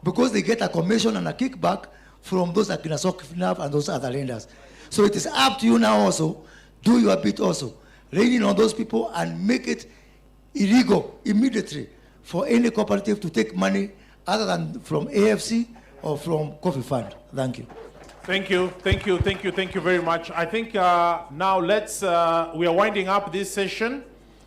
because they get a commission and a kickback from those Akinasok and those other lenders. So it is up to you now also, do your bit also, reining on those people and make it illegal immediately for any cooperative to take money other than from AFC or from coffee fund. Thank you. Thank you very much. I think now we are winding up this session.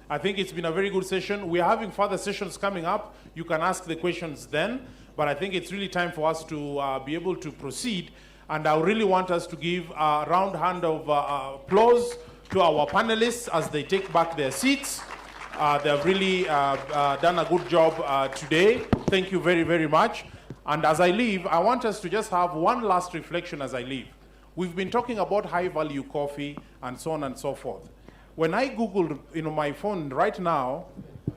I think it's been a very good session. We are having further sessions coming up. You can ask the questions then, but I think it's really time for us to be able to proceed. And I really want us to give a round hand of applause to our panelists as they take back their seats. They have really done a good job today. Thank you very, very much. And as I leave, I want us to just have one last reflection as I leave. We've been talking about high-value coffee and so on and so forth. When I Googled my phone right now,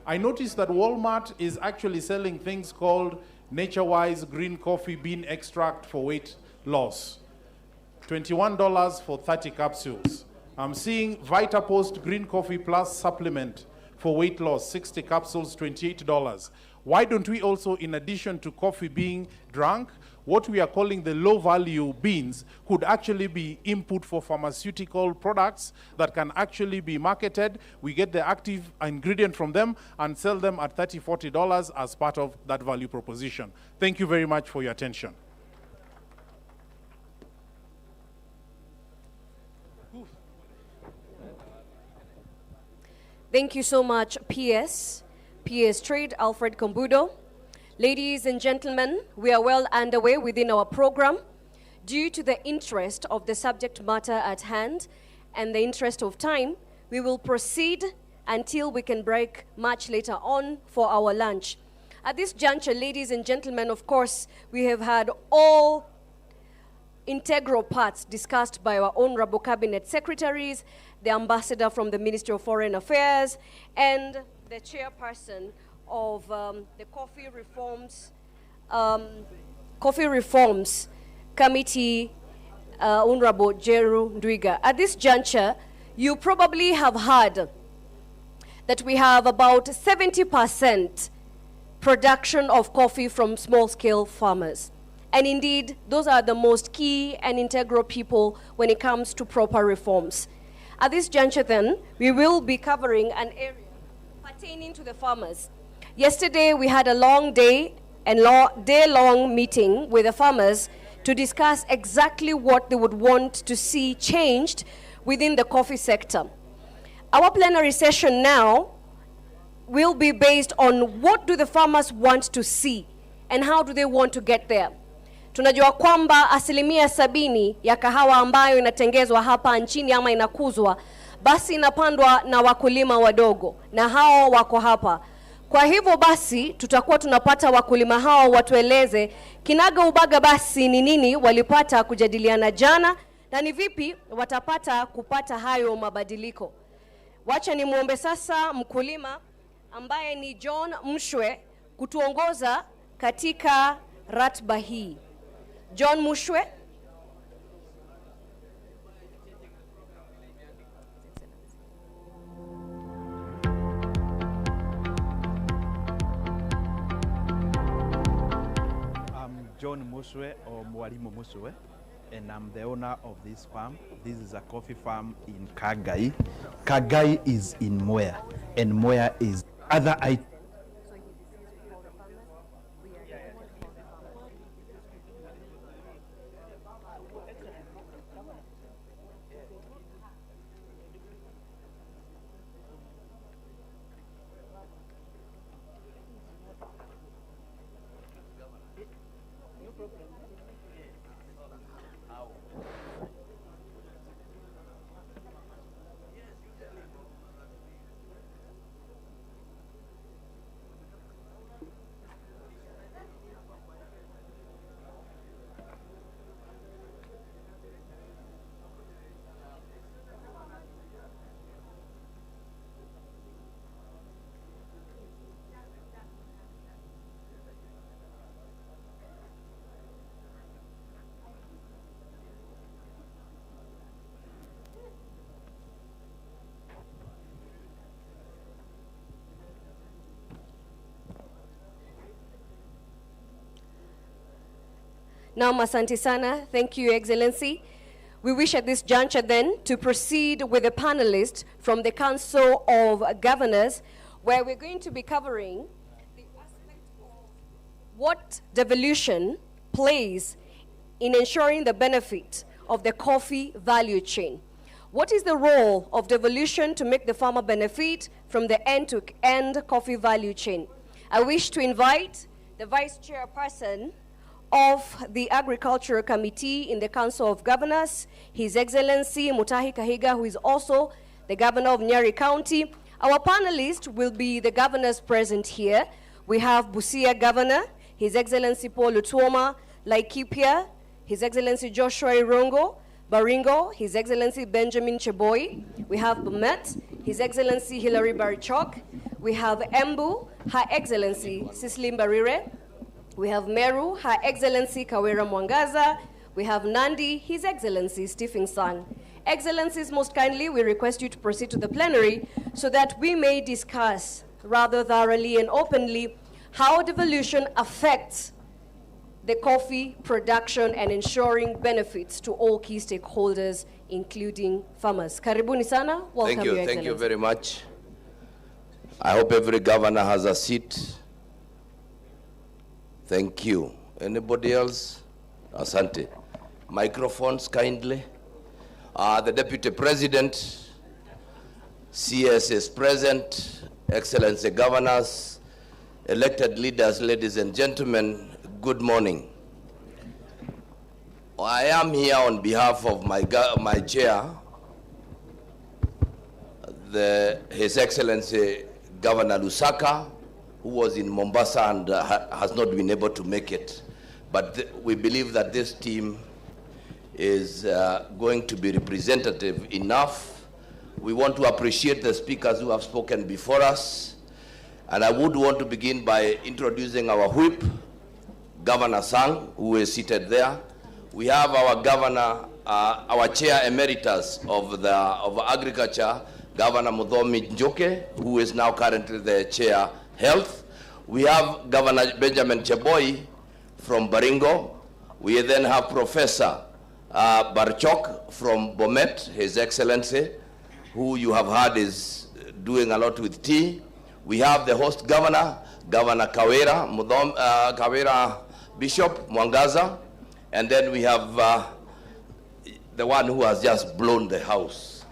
I noticed that Walmart is actually selling things called Nature-Wise Green Coffee Bean Extract for weight loss. $21 for 30 capsules. I'm seeing VitaPost Green Coffee Plus Supplement for weight loss, 60 capsules, $28. Why don't we also, in addition to coffee being drunk, what we are calling the low-value beans could actually be input for pharmaceutical products that can actually be marketed. We get the active ingredient from them and sell them at $30, $40 as part of that value proposition. Thank you very much for your attention. Thank you so much, PS Trade, Alfred Kombudo. Ladies and gentlemen, we are well underway within our program. Due to the interest of the subject matter at hand and the interest of time, we will proceed until we can break much later on for our lunch. At this juncture, ladies and gentlemen, of course, we have had all integral parts discussed by our honorable cabinet secretaries, the ambassador from the Ministry of Foreign Affairs, and the chairperson of the Coffee Reforms Committee, Honorable Jeru Ndwiga. At this juncture, you probably have heard that we have about 70% production of coffee from small-scale farmers. And indeed, those are the most key and integral people when it comes to proper reforms. At this juncture then, we will be covering an area pertaining to the farmers. Yesterday, we had a long day and day-long meeting with the farmers to discuss exactly what they would want to see changed within the coffee sector. Our plenary session now will be based on what do the farmers want to see and how do they want to get there. Tunajua kwamba 70% ya kahawa ambayo inatengezwa hapa nchini ama inakuzwa, basi inapandwa na wakulima wadogo, na hao wako hapa. Kwa hivyo basi, tutakuwa tunapata wakulima hao watueleze kinaga ubaga basi ni nini walipata kujadiliana jana, na ni vipi watapata kupata hayo mabadiliko. Wacha ni muombe sasa mkulima ambaye ni John Mshwe kutuongoza katika ratiba hii. John Mshwe. John Muswe or Mwalimu Muswe, and I'm the owner of this farm. This is a coffee farm in Kagai. Kagai is in Mwea, and Mwea is other items. Now, asante sana. Thank you, Excellency. We wish at this juncture then to proceed with the panelists from the Council of Governors, where we're going to be covering the aspect of what devolution plays in ensuring the benefit of the coffee value chain. What is the role of devolution to make the farmer benefit from the end-to-end coffee value chain? I wish to invite the Vice Chairperson of the Agricultural Committee in the Council of Governors, His Excellency Mutahi Kahiga, who is also the Governor of Nyeri County. Our panelists will be the governors present here. We have Busia Governor, His Excellency Paul Lutuoma, Laikipia, His Excellency Joshua Irongo, Baringo, His Excellency Benjamin Cheboy. We have Bomet, His Excellency Hilary Barichok. We have Embu, Her Excellency Cicely Mbarire. We have Meru, Her Excellency Kawera Mwangaza. We have Nandi, His Excellency Stephen Sang. Excellencies, most kindly, we request you to proceed to the plenary so that we may discuss rather thoroughly and openly how devolution affects the coffee production and ensuring benefits to all key stakeholders, including farmers. Karibuni sana. Welcome, Your Excellency. Thank you very much. I hope every governor has a seat. Thank you. Anybody else? Asante. Microphones, kindly. The Deputy President, CS is present, Excellency Governors, elected leaders, ladies and gentlemen, good morning. I am here on behalf of my chair, His Excellency Governor Lusaka, who was in Mombasa and has not been able to make it. But we believe that this team is going to be representative enough. We want to appreciate the speakers who have spoken before us. And I would want to begin by introducing our whip, Governor Sang, who is seated there. We have our governor, our chair emeritus of agriculture, Governor Muthomi Njoke, who is now currently the chair health. We have Governor Benjamin Cheboy from Baringo. We then have Professor Barchok from Bomet, His Excellency, who you have heard is doing a lot with tea. We have the host governor, Governor Kawera, Kawera Bishop Mwangaza, and then we have the one who has just blown the house.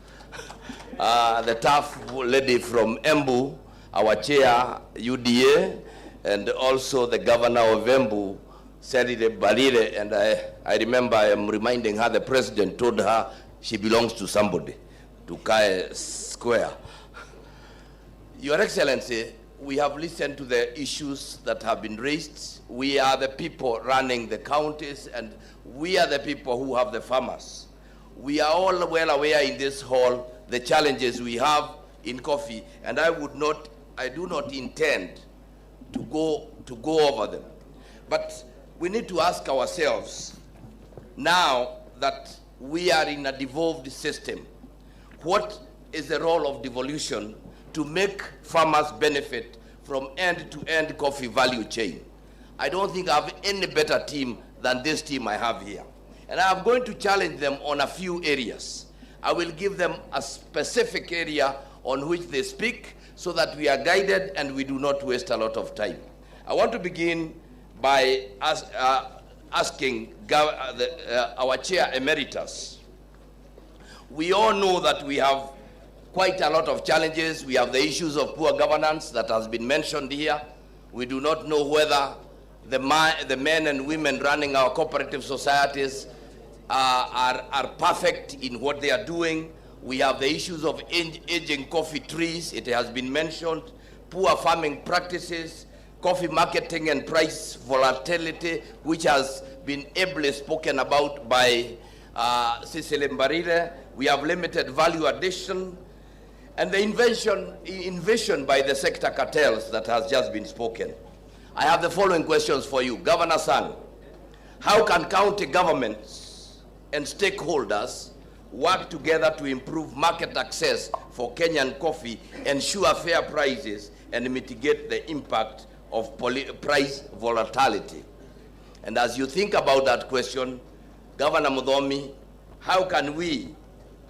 The tough lady from Embu, our chair, UDA, and also the governor of Embu, Serire Barire, and I remember I am reminding her the president told her she belongs to somebody, to Kai Square. Your Excellency, we have listened to the issues that have been raised. We are the people running the counties, and we are the people who have the farmers. We are all well aware in this hall the challenges we have in coffee, and I do not intend to go over them. But we need to ask ourselves, now that we are in a devolved system, what is the role of devolution to make farmers benefit from end-to-end coffee value chain? I don't think I have any better team than this team I have here. And I'm going to challenge them on a few areas. I will give them a specific area on which they speak so that we are guided and we do not waste a lot of time. I want to begin by asking our Chair Emeritus. We all know that we have quite a lot of challenges. We have the issues of poor governance that has been mentioned here. We do not know whether the men and women running our cooperative societies are perfect in what they are doing. We have the issues of aging coffee trees, it has been mentioned, poor farming practices, coffee marketing and price volatility, which has been ably spoken about by Cecily Mbarire. We have limited value addition, and the invasion by the sector cartels that has just been spoken. I have the following questions for you. Governor San, how can county governments and stakeholders work together to improve market access for Kenyan coffee, ensure fair prices, and mitigate the impact of price volatility? And as you think about that question, Governor Muthomi, how can we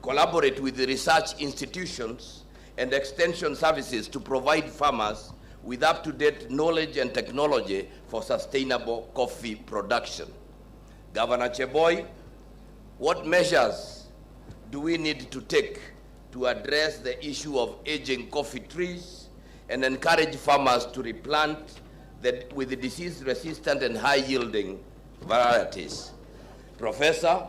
collaborate with the research institutions and extension services to provide farmers with up-to-date knowledge and technology for sustainable coffee production? Governor Cheboy, what measures do we need to take to address the issue of aging coffee trees and encourage farmers to replant with the disease-resistant and high-yielding varieties? Professor,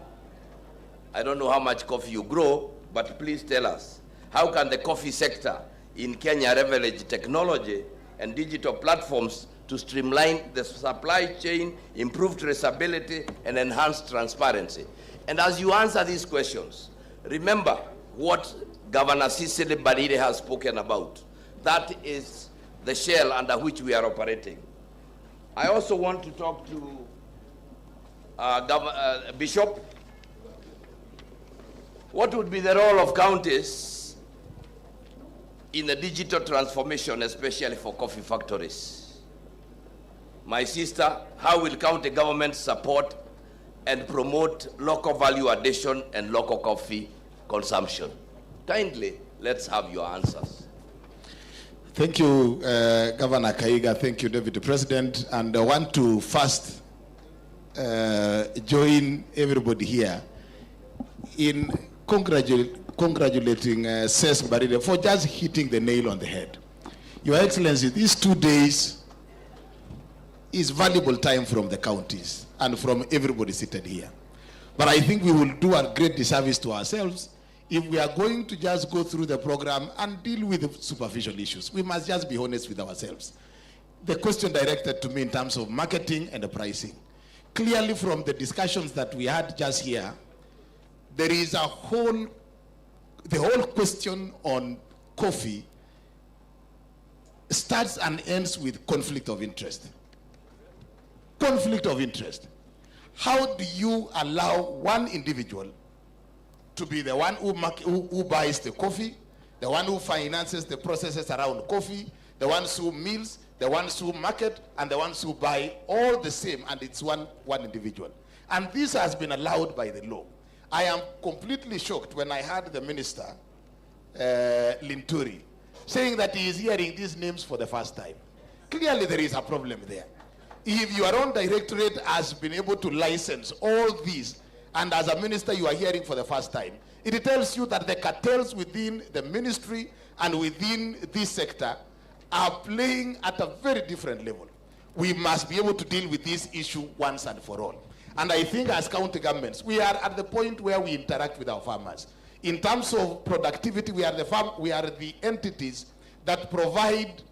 I don't know how much coffee you grow, but please tell us, how can the coffee sector in Kenya leverage technology and digital platforms to streamline the supply chain, improve traceability, and enhance transparency? And as you answer these questions, remember what Governor Cecily Mbarire has spoken about. That is the shell under which we are operating. I also want to talk to Bishop. What would be the role of counties in the digital transformation, especially for coffee factories? My sister, how will county governments support and promote local value addition and local coffee consumption? Kindly, let's have your answers. Thank you, Governor Kaiga. Thank you, Deputy President. And I want to first join everybody here in congratulating Cec Mbarire for just hitting the nail on the head. Your Excellency, these 2 days is valuable time from the counties and from everybody seated here. But I think we will do a great disservice to ourselves if we are going to just go through the program and deal with the superficial issues. We must just be honest with ourselves. The question directed to me in terms of marketing and the pricing. Clearly from the discussions that we had just here, there is the whole question on coffee starts and ends with conflict of interest. Conflict of interest. How do you allow one individual to be the one who buys the coffee, the one who finances the processes around coffee, the ones who mills, the ones who market, and the ones who buy, all the same, and it's one individual? And this has been allowed by the law. I am completely shocked when I heard the minister, Linturi, saying that he is hearing these names for the first time. Clearly there is a problem there. If your own directorate has been able to license all these, and as a minister you are hearing for the first time, it tells you that the cartels within the ministry and within this sector are playing at a very different level. We must be able to deal with this issue once and for all. And I think as county governments, we are at the point where we interact with our farmers. In terms of productivity, we are the entities that provide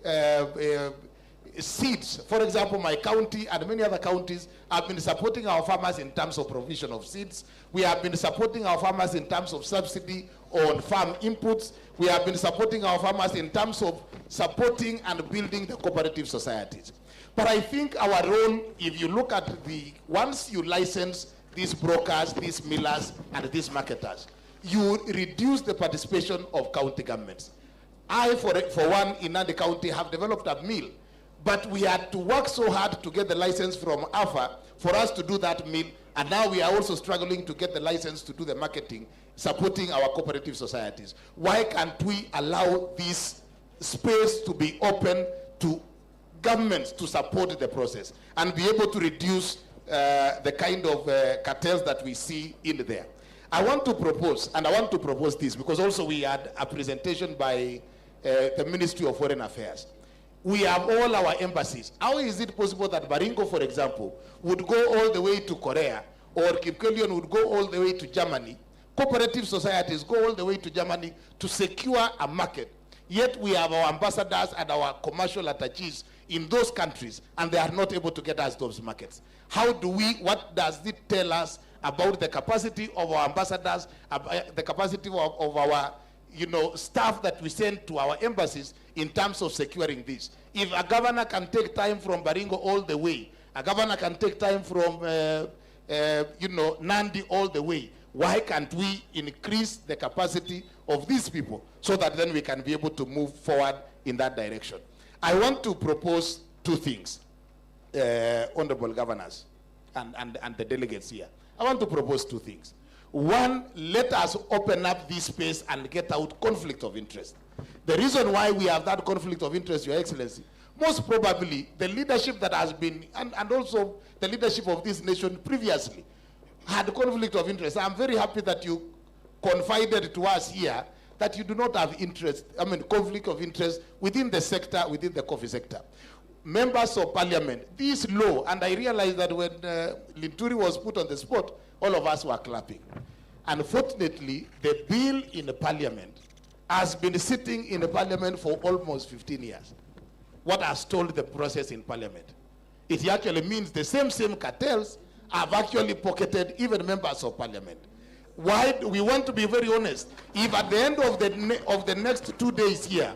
seeds. For example, my county and many other counties have been supporting our farmers in terms of provision of seeds. We have been supporting our farmers in terms of subsidy on farm inputs. We have been supporting our farmers in terms of supporting and building the cooperative societies. But I think our role, if you look at once you license these brokers, these millers, and these marketers, you reduce the participation of county governments. I, for one, in Nandi County, have developed a mill But we had to work so hard to get the license from AFA for us to do that mill, and now we are also struggling to get the license to do the marketing, supporting our cooperative societies. Why can't we allow this space to be open to governments to support the process and be able to reduce the kind of cartels that we see in there? I want to propose, and I want to propose this because also we had a presentation by the Ministry of Foreign Affairs. We have all our embassies. How is it possible that Baringo, for example, would go all the way to Korea, or Kipkelion would go all the way to Germany, cooperative societies go all the way to Germany to secure a market, yet we have our ambassadors and our commercial attaches in those countries, and they are not able to get us those markets? How do we, what does it tell us about the capacity of our ambassadors, the capacity of our staff that we send to our embassies in terms of securing this? If a governor can take time from Baringo all the way, a governor can take time from, Nandi all the way, why can't we increase the capacity of these people so that then we can be able to move forward in that direction? I want to propose two things, honorable governors and the delegates here. I want to propose two things. One, let us open up this space and get out conflict of interest. The reason why we have that conflict of interest, Your Excellency, most probably the leadership that has been, and also the leadership of this nation previously, had conflict of interest. I'm very happy that you confided to us here that you do not have conflict of interest within the sector, within the coffee sector. Members of parliament, this law, and I realized that when Linturi was put on the spot, all of us were clapping. Unfortunately, the bill in the parliament has been sitting in the parliament for almost 15 years. What has stalled the process in parliament? It actually means the same cartels have actually pocketed even members of parliament. Why? We want to be very honest. If at the end of the next 2 days here,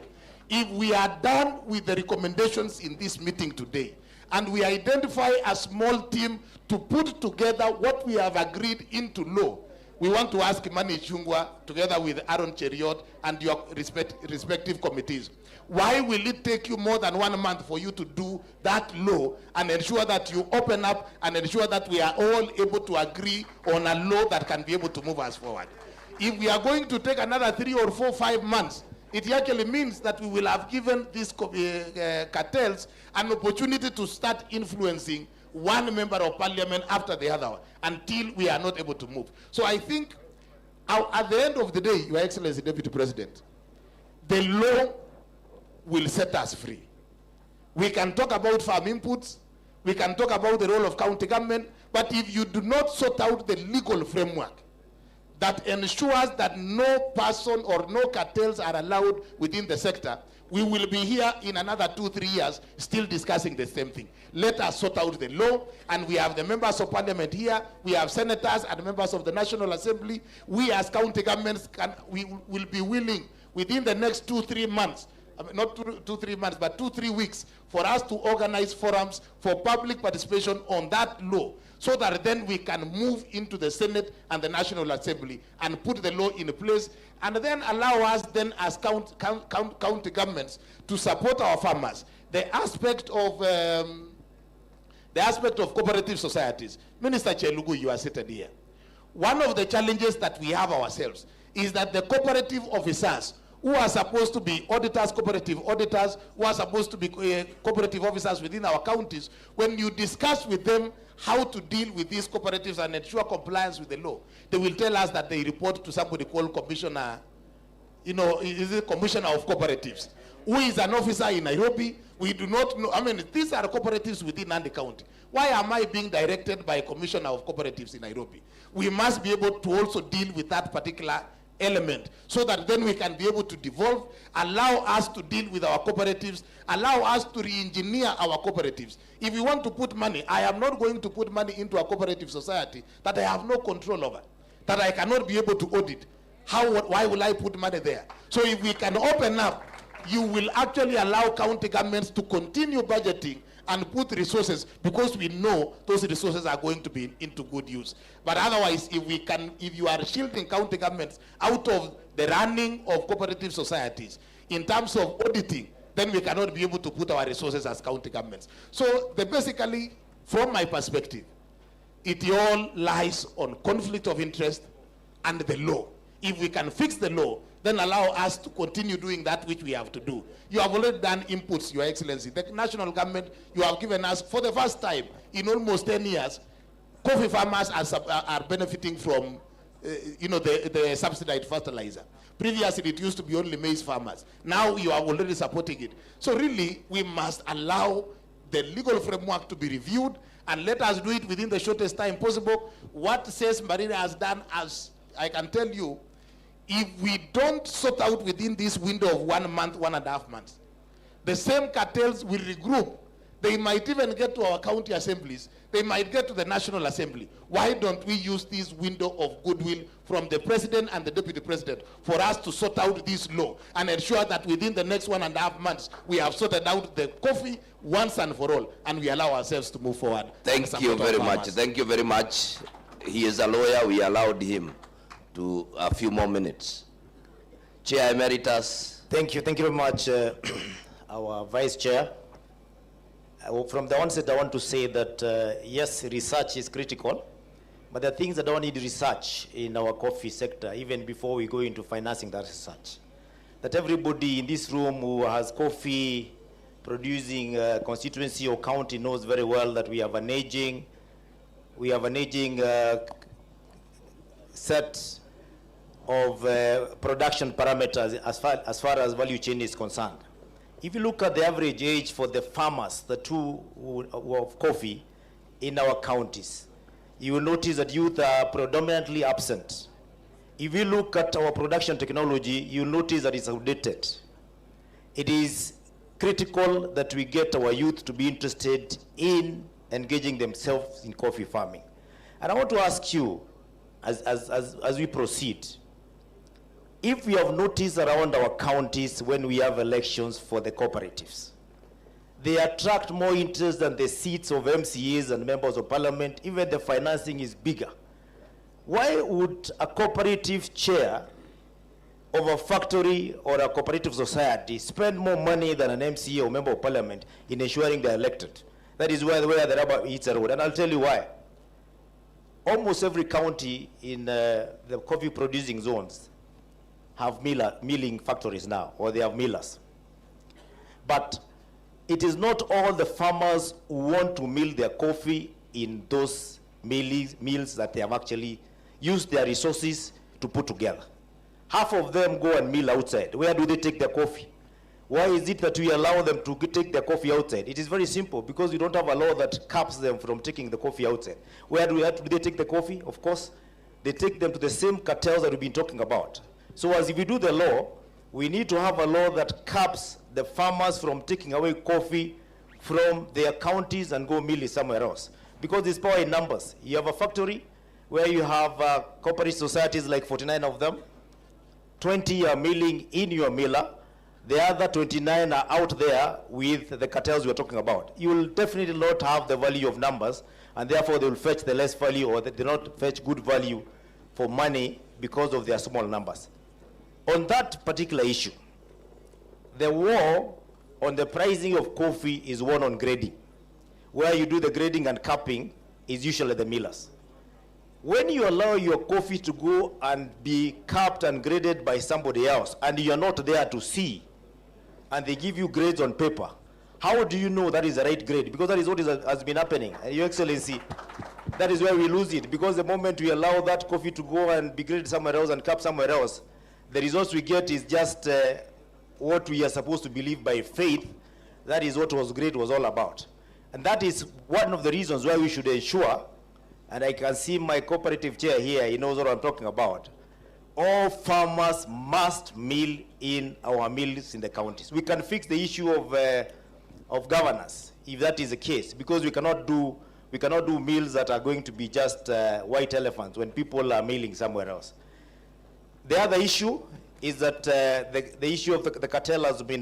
if we are done with the recommendations in this meeting today, and we identify a small team to put together what we have agreed into law, we want to ask Imani Chungwa, together with Aaron Cheriot and your respective committees, why will it take you more than 1 month for you to do that law and ensure that you open up and ensure that we are all able to agree on a law that can be able to move us forward? If we are going to take another 3 or 4, 5 months, it actually means that we will have given these cartels an opportunity to start influencing one member of parliament after the other until we are not able to move. So I think at the end of the day, Your Excellency Deputy President, the law will set us free. We can talk about farm inputs, we can talk about the role of county government, but if you do not sort out the legal framework that ensures that no person or no cartels are allowed within the sector, we will be here in another 2-3 years still discussing the same thing. Let us sort out the law, and we have the members of parliament here, we have senators and members of the National Assembly. We as county governments we will be willing within the next 2-3 months, not 2-3 months, but 2-3 weeks, for us to organize forums for public participation on that law, so that then we can move into the Senate and the National Assembly and put the law in place, and then allow us then as county governments to support our farmers. The aspect of cooperative societies, Minister Chelugu, you are seated here. One of the challenges that we have ourselves is that the cooperative officers who are supposed to be auditors, cooperative auditors, who are supposed to be cooperative officers within our counties, when you discuss with them how to deal with these cooperatives and ensure compliance with the law, they will tell us that they report to somebody called commissioner, is it commissioner of cooperatives, who is an officer in Nairobi. We do not know. These are cooperatives within Nandi County. Why am I being directed by a commissioner of cooperatives in Nairobi? We must be able to also deal with that particular element, so that then we can be able to devolve, allow us to deal with our cooperatives, allow us to re-engineer our cooperatives. If we want to put money, I am not going to put money into a cooperative society that I have no control over, that I cannot be able to audit. Why will I put money there? So if we can open up, you will actually allow county governments to continue budgeting and put resources, because we know those resources are going to be into good use. But otherwise, if you are shielding county governments out of the running of cooperative societies in terms of auditing, then we cannot be able to put our resources as county governments. So basically, from my perspective, it all lies on conflict of interest and the law. If we can fix the law, then allow us to continue doing that which we have to do. You have already done inputs, Your Excellency. The national government, you have given us, for the first time in almost 10 years, coffee farmers are benefiting from the subsidized fertilizer. Previously, it used to be only maize farmers. Now you are already supporting it. So really, we must allow the legal framework to be reviewed, and let us do it within the shortest time possible. What says Marina has done, as I can tell you, if we don't sort out within this window of 1 month, 1.5 months, the same cartels will regroup. They might even get to our county assemblies. They might get to the National Assembly. Why don't we use this window of goodwill from the president and the deputy president for us to sort out this law and ensure that within the next 1.5 months, we have sorted out the coffee once and for all, and we allow ourselves to move forward. Thank you very much. Thank you very much. He is a lawyer. We allowed him to a few more minutes. Chair Emeritus. Thank you very much, our Vice Chair. From the onset, I want to say that, yes, research is critical, but there are things that don't need research in our coffee sector, even before we go into financing that research. That everybody in this room who has coffee producing constituency or county knows very well that we have an aging set of production parameters as far as value chain is concerned. If you look at the average age for the farmers, the two of coffee in our counties, you will notice that youth are predominantly absent. If you look at our production technology, you'll notice that it's outdated. It is critical that we get our youth to be interested in engaging themselves in coffee farming. And I want to ask you, as we proceed, if we have noticed around our counties when we have elections for the cooperatives, they attract more interest than the seats of MCAs and members of parliament, even the financing is bigger. Why would a cooperative chair of a factory or a cooperative society spend more money than an MCA or member of parliament in ensuring they're elected? That is where the rubber hits the road, and I'll tell you why. Almost every county in the coffee producing zones have milling factories now, or they have millers. But it is not all the farmers who want to mill their coffee in those mills that they have actually used their resources to put together. Half of them go and mill outside. Where do they take their coffee? Why is it that we allow them to take their coffee outside? It is very simple, because we don't have a law that caps them from taking the coffee outside. Where do they take the coffee? Of course, they take them to the same cartels that we've been talking about. So as if we do the law, we need to have a law that caps the farmers from taking away coffee from their counties and go mill it somewhere else. Because there's power in numbers. You have a factory where you have cooperative societies, like 49 of them. 20 are milling in your miller. The other 29 are out there with the cartels we're talking about. You will definitely not have the value of numbers, and therefore they will fetch the less value, or they do not fetch good value for money because of their small numbers. On that particular issue, the war on the pricing of coffee is one on grading. Where you do the grading and capping is usually the millers. When you allow your coffee to go and be capped and graded by somebody else, and you're not there to see, and they give you grades on paper, how do you know that is the right grade? Because that is what has been happening. And Your Excellency, that is where we lose it. Because the moment we allow that coffee to go and be graded somewhere else and capped somewhere else, the results we get is just what we are supposed to believe by faith. That is what grade was all about. And that is one of the reasons why we should ensure, and I can see my cooperative chair here, he knows what I'm talking about, all farmers must mill in our mills in the counties. We can fix the issue of governance, if that is the case, because we cannot do mills that are going to be just white elephants when people are milling somewhere else. The other issue is that the issue of the cartel has been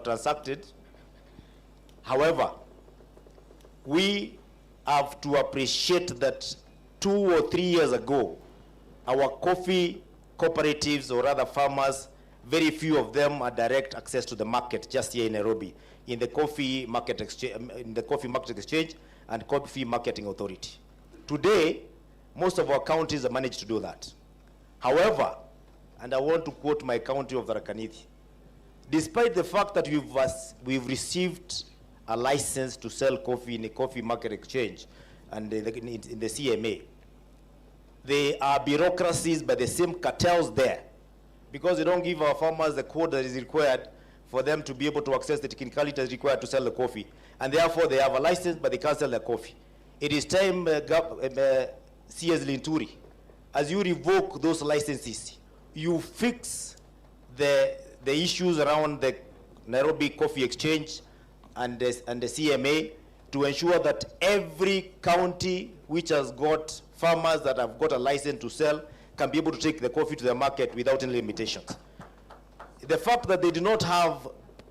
transacted. However, we have to appreciate that 2 or 3 years ago, our coffee cooperatives, or rather farmers, Very few of them are direct access to the market just here in Nairobi, in the Coffee Market Exchange and Coffee Marketing Authority. Today, most of our counties have managed to do that. However, and I want to quote my county of Tharaka Nithi, despite the fact that we've received a license to sell coffee in a Coffee Market Exchange and in the CMA, there are bureaucracies by the same cartels there, because they don't give our farmers the code that is required for them to be able to access the technicalities required to sell the coffee. And therefore, they have a license, but they can't sell their coffee. It is time, CS Linturi, as you revoke those licenses, you fix the issues around the Nairobi Coffee Exchange and the CMA to ensure that every county which has got farmers that have got a license to sell can be able to take the coffee to the market without any limitations. The fact that they do not have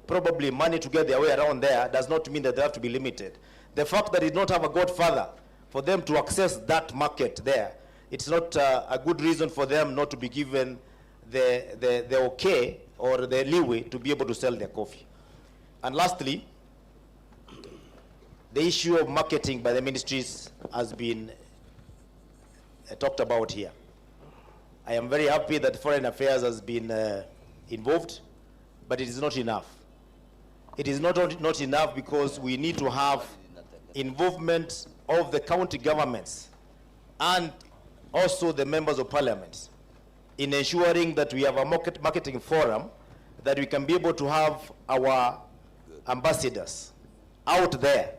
probably money to get their way around there does not mean that they have to be limited. The fact that they do not have a godfather for them to access that market there, it's not a good reason for them not to be given the okay or the leeway to be able to sell their coffee. And lastly, the issue of marketing by the ministries has been talked about here. I am very happy that Foreign Affairs has been involved, but it is not enough. It is not enough because we need to have involvement of the county governments and also the members of parliament in ensuring that we have a marketing forum, that we can be able to have our ambassadors out there,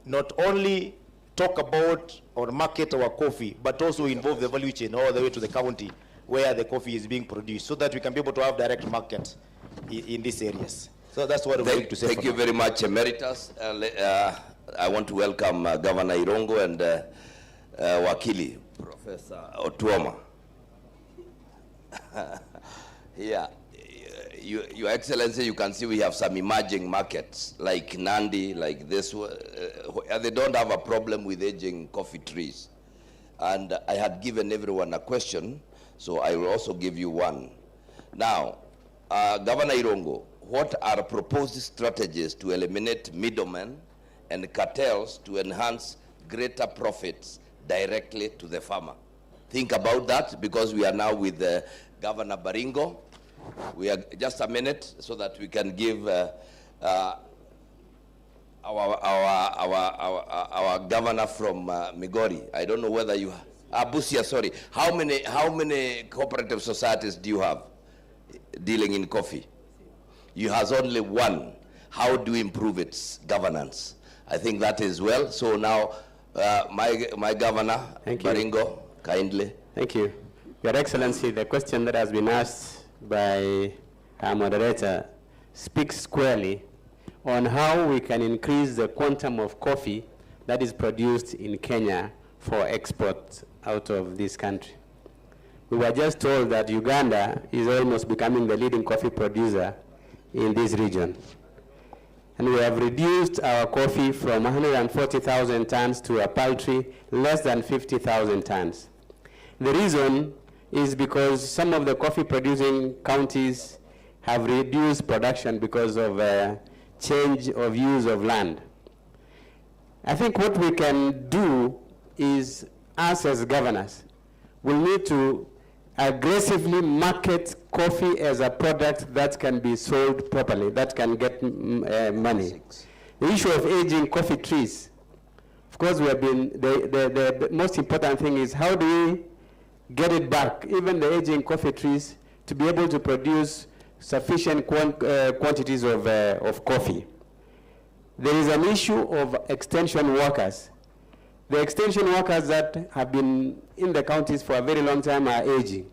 not only talk about or market our coffee, but also involve the value chain all the way to the county where the coffee is being produced, so that we can be able to have direct market in these areas. So that's what I'm going to say. Thank you very much, Emeritus. I want to welcome Governor Irongo and Wakili, Professor Otuoma. Yeah, Your Excellency, you can see we have some emerging markets like Nandi, like this. They don't have a problem with aging coffee trees. And I had given everyone a question, so I will also give you one. Now, Governor Irongo, what are proposed strategies to eliminate middlemen and cartels to enhance greater profits directly to the farmer? Think about that, because we are now with Governor Baringo. We are just a minute so that we can give our governor from Migori. I don't know whether you Busia, sorry. How many cooperative societies do you have dealing in coffee? You has only one. How do you improve its governance? I think that is well. So now, my governor, Baringo, kindly. Thank you. Your Excellency, the question that has been asked by our moderator speaks squarely on how we can increase the quantum of coffee that is produced in Kenya for export out of this country. We were just told that Uganda is almost becoming the leading coffee producer in this region. And we have reduced our coffee from 140,000 tons to a paltry less than 50,000 tons. The reason is because some of the coffee producing counties have reduced production because of change of use of land. I think what we can do is, us as governors, will need to aggressively market coffee as a product that can be sold properly, that can get money. The issue of aging coffee trees, of course, we have been, the most important thing is how do we get it back, even the aging coffee trees, to be able to produce sufficient quantities of coffee. There is an issue of extension workers. The extension workers that have been in the counties for a very long time are aging,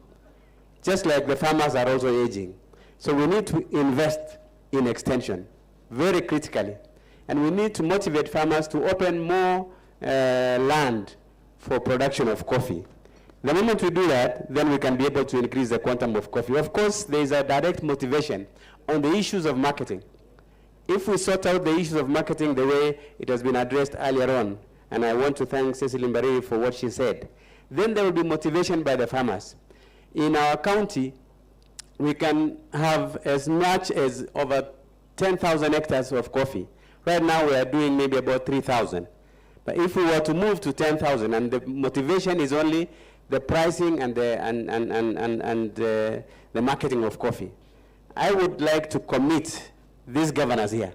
just like the farmers are also aging. So we need to invest in extension, very critically. And we need to motivate farmers to open more land for production of coffee. The moment we do that, then we can be able to increase the quantum of coffee. Of course, there is a direct motivation on the issues of marketing. If we sort out the issues of marketing the way it has been addressed earlier on, and I want to thank Cecily Mbari for what she said, then there will be motivation by the farmers. In our county, we can have as much as over 10,000 hectares of coffee. Right now we are doing maybe about 3,000. But if we were to move to 10,000, and the motivation is only the pricing and the marketing of coffee, I would like to commit these governors here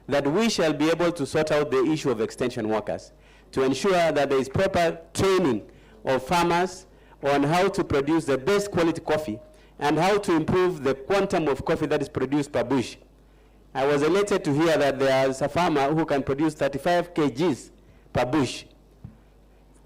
that we shall be able to sort out the issue of extension workers to ensure that there is proper training of farmers on how to produce the best quality coffee and how to improve the quantum of coffee that is produced per bush. I was elated to hear that there is a farmer who can produce 35 kgs per bush.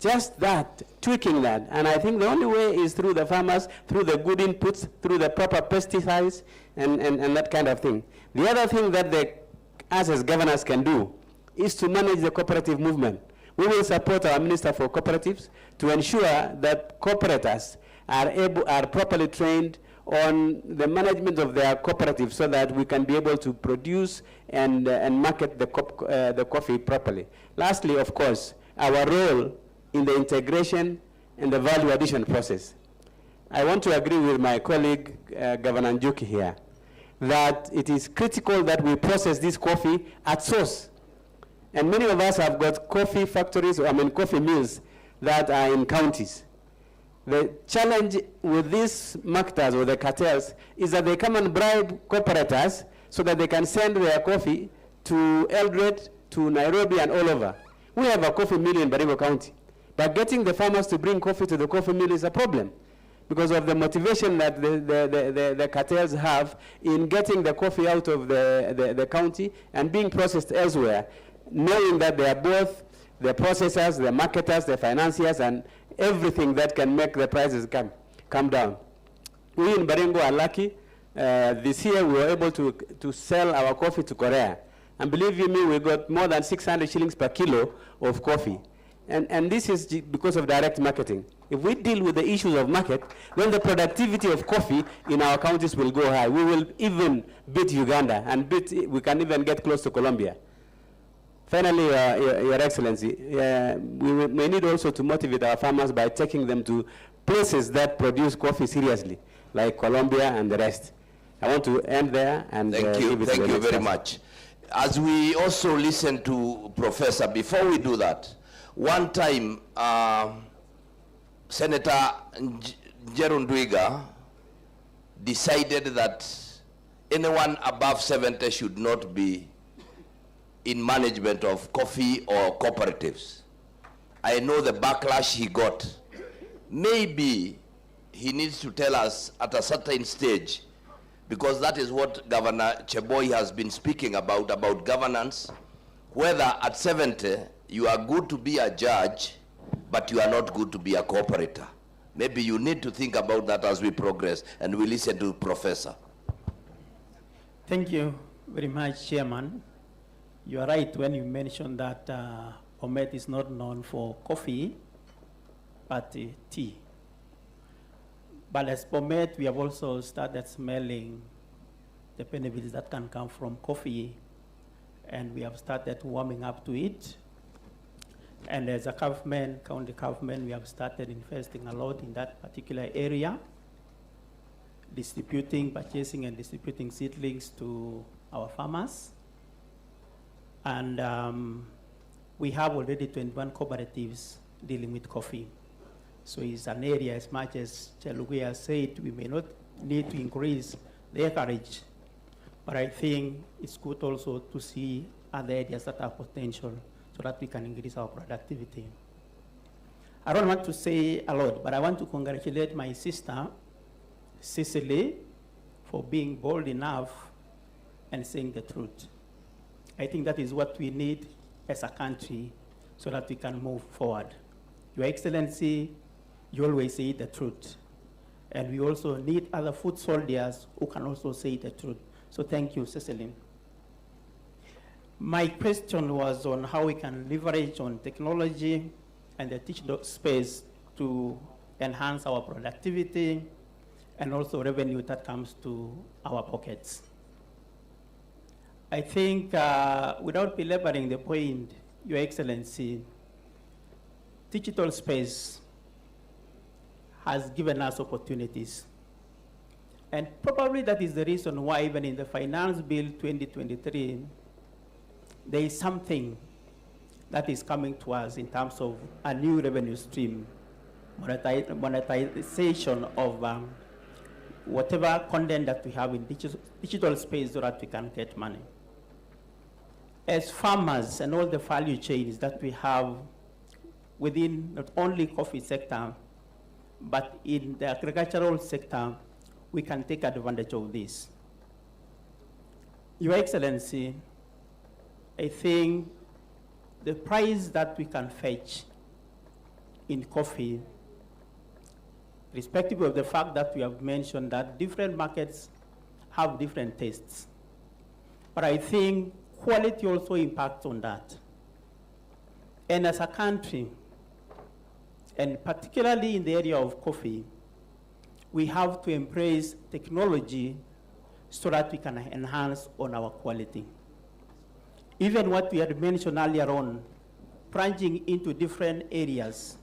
Just that, tweaking that. And I think the only way is through the farmers, through the good inputs, through the proper pesticides, and that kind of thing. The other thing that us as governors can do is to manage the cooperative movement. We will support our Minister for Cooperatives to ensure that cooperators are properly trained on the management of their cooperatives so that we can be able to produce and market the coffee properly. Lastly, of course, our role in the integration and the value addition process. I want to agree with my colleague, Governor Njuki here, that it is critical that we process this coffee at source. And many of us have got coffee factories, coffee mills that are in counties. The challenge with these marketers or the cartels is that they come and bribe cooperators so that they can send their coffee to Eldoret, to Nairobi, and all over. We have a coffee mill in Baringo County, but getting the farmers to bring coffee to the coffee mill is a problem because of the motivation that the cartels have in getting the coffee out of the county and being processed elsewhere, knowing that they are both the processors, the marketers, the financiers, and everything that can make the prices come down. We in Baringo are lucky. This year we were able to sell our coffee to Korea. And believe you me, we got more than 600 shillings per kilo of coffee. And this is because of direct marketing. If we deal with the issues of market, then the productivity of coffee in our counties will go high. We will even beat Uganda, and we can even get close to Colombia. Finally, Your Excellency, we may need also to motivate our farmers by taking them to places that produce coffee seriously, like Colombia and the rest. I want to end there and thank you very much. As we also listen to Professor, before we do that, one time Senator Njerundwiga decided that anyone above 70 should not be in management of coffee or cooperatives. I know the backlash he got. Maybe he needs to tell us at a certain stage, because that is what Governor Cheboy has been speaking about governance, whether at 70 you are good to be a judge, but you are not good to be a cooperator. Maybe you need to think about that as we progress, and we listen to Professor. Thank you very much, Chairman. You are right when you mentioned that Bomet is not known for coffee, but tea. But as Bomet, we have also started smelling the benefits that can come from coffee, and we have started warming up to it. And as a government, county government, we have started investing a lot in that particular area, purchasing and distributing seedlings to our farmers. And we have already 21 cooperatives dealing with coffee. So it's an area, as much as Chelugui has said, we may not need to increase the acreage, but I think it's good also to see other areas that have potential so that we can increase our productivity. I don't want to say a lot, but I want to congratulate my sister, Cicely, for being bold enough and saying the truth. I think that is what we need as a country so that we can move forward. Your Excellency, you always say the truth. And we also need other foot soldiers who can also say the truth. So thank you, Cecily. My question was on how we can leverage on technology and the digital space to enhance our productivity and also revenue that comes to our pockets. I think without belaboring the point, Your Excellency, digital space has given us opportunities. And probably that is the reason why even in the Finance Bill 2023, there is something that is coming to us in terms of a new revenue stream, monetization of whatever content that we have in digital space so that we can get money. As farmers and all the value chains that we have within not only coffee sector, but in the agricultural sector, we can take advantage of this. Your Excellency, I think the price that we can fetch in coffee, irrespective of the fact that we have mentioned that different markets have different tastes. But I think quality also impacts on that. And as a country, and particularly in the area of coffee, we have to embrace technology so that we can enhance on our quality. Even what we had mentioned earlier on, branching into different areas,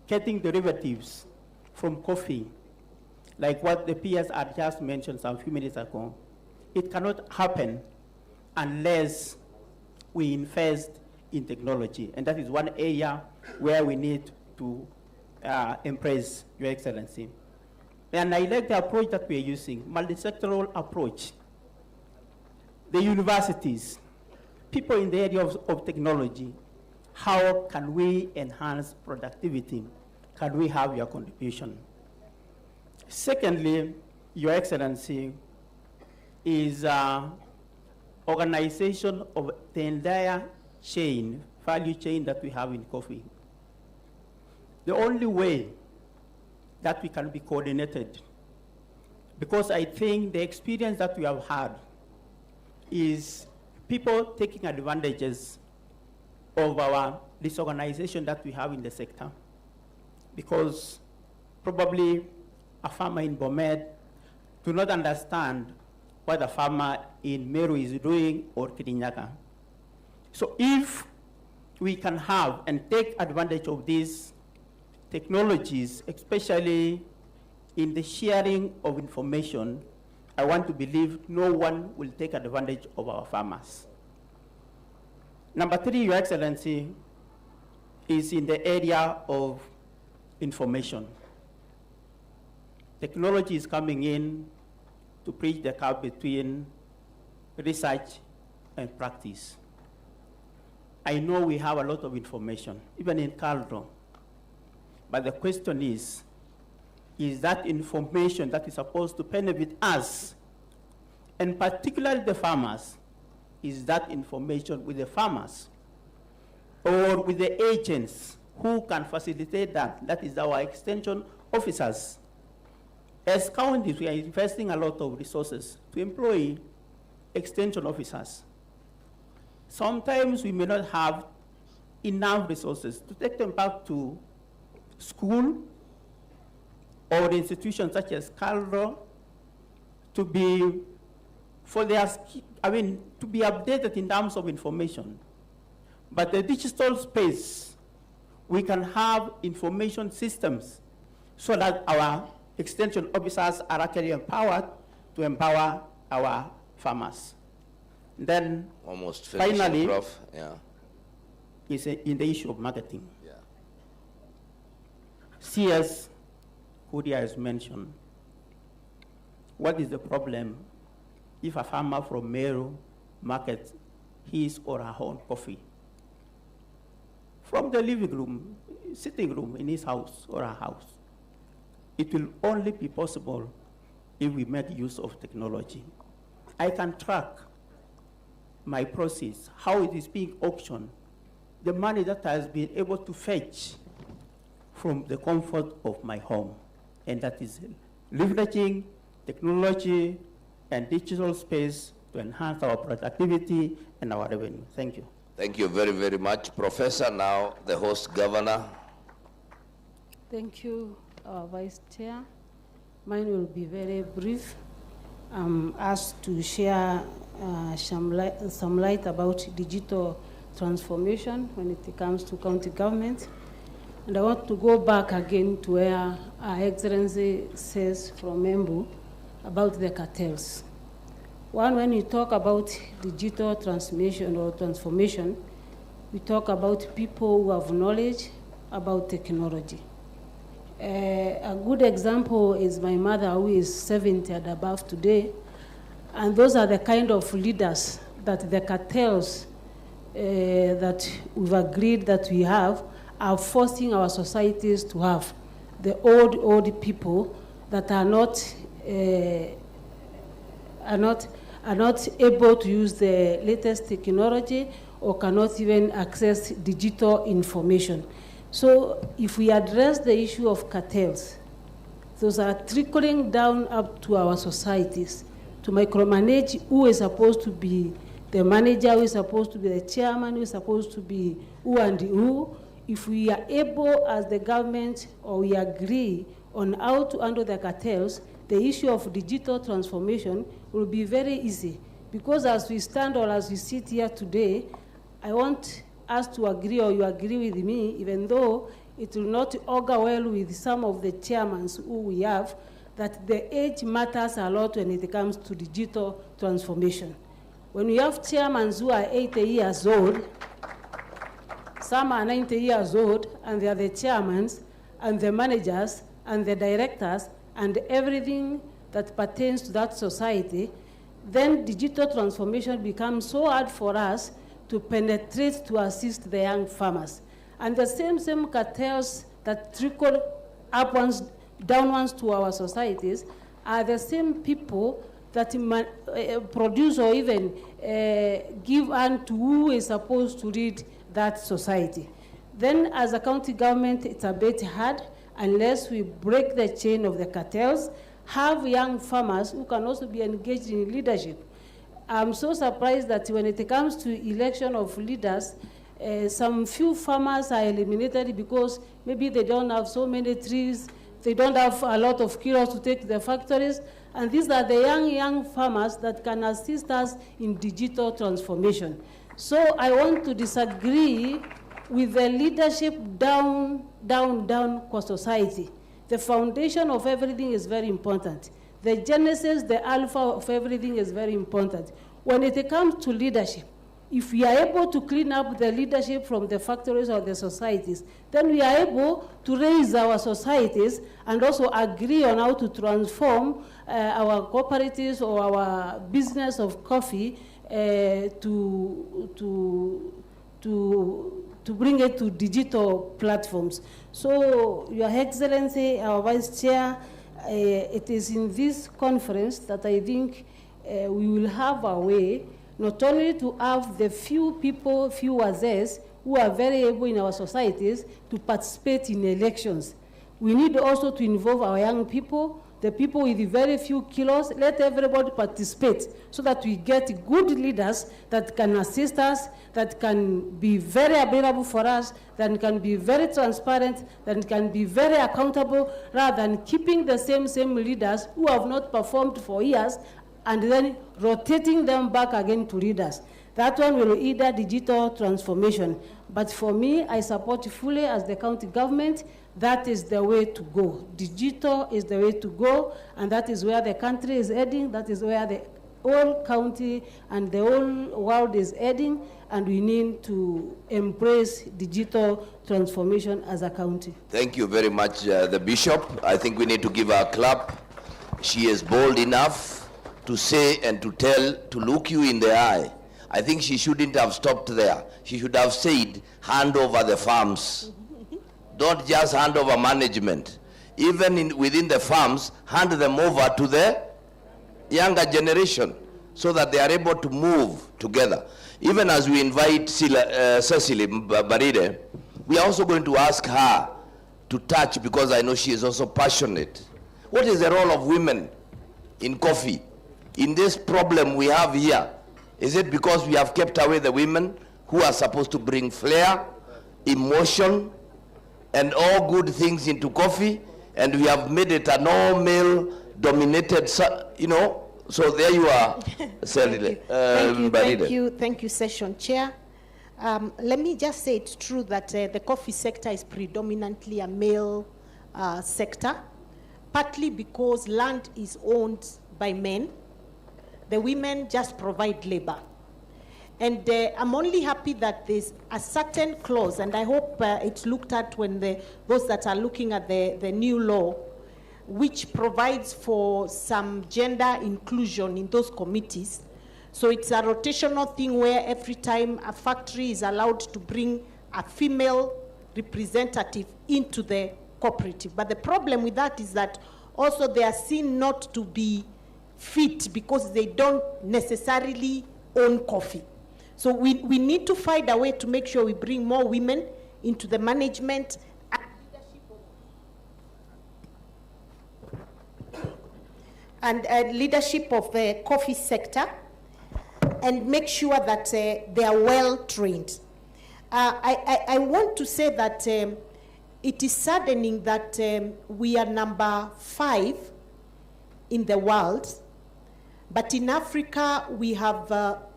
getting derivatives from coffee, like what the PS had just mentioned some few minutes ago, it cannot happen unless we invest in technology. And that is one area where we need to embrace, Your Excellency. And I like the approach that we are using, multi-sectoral approach. The universities, people in the area of technology, how can we enhance productivity? Can we have your contribution? Secondly, Your Excellency, is organization of the entire chain, value chain that we have in coffee. The only way that we can be coordinated, because I think the experience that we have had is people taking advantages of our disorganization that we have in the sector. Because probably a farmer in Bomet do not understand what a farmer in Meru is doing or Kirinyaga. So if we can have and take advantage of these technologies, especially in the sharing of information, I want to believe no one will take advantage of our farmers. Number three, Your Excellency, is in the area of information. Technology is coming in to bridge the gap between research and practice. I know we have a lot of information, even in Caldo. But the question is that information that is supposed to benefit us, and particularly the farmers, is that information with the farmers or with the agents who can facilitate that? That is our extension officers. As counties, we are investing a lot of resources to employ extension officers. Sometimes we may not have enough resources to take them back to school or institutions such as Caldo to be to be updated in terms of information. But the digital space, we can have information systems so that our extension officers are actually empowered to empower our farmers. Then almost finishing, finally, Prof. Yeah. Is in the issue of marketing. Yeah. CS, Kudia has mentioned, what is the problem if a farmer from Meru markets his or her own coffee from the living room, sitting room in his house or her house? It will only be possible if we make use of technology. I can track my process, how it is being auctioned, the money that has been able to fetch from the comfort of my home. And that is leveraging technology and digital space to enhance our productivity and our revenue. Thank you. Thank you very, very much. Professor, now the host governor. Thank you, Vice Chair. Mine will be very brief. I'm asked to share some light about digital transformation when it comes to county government. And I want to go back again to where Her Excellency says from Embu about the cartels. One, when we talk about digital transformation or transformation, we talk about people who have knowledge about technology. A good example is my mother, who is 70 and above today, and those are the kind of leaders that the cartels that we've agreed that we have are forcing our societies to have. The old people that are not able to use the latest technology or cannot even access digital information. So if we address the issue of cartels, those are trickling down up to our societies to micromanage who is supposed to be the manager, who is supposed to be the chairman, who is supposed to be who and who. If we are able as the government, or we agree on how to handle the cartels, the issue of digital transformation will be very easy. Because as we stand or as we sit here today, I want us to agree, or you agree with me, even though it will not augur well with some of the chairmen who we have, that the age matters a lot when it comes to digital transformation. When we have chairmen who are 80 years old, some are 90 years old, and they are the chairmen and the managers and the directors and everything that pertains to that society, then digital transformation becomes so hard for us to penetrate to assist the young farmers. And the same cartels that trickle upwards, downwards to our societies are the same people that produce or even give unto who is supposed to lead that society. Then as a county government, it's a bit hard unless we break the chain of the cartels, have young farmers who can also be engaged in leadership. I'm so surprised that when it comes to election of leaders, some few farmers are eliminated because maybe they don't have so many trees, they don't have a lot of kilos to take to the factories, and these are the young farmers that can assist us in digital transformation. So I want to disagree with the leadership down for society. The foundation of everything is very important. The genesis, the alpha of everything is very important. When it comes to leadership, if we are able to clean up the leadership from the factories or the societies, then we are able to raise our societies and also agree on how to transform our cooperatives or our business of coffee to bring it to digital platforms. So, Your Excellency, our Vice Chair, it is in this conference that I think we will have a way not only to have the few people, few others, who are very able in our societies to participate in elections. We need also to involve our young people, the people with very few kilos, let everybody participate so that we get good leaders that can assist us, that can be very available for us, that can be very transparent, that can be very accountable, rather than keeping the same leaders who have not performed for years and then rotating them back again to leaders. That one will either digital transformation. But for me, I support fully as the county government. That is the way to go. Digital is the way to go, and that is where the country is heading. That is where the whole county and the whole world is heading, and we need to embrace digital transformation as a county. Thank you very much, the Bishop. I think we need to give her a clap. She is bold enough to say and to tell, to look you in the eye. I think she shouldn't have stopped there. She should have said, hand over the farms. Don't just hand over management. Even within the farms, hand them over to the younger generation so that they are able to move together. Even as we invite Cecily Baride, we are also going to ask her to touch, because I know she is also passionate. What is the role of women in coffee? In this problem we have here, is it because we have kept away the women who are supposed to bring flair, emotion, and all good things into coffee, and we have made it an all-male dominated, you know? So there you are, Thank you, Session Chair. Let me just say it's true that the coffee sector is predominantly a male sector, partly because land is owned by men. The women just provide labor. And I'm only happy that there's a certain clause, and I hope it's looked at when those that are looking at the new law, which provides for some gender inclusion in those committees. So it's a rotational thing where every time a factory is allowed to bring a female representative into the cooperative. But the problem with that is that also they are seen not to be fit because they don't necessarily own coffee. So we need to find a way to make sure we bring more women into the management and leadership of the coffee sector, and make sure that they are well trained. I want to say that it is saddening that we are number 5 in the world, but in Africa we have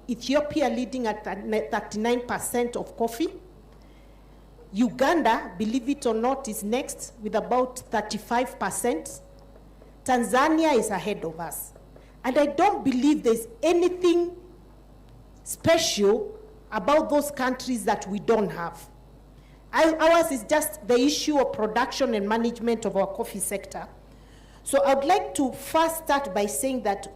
Ethiopia leading at 39% of coffee. Uganda, believe it or not, is next with about 35%. Tanzania is ahead of us. And I don't believe there's anything special about those countries that we don't have. Ours is just the issue of production and management of our coffee sector. So I'd like to first start by saying that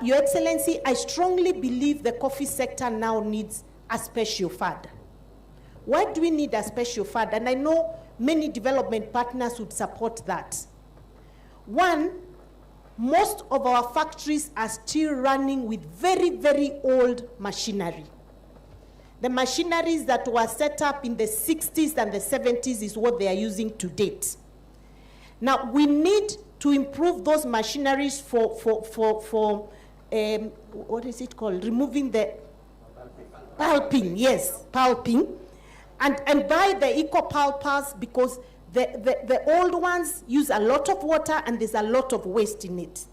Your Excellency, I strongly believe the coffee sector now needs a special fund. Why do we need a special fund? And I know many development partners would support that. One, most of our factories are still running with very, very old machinery. The machineries that were set up in the 60s and the 70s is what they are using to date. Now, we need to improve those machineries for what is it called? Removing the pulping, yes, pulping. And buy the eco-pulpers because the old ones use a lot of water and there's a lot of waste in it.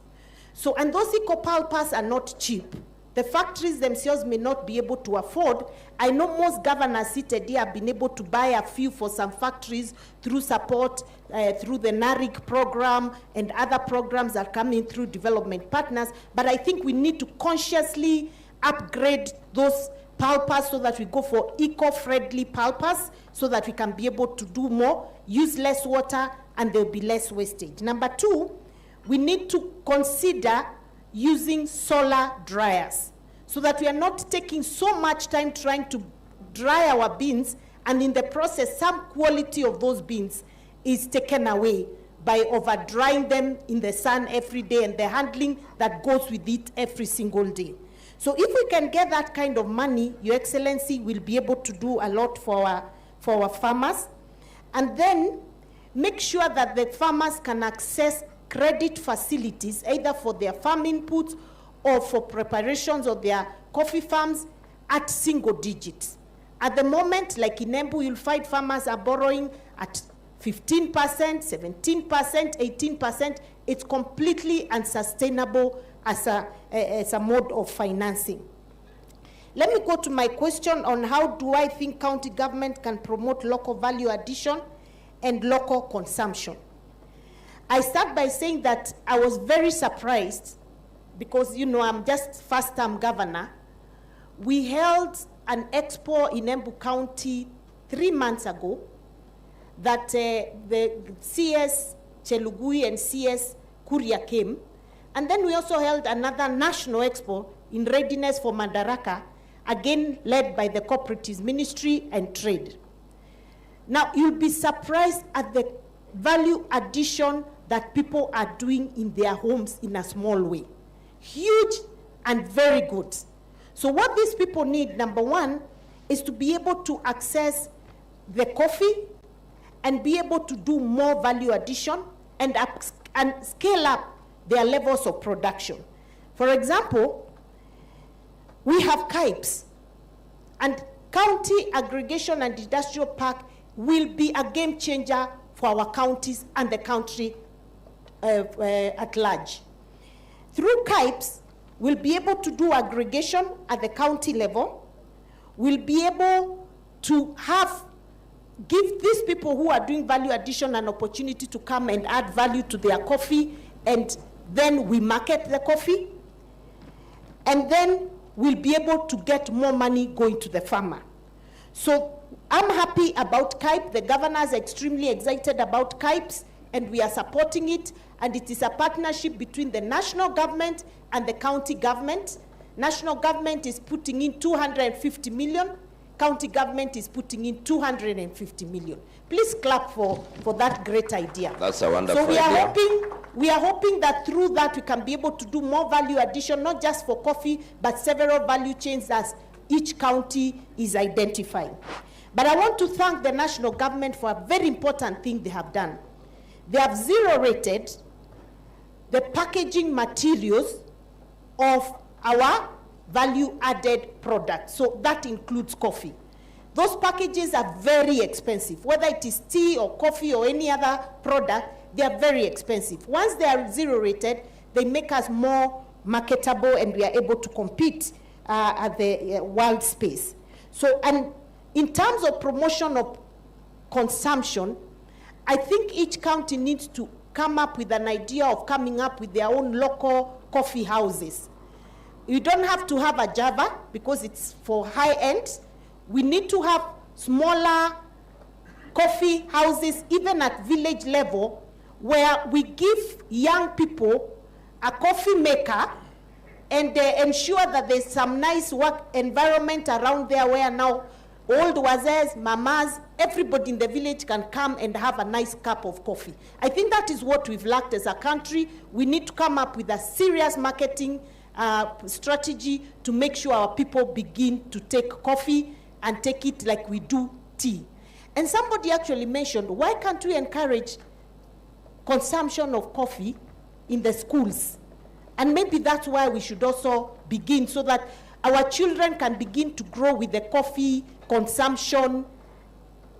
So, and those eco-pulpers are not cheap. The factories themselves may not be able to afford. I know most governors seated here have been able to buy a few for some factories through support, through the NARIC program and other programs that are coming through development partners. But I think we need to consciously upgrade those pulpers so that we go for eco-friendly pulpers so that we can be able to do more, use less water, and there will be less wastage. Number 2, we need to consider using solar dryers so that we are not taking so much time trying to dry our beans, and in the process some quality of those beans is taken away by over drying them in the sun every day and the handling that goes with it every single day. So if we can get that kind of money, Your Excellency, will be able to do a lot for our farmers, and then make sure that the farmers can access credit facilities, either for their farm inputs or for preparations of their coffee farms at single digits. At the moment, like in Embu, you'll find farmers are borrowing at 15%, 17%, 18%. It's completely unsustainable as a mode of financing. Let me go to my question on how do I think county government can promote local value addition and local consumption. I start by saying that I was very surprised because, you know, I'm just first-time governor. We held an expo in Embu County 3 months ago that the CS Chelugui and CS Kuria came. And then we also held another national expo in readiness for Madaraka, again led by the Cooperatives Ministry and Trade. Now, you'll be surprised at the value addition that people are doing in their homes in a small way. Huge and very good. So what these people need, number 1, is to be able to access the coffee and be able to do more value addition and scale up their levels of production. For example, we have KIPES, and County Aggregation and Industrial Park will be a game changer for our counties and the country at large. Through KIPES, we'll be able to do aggregation at the county level. We'll be able to give these people who are doing value addition an opportunity to come and add value to their coffee and then we market the coffee, and then we'll be able to get more money going to the farmer. So I'm happy about KIPE. The governor is extremely excited about KIPEs, and we are supporting it. And it is a partnership between the national government and the county government. National government is putting in 250 million. County government is putting in 250 million. Please clap for that great idea. That's a wonderful idea. So we are hoping that through that we can be able to do more value addition, not just for coffee, but several value chains as each county is identifying. But I want to thank the national government for a very important thing they have done. They have zero-rated the packaging materials of our value-added products. So that includes coffee. Those packages are very expensive. Whether it is tea or coffee or any other product, they are very expensive. Once they are zero-rated, they make us more marketable, and we are able to compete at the world space. So, and in terms of promotion of consumption, I think each county needs to come up with an idea of coming up with their own local coffee houses. You don't have to have a Java because it's for high end. We need to have smaller coffee houses, even at village level, where we give young people a coffee maker and ensure that there's some nice work environment around there where now old wazes, mamas, everybody in the village can come and have a nice cup of coffee. I think that is what we've lacked as a country. We need to come up with a serious marketing strategy to make sure our people begin to take coffee and take it like we do tea. And somebody actually mentioned, why can't we encourage consumption of coffee in the schools? And maybe that's why we should also begin, so that our children can begin to grow with the coffee consumption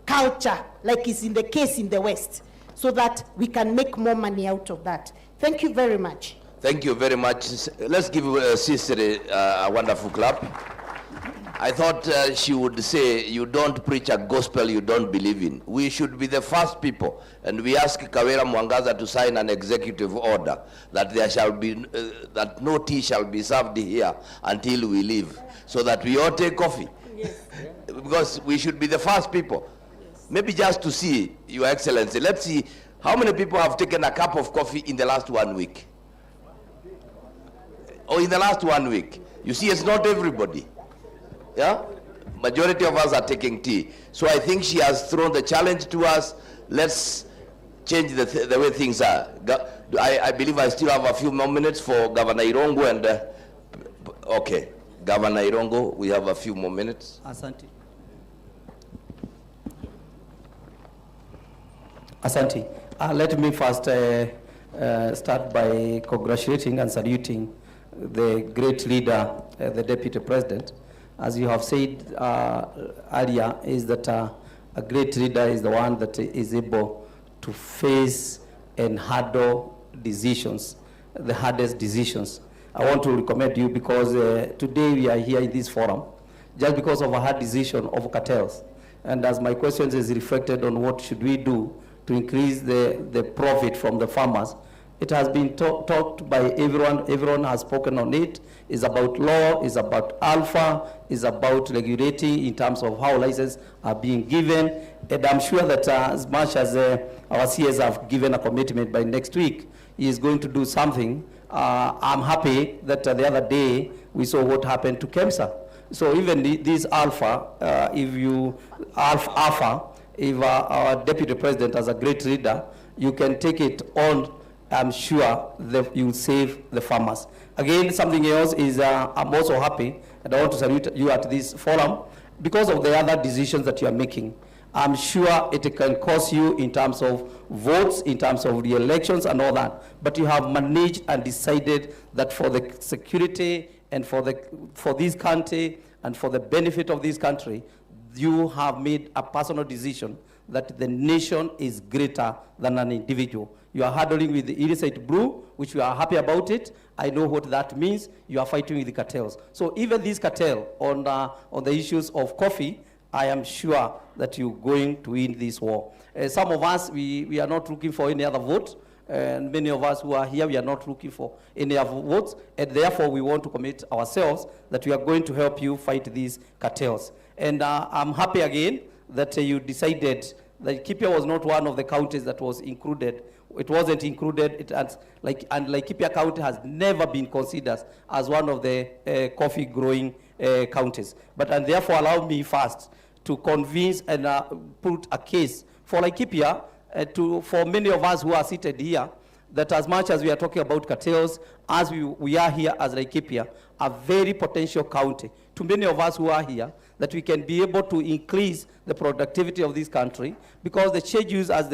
culture, like is in the case in the West, so that we can make more money out of that. Thank you very much. Thank you very much. Let's give Sister a wonderful clap. I thought she would say, you don't preach a gospel you don't believe in. We should be the first people. And we ask Kawera Mwangaza to sign an executive order that there shall be, that no tea shall be served here until we leave, so that we all take coffee. Yes. Because we should be the first people. Yes. Maybe just to see, Your Excellency, let's see how many people have taken a cup of coffee in the last 1 week. Or in the last 1 week. You see, it's not everybody. Yeah? Majority of us are taking tea. So I think she has thrown the challenge to us. Let's change the way things are. I believe I still have a few more minutes for Governor Irongo and okay. Governor Irongo, we have a few more minutes. Asante. Asante. Let me first start by congratulating and saluting the great leader, the Deputy President. As you have said earlier, is that a great leader is the one that is able to face and handle decisions, the hardest decisions. I want to recommend you because today we are here in this forum just because of a hard decision of cartels. And as my question is reflected on what should we do to increase the profit from the farmers, it has been talked by everyone. Everyone has spoken on it. It's about law, it's about alpha, it's about regulating in terms of how licenses are being given. And I'm sure that as much as our CS have given a commitment by next week, he is going to do something. I'm happy that the other day we saw what happened to KEMSA. So even this alpha, if our Deputy President as a great leader, you can take it on. I'm sure that you save the farmers. Again, something else is I'm also happy, and I want to salute you at this forum because of the other decisions that you are making. I'm sure it can cost you in terms of votes, in terms of the elections and all that, but you have managed and decided that for the security and for this country and for the benefit of this country, you have made a personal decision that the nation is greater than an individual. You are handling with the illicit brew, which we are happy about it. I know what that means. You are fighting with the cartels. So even this cartel on the issues of coffee, I am sure that you're going to win this war. Some of us, we are not looking for any other vote. and many of us who are here, we are not looking for any of votes, and therefore we want to commit ourselves that we are going to help you fight these cartels. And I'm happy again that you decided that Laikipia was not one of the counties that was included. It wasn't included, and Laikipia County has never been considered as one of the coffee growing counties. And therefore allow me first to convince and put a case for Laikipia, for many of us who are seated here, that as much as we are talking about cartels, as we are here as Laikipia, a very potential county, to many of us who are here, that we can be able to increase the productivity of this country, because the changes, as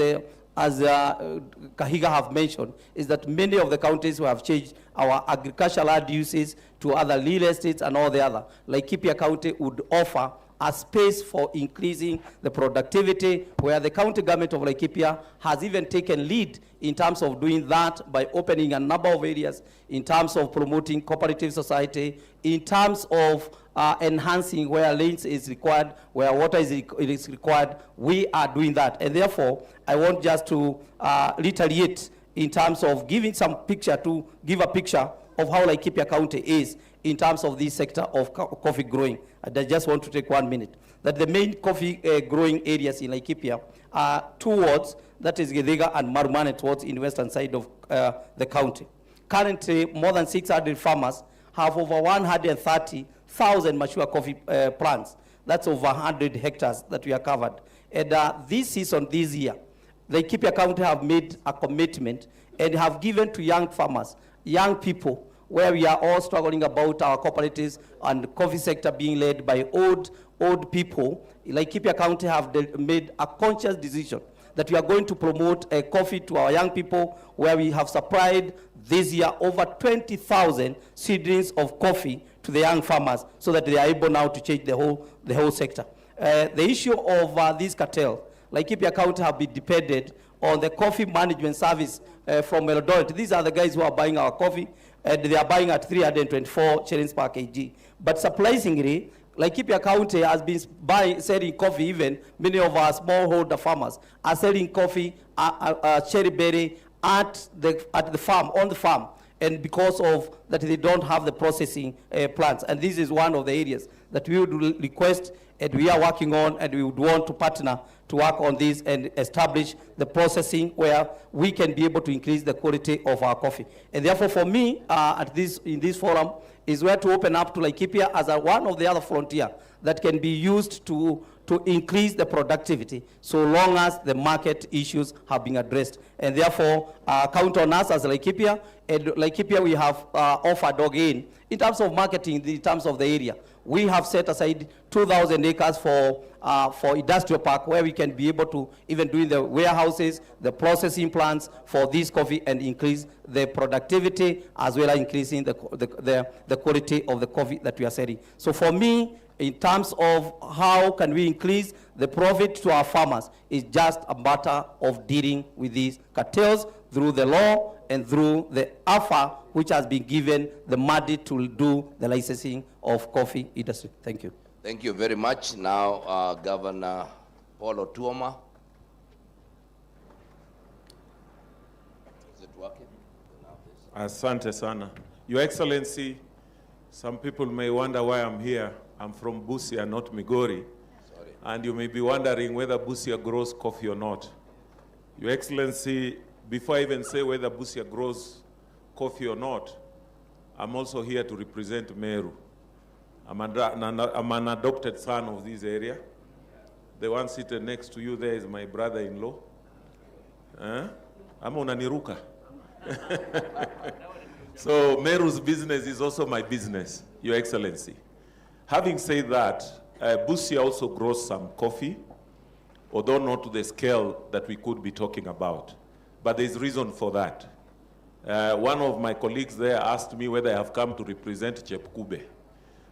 Kahiga have mentioned, is that many of the counties who have changed our agricultural land uses to other real estates and all the other, Laikipia County would offer a space for increasing the productivity, where the county government of Laikipia has even taken lead in terms of doing that by opening a number of areas, in terms of promoting cooperative society, in terms of enhancing where lanes is required, where water is required. We are doing that. And therefore, I want just to reiterate in terms of giving some picture, to give a picture of how Laikipia County is in terms of this sector of coffee growing. And I just want to take 1 minute. That the main coffee growing areas in Laikipia are two wards, that is Githiga and Marumane wards in the western side of the county. Currently, more than 600 farmers have over 130,000 mature coffee plants. That's over 100 hectares that we are covered. And this season, this year, Laikipia County have made a commitment and have given to young farmers, young people, where we are all struggling about our cooperatives and the coffee sector being led by old people. Laikipia County have made a conscious decision that we are going to promote coffee to our young people, where we have supplied this year over 20,000 seedlings of coffee to the young farmers, so that they are able now to change the whole sector. The issue of this cartel, Laikipia County have been dependent on the coffee management service from Eldoret. These are the guys who are buying our coffee, and they are buying at 324 shillings per kg. But surprisingly, Laikipia County has been selling coffee. Even many of our smallholder farmers are selling coffee, cherry berry at the farm, on the farm, and because of that they don't have the processing plants. And this is one of the areas that we would request, and we are working on, and we would want to partner to work on this and establish the processing where we can be able to increase the quality of our coffee. And therefore, for me, in this forum, is where to open up to Laikipia as one of the other frontier that can be used to increase the productivity, so long as the market issues have been addressed. And therefore, count on us as Laikipia. And Laikipia, we have offered again, in terms of marketing, in terms of the area, we have set aside 2,000 acres for industrial park, where we can be able to even do in the warehouses, the processing plants for this coffee, and increase the productivity, as well as increasing the quality of the coffee that we are selling. So for me, in terms of how can we increase the profit to our farmers, is just a matter of dealing with these cartels through the law and through the AFA, which has been given the mandate to do the licensing of coffee industry. Thank you. Thank you very much. Now, Governor Paul Otuoma. Is it working? Asante sana. Your Excellency, some people may wonder why I'm here. I'm from Busia, not Migori. Sorry. And you may be wondering whether Busia grows coffee or not. Your Excellency, before I even say whether Busia grows coffee or not, I'm also here to represent Meru. I'm an adopted son of this area. The one seated next to you there is my brother-in-law. I'm unaniruka. So Meru's business is also my business, Your Excellency. Having said that, Busia also grows some coffee, although not to the scale that we could be talking about. But there's reason for that. One of my colleagues there asked me whether I have come to represent Chepkube,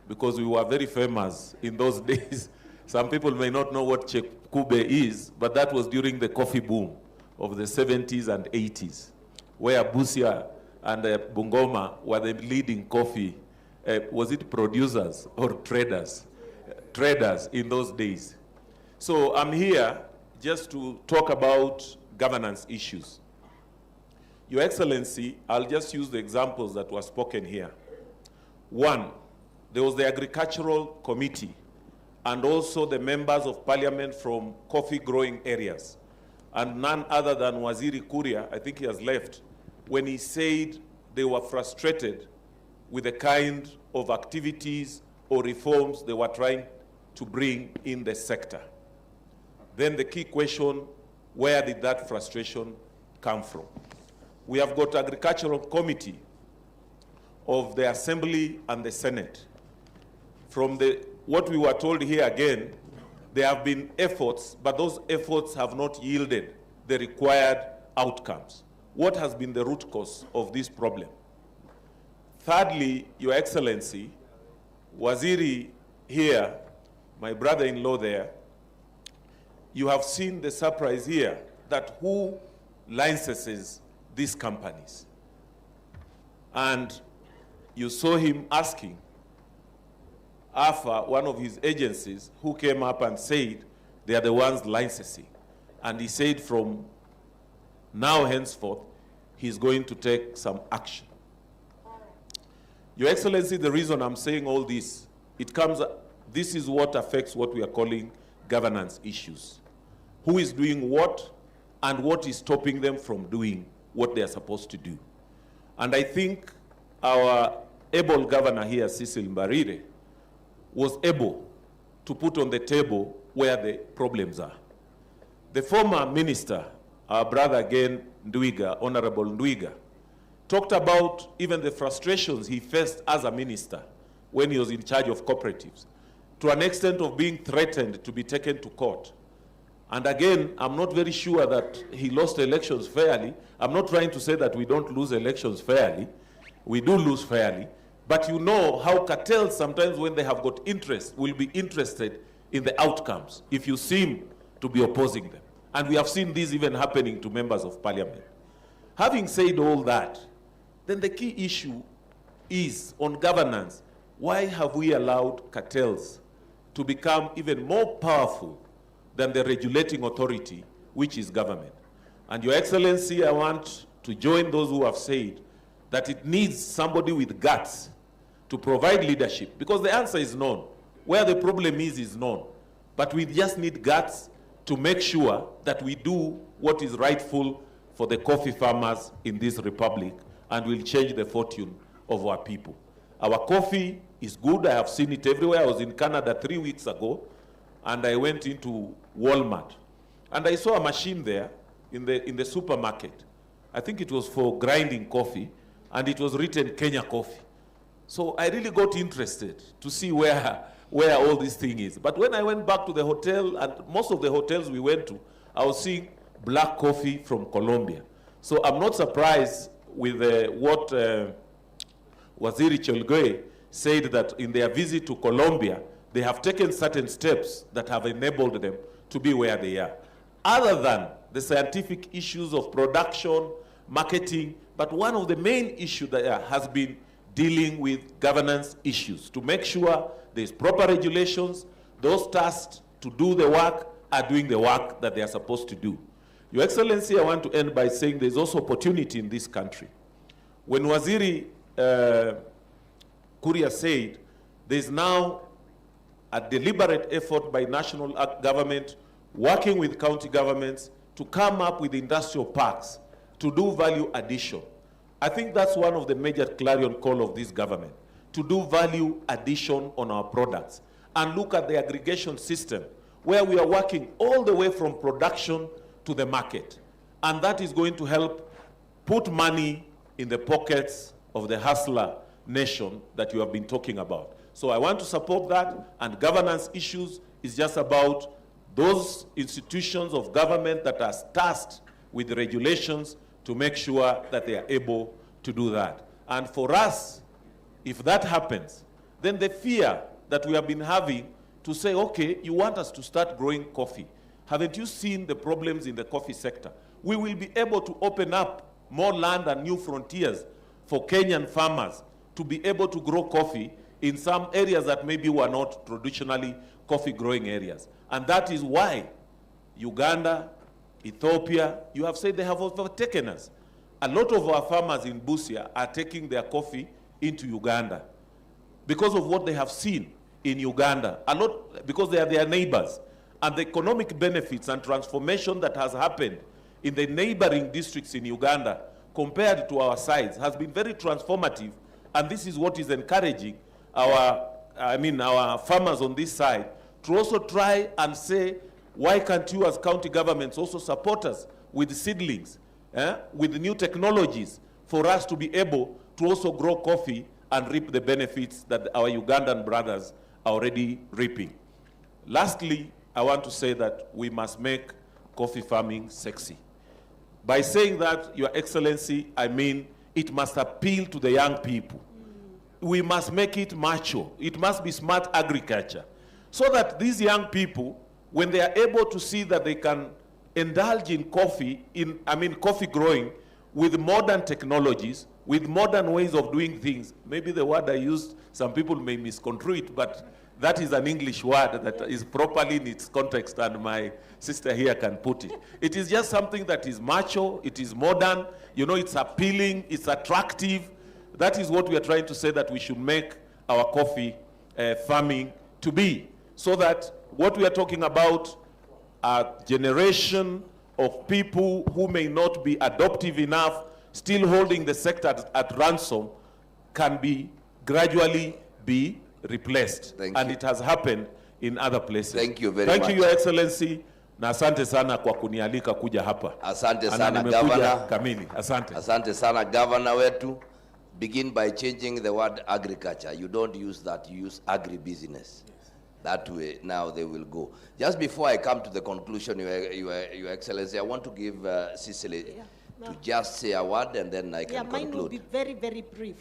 because we were very famous in those days. Some people may not know what Chepkube is, but that was during the coffee boom of the 70s and 80s, where Busia and Bungoma were the leading coffee, was it producers or traders? Traders in those days. So I'm here just to talk about governance issues. Your Excellency, I'll just use the examples that were spoken here. One, there was the Agricultural Committee and also the members of parliament from coffee growing areas. And none other than Waziri Kuria, I think he has left, when he said they were frustrated with the kind of activities or reforms they were trying to bring in the sector. Then the key question, where did that frustration come from? We have got Agricultural Committee of the Assembly and the Senate. From what we were told here again, there have been efforts, but those efforts have not yielded the required outcomes. What has been the root cause of this problem? Thirdly, Your Excellency, Waziri here, my brother-in-law there, you have seen the surprise here that who licenses these companies? And you saw him asking AFA, one of his agencies, who came up and said they are the ones licensing. And he said from now henceforth, he's going to take some action. Your Excellency, the reason I'm saying all this, this is what affects what we are calling governance issues. Who is doing what, and what is stopping them from doing what they are supposed to do. And I think our able governor here, Cecil Mbarire, was able to put on the table where the problems are. The former minister, our brother again, Ndwiga, Honorable Ndwiga, talked about even the frustrations he faced as a minister when he was in charge of cooperatives, to an extent of being threatened to be taken to court. And again, I'm not very sure that he lost elections fairly. I'm not trying to say that we don't lose elections fairly. We do lose fairly. But you know how cartels sometimes, when they have got interest, will be interested in the outcomes if you seem to be opposing them. And we have seen this even happening to members of parliament. Having said all that, then the key issue is on governance. Why have we allowed cartels to become even more powerful than the regulating authority, which is government? And Your Excellency, I want to join those who have said that it needs somebody with guts to provide leadership, because the answer is known. Where the problem is known. But we just need guts to make sure that we do what is rightful for the coffee farmers in this republic, and will change the fortune of our people. Our coffee is good. I have seen it everywhere. I was in Canada 3 weeks ago, and I went into Walmart, and I saw a machine there in the supermarket. I think it was for grinding coffee, and it was written Kenya Coffee. So I really got interested to see where all this thing is. But when I went back to the hotel, and most of the hotels we went to, I was seeing black coffee from Colombia. So I'm not surprised with what Waziri Chelgoe said, that in their visit to Colombia, they have taken certain steps that have enabled them to be where they are. Other than the scientific issues of production, marketing, but one of the main issues that has been dealing with governance issues, to make sure there's proper regulations, those tasked to do the work are doing the work that they are supposed to do. Your Excellency, I want to end by saying there's also opportunity in this country. When Waziri Kuria said there's now a deliberate effort by national government working with county governments to come up with industrial parks to do value addition. I think that's one of the major clarion call of this government, to do value addition on our products and look at the aggregation system where we are working all the way from production to the market. And that is going to help put money in the pockets of the hustler nation that you have been talking about. So I want to support that, and governance issues is just about those institutions of government that are tasked with regulations to make sure that they are able to do that. And for us, if that happens, then the fear that we have been having to say, okay, you want us to start growing coffee. Haven't you seen the problems in the coffee sector? We will be able to open up more land and new frontiers for Kenyan farmers to be able to grow coffee in some areas that maybe were not traditionally coffee growing areas. And that is why Uganda, Ethiopia, you have said they have overtaken us. a lot of our farmers in Busia are taking their coffee into Uganda because of what they have seen in Uganda, a lot because they are their neighbors. And the economic benefits and transformation that has happened in the neighboring districts in Uganda compared to our sides has been very transformative, and this is what is encouraging our farmers on this side to also try and say, why can't you as county governments also support us with seedlings, with new technologies for us to be able to also grow coffee and reap the benefits that our Ugandan brothers are already reaping. Lastly, I want to say that we must make coffee farming sexy. By saying that, Your Excellency, I mean it must appeal to the young people. We must make it macho. It must be smart agriculture. So that these young people, when they are able to see that they can indulge in coffee, coffee growing with modern technologies, with modern ways of doing things. Maybe the word I used, some people may misconstrue it, but that is an English word that is properly in its context, and my sister here can put it. It is just something that is macho, it is modern, you know, it's appealing, it's attractive. That is what we are trying to say that we should make our coffee farming to be. So that what we are talking about, a generation of people who may not be adoptive enough, still holding the sector at ransom, can be gradually be replaced. And it has happened in other places. Thank you very much. Thank you, Your Excellency, na asante sana kwa kunialika kuja hapa. Asante sana Governor. Kamili. Asante. Asante sana Governor wetu. Begin by changing the word agriculture. You don't use that, you use agribusiness. That way, now they will go. Just before I come to the conclusion, Your Excellency, I want to give Cicely to just say a word, and then I can conclude. Mine will be very, very brief.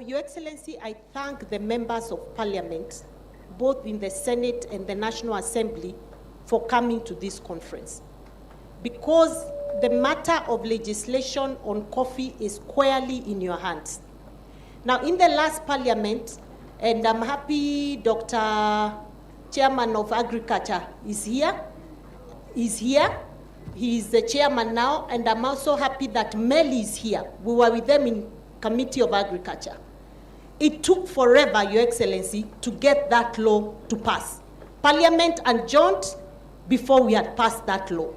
Your Excellency, I thank the members of Parliament, both in the Senate and the National Assembly, for coming to this conference. Because the matter of legislation on coffee is squarely in your hands. Now, in the last Parliament, and I'm happy Dr. Chairman of Agriculture is here. He is the chairman now, and I'm also happy that Mel is here. We were with them in Committee of Agriculture. It took forever, Your Excellency, to get that law to pass. Parliament adjourned before we had passed that law.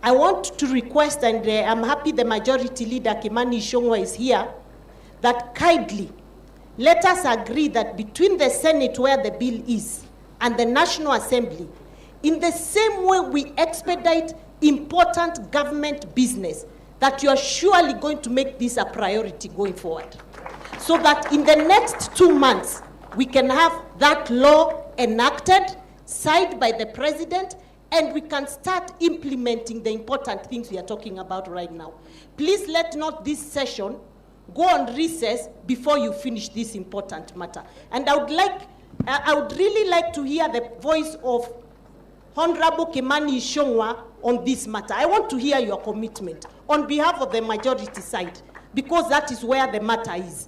I want to request, and I'm happy the Majority Leader, Kimani Ichung'wah, is here, that kindly let us agree that between the Senate, where the bill is, and the National Assembly, in the same way we expedite important government business, that you are surely going to make this a priority going forward. So that in the next 2 months, we can have that law enacted, signed by the President, and we can start implementing the important things we are talking about right now. Please let not this session go on recess before you finish this important matter. And I would really like to hear the voice of Honorable Kimani Ichung'wah on this matter. I want to hear your commitment on behalf of the majority side, because that is where the matter is.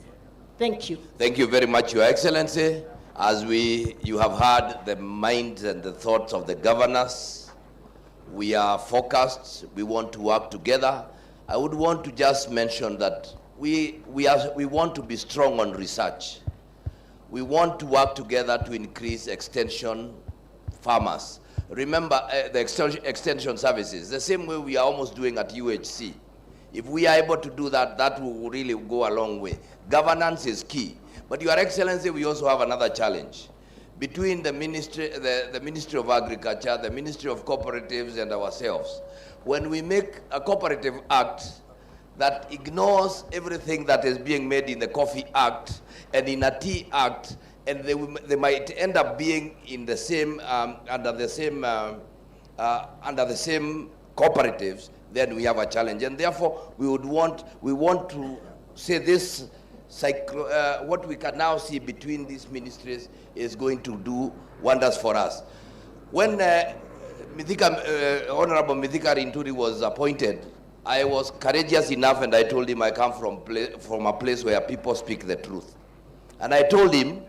Thank you. Thank you very much, Your Excellency. As you have heard the minds and the thoughts of the governors, we are focused, we want to work together. I would want to just mention that we want to be strong on research. We want to work together to increase extension farmers. Remember the extension services, the same way we are almost doing at UHC. If we are able to do that, that will really go a long way. Governance is key. But Your Excellency, we also have another challenge. Between the Ministry of Agriculture, the Ministry of Cooperatives, and ourselves, when we make a cooperative act that ignores everything that is being made in the Coffee Act and in a Tea Act, and they might end up being in the same under the same cooperatives, then we have a challenge. And therefore, we want to say this. What we can now see between these ministries is going to do wonders for us. When Honorable Mithika Rinturi was appointed, I was courageous enough, and I told him I come from a place where people speak the truth. And I told him,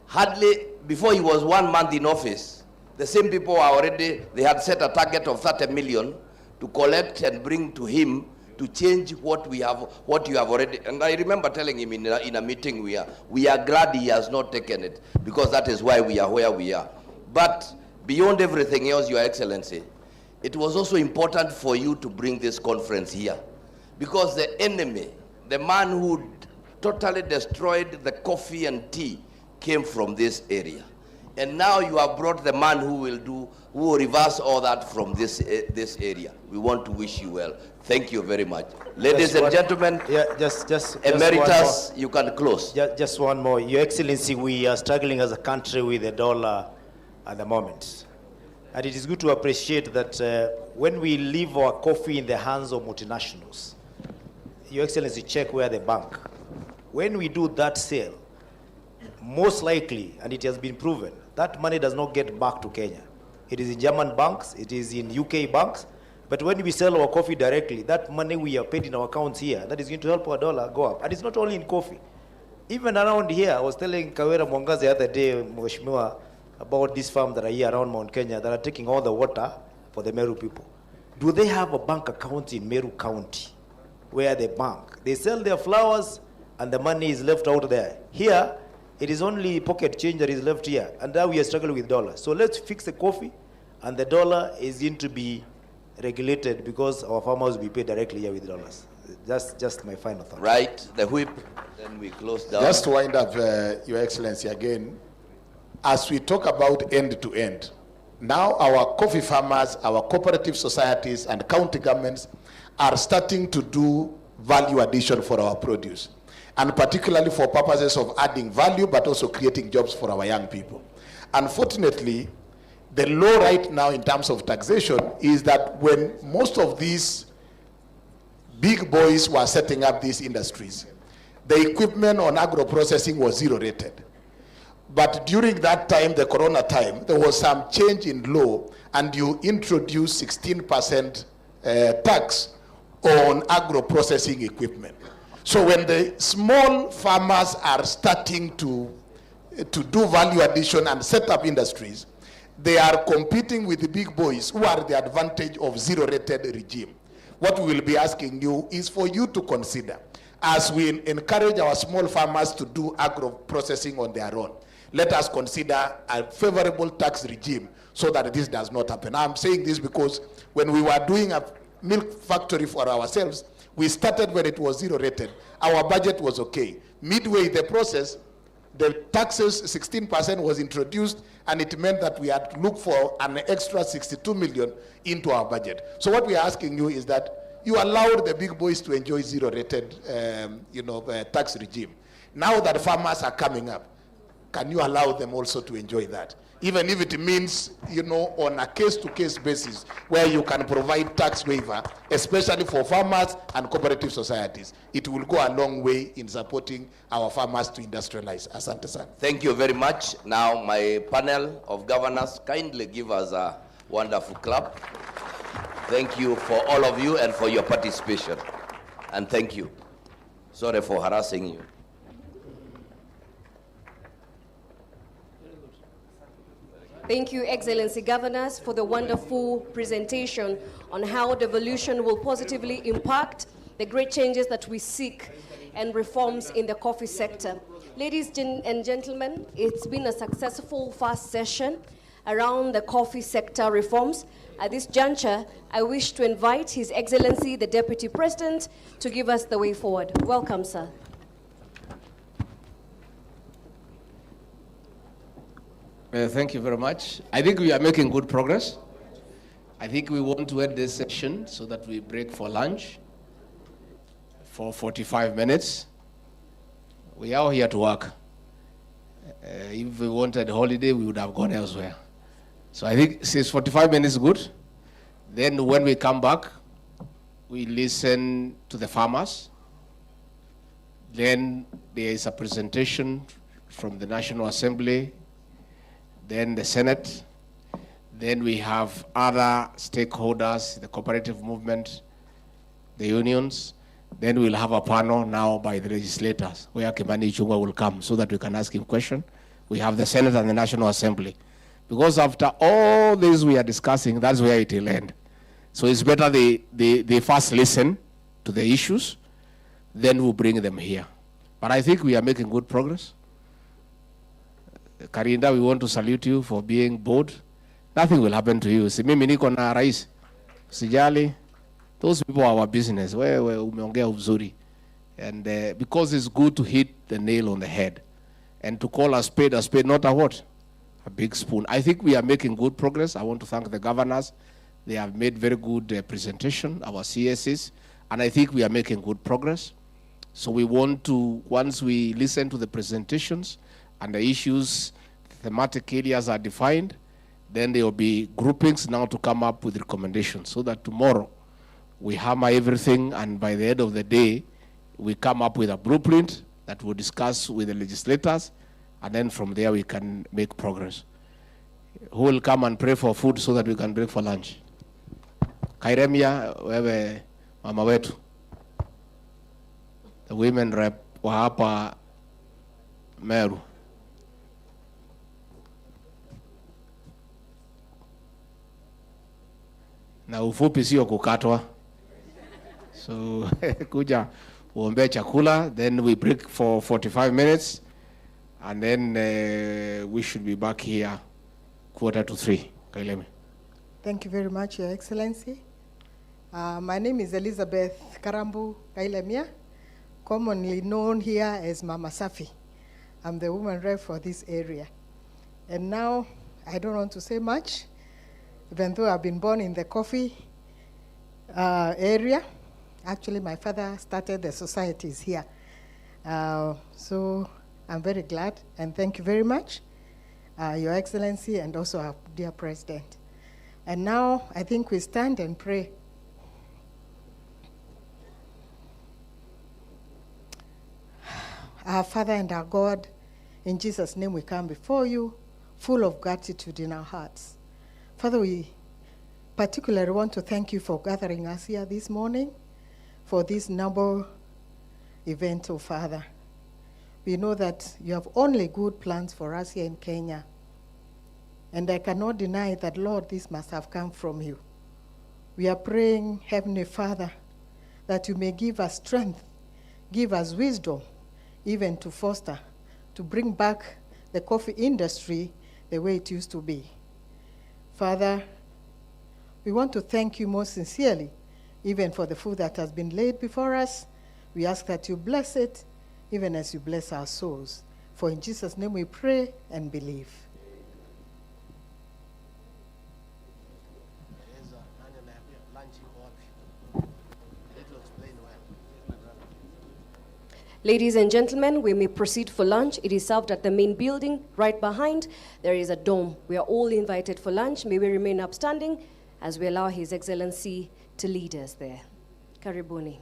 hardly before he was 1 month in office, the same people they had set a target of 30 million to collect and bring to him to change what we have, what you have already. And I remember telling him in a meeting we are glad he has not taken it, because that is why we are where we are. But beyond everything else, Your Excellency, it was also important for you to bring this conference here, because the enemy, the man who totally destroyed the coffee and tea, came from this area. And now you have brought the man who will reverse all that from this area. We want to wish you well. Thank you very much. Ladies and gentlemen, emeritus, you can close. Just one more. Your Excellency, we are struggling as a country with the dollar at the moment. And it is good to appreciate that when we leave our coffee in the hands of multinationals, Your Excellency, check where the bank. When we do that sale, most likely, and it has been proven, that money does not get back to Kenya. It is in German banks, it is in UK banks, but when we sell our coffee directly, that money we are paid in our accounts here, that is going to help our dollar go up. And it's not only in coffee. Even around here, I was telling Kawera Mwangazi the other day, Mheshimiwa, about these farms that are here around Mount Kenya that are taking all the water for the Meru people. Do they have a bank account in Meru County where they bank? They sell their flowers and the money is left out there. Here, it is only pocket change that is left here, and now we are struggling with dollars. So let's fix the coffee, and the dollar is going to be regulated because our farmers will be paid directly here with dollars. That's just my final thought. Right, the whip, then we close down. Just to wind up, Your Excellency, again, as we talk about end-to-end, now our coffee farmers, our cooperative societies, and county governments are starting to do value addition for our produce, and particularly for purposes of adding value, but also creating jobs for our young people. Unfortunately, the law right now in terms of taxation is that when most of these big boys were setting up these industries, the equipment on agro-processing was zero-rated. But during that time, the corona time, there was some change in law, and you introduced 16% tax on agro-processing equipment. So when the small farmers are starting to do value addition and set up industries, they are competing with the big boys who are the advantage of zero-rated regime. What we will be asking you is for you to consider, as we encourage our small farmers to do agro-processing on their own, let us consider a favorable tax regime so that this does not happen. I'm saying this because when we were doing a milk factory for ourselves, we started when it was zero-rated. Our budget was okay. Midway in the process, the taxes, 16% was introduced, and it meant that we had to look for an extra 62 million into our budget. So what we are asking you is that you allowed the big boys to enjoy zero-rated tax regime. Now that farmers are coming up, can you allow them also to enjoy that? Even if it means, on a case-to-case basis, where you can provide tax waiver, especially for farmers and cooperative societies. It will go a long way in supporting our farmers to industrialize. Asante sana. Thank you very much. Now, my panel of governors, kindly give us a wonderful clap. Thank you for all of you and for your participation. And thank you. Sorry for harassing you. Thank you, Excellency Governors, for the wonderful presentation on how devolution will positively impact the great changes that we seek and reforms in the coffee sector. Ladies and gentlemen, it's been a successful first session around the coffee sector reforms. At this juncture, I wish to invite His Excellency, the Deputy President, to give us the way forward. Welcome, sir. Thank you very much. I think we are making good progress. I think we want to end this session so that we break for lunch for 45 minutes. We are here to work. If we wanted a holiday, we would have gone elsewhere. So I think since 45 minutes is good, then when we come back, we listen to the farmers. Then there is a presentation from the National Assembly, then the Senate, then we have other stakeholders, the cooperative movement, the unions, then we'll have a panel now by the legislators where Kimani Ichung'wah will come so that we can ask him questions. We have the Senate and the National Assembly. Because after all this we are discussing, that's where it will end. So it's better they first listen to the issues, then we'll bring them here. But I think we are making good progress. Karinda, we want to salute you for being bold. Nothing will happen to you. Si mimi niko na rais. Sijali. Those people are our business. Wewe umeongea uzuri. And because it's good to hit the nail on the head. And to call a spade, not a what? A big spoon. I think we are making good progress. I want to thank the governors. They have made very good presentation, our CSs. And I think we are making good progress. So we want to, once we listen to the presentations and the issues, thematic areas are defined, then there will be groupings now to come up with recommendations so that tomorrow we hammer everything, and by the end of the day, we come up with a blueprint that we'll discuss with the legislators, and then from there we can make progress. Who will come and pray for food so that we can break for lunch? Kairemia, wewe mama wetu. The women rep wa hapa Meru. Na ufupi sio kukatwa. So kuja uombe chakula, then we break for 45 minutes, and then we should be back here 2:45. Kaileme. Thank you very much, Your Excellency. My name is Elizabeth Karambu Kailemia, commonly known here as Mama Safi. I'm the woman rep for this area. And now, I don't want to say much, even though I've been born in the coffee area. Actually, my father started the societies here. So I'm very glad, and thank you very much, Your Excellency, and also our dear President. And now, I think we stand and pray. Our Father and our God, in Jesus' name we come before you, full of gratitude in our hearts. Father, we particularly want to thank you for gathering us here this morning for this noble event, oh Father. We know that you have only good plans for us here in Kenya. And I cannot deny that, Lord, this must have come from you. We are praying, Heavenly Father, that you may give us strength, give us wisdom, even to foster, to bring back the coffee industry the way it used to be. Father, we want to thank you most sincerely, even for the food that has been laid before us. We ask that you bless it, even as you bless our souls. For in Jesus' name we pray and believe. Ladies and gentlemen, we may proceed for lunch. It is served at the main building. Right behind, there is a dome. We are all invited for lunch. May we remain upstanding as we allow His Excellency to lead us there. Karibuni.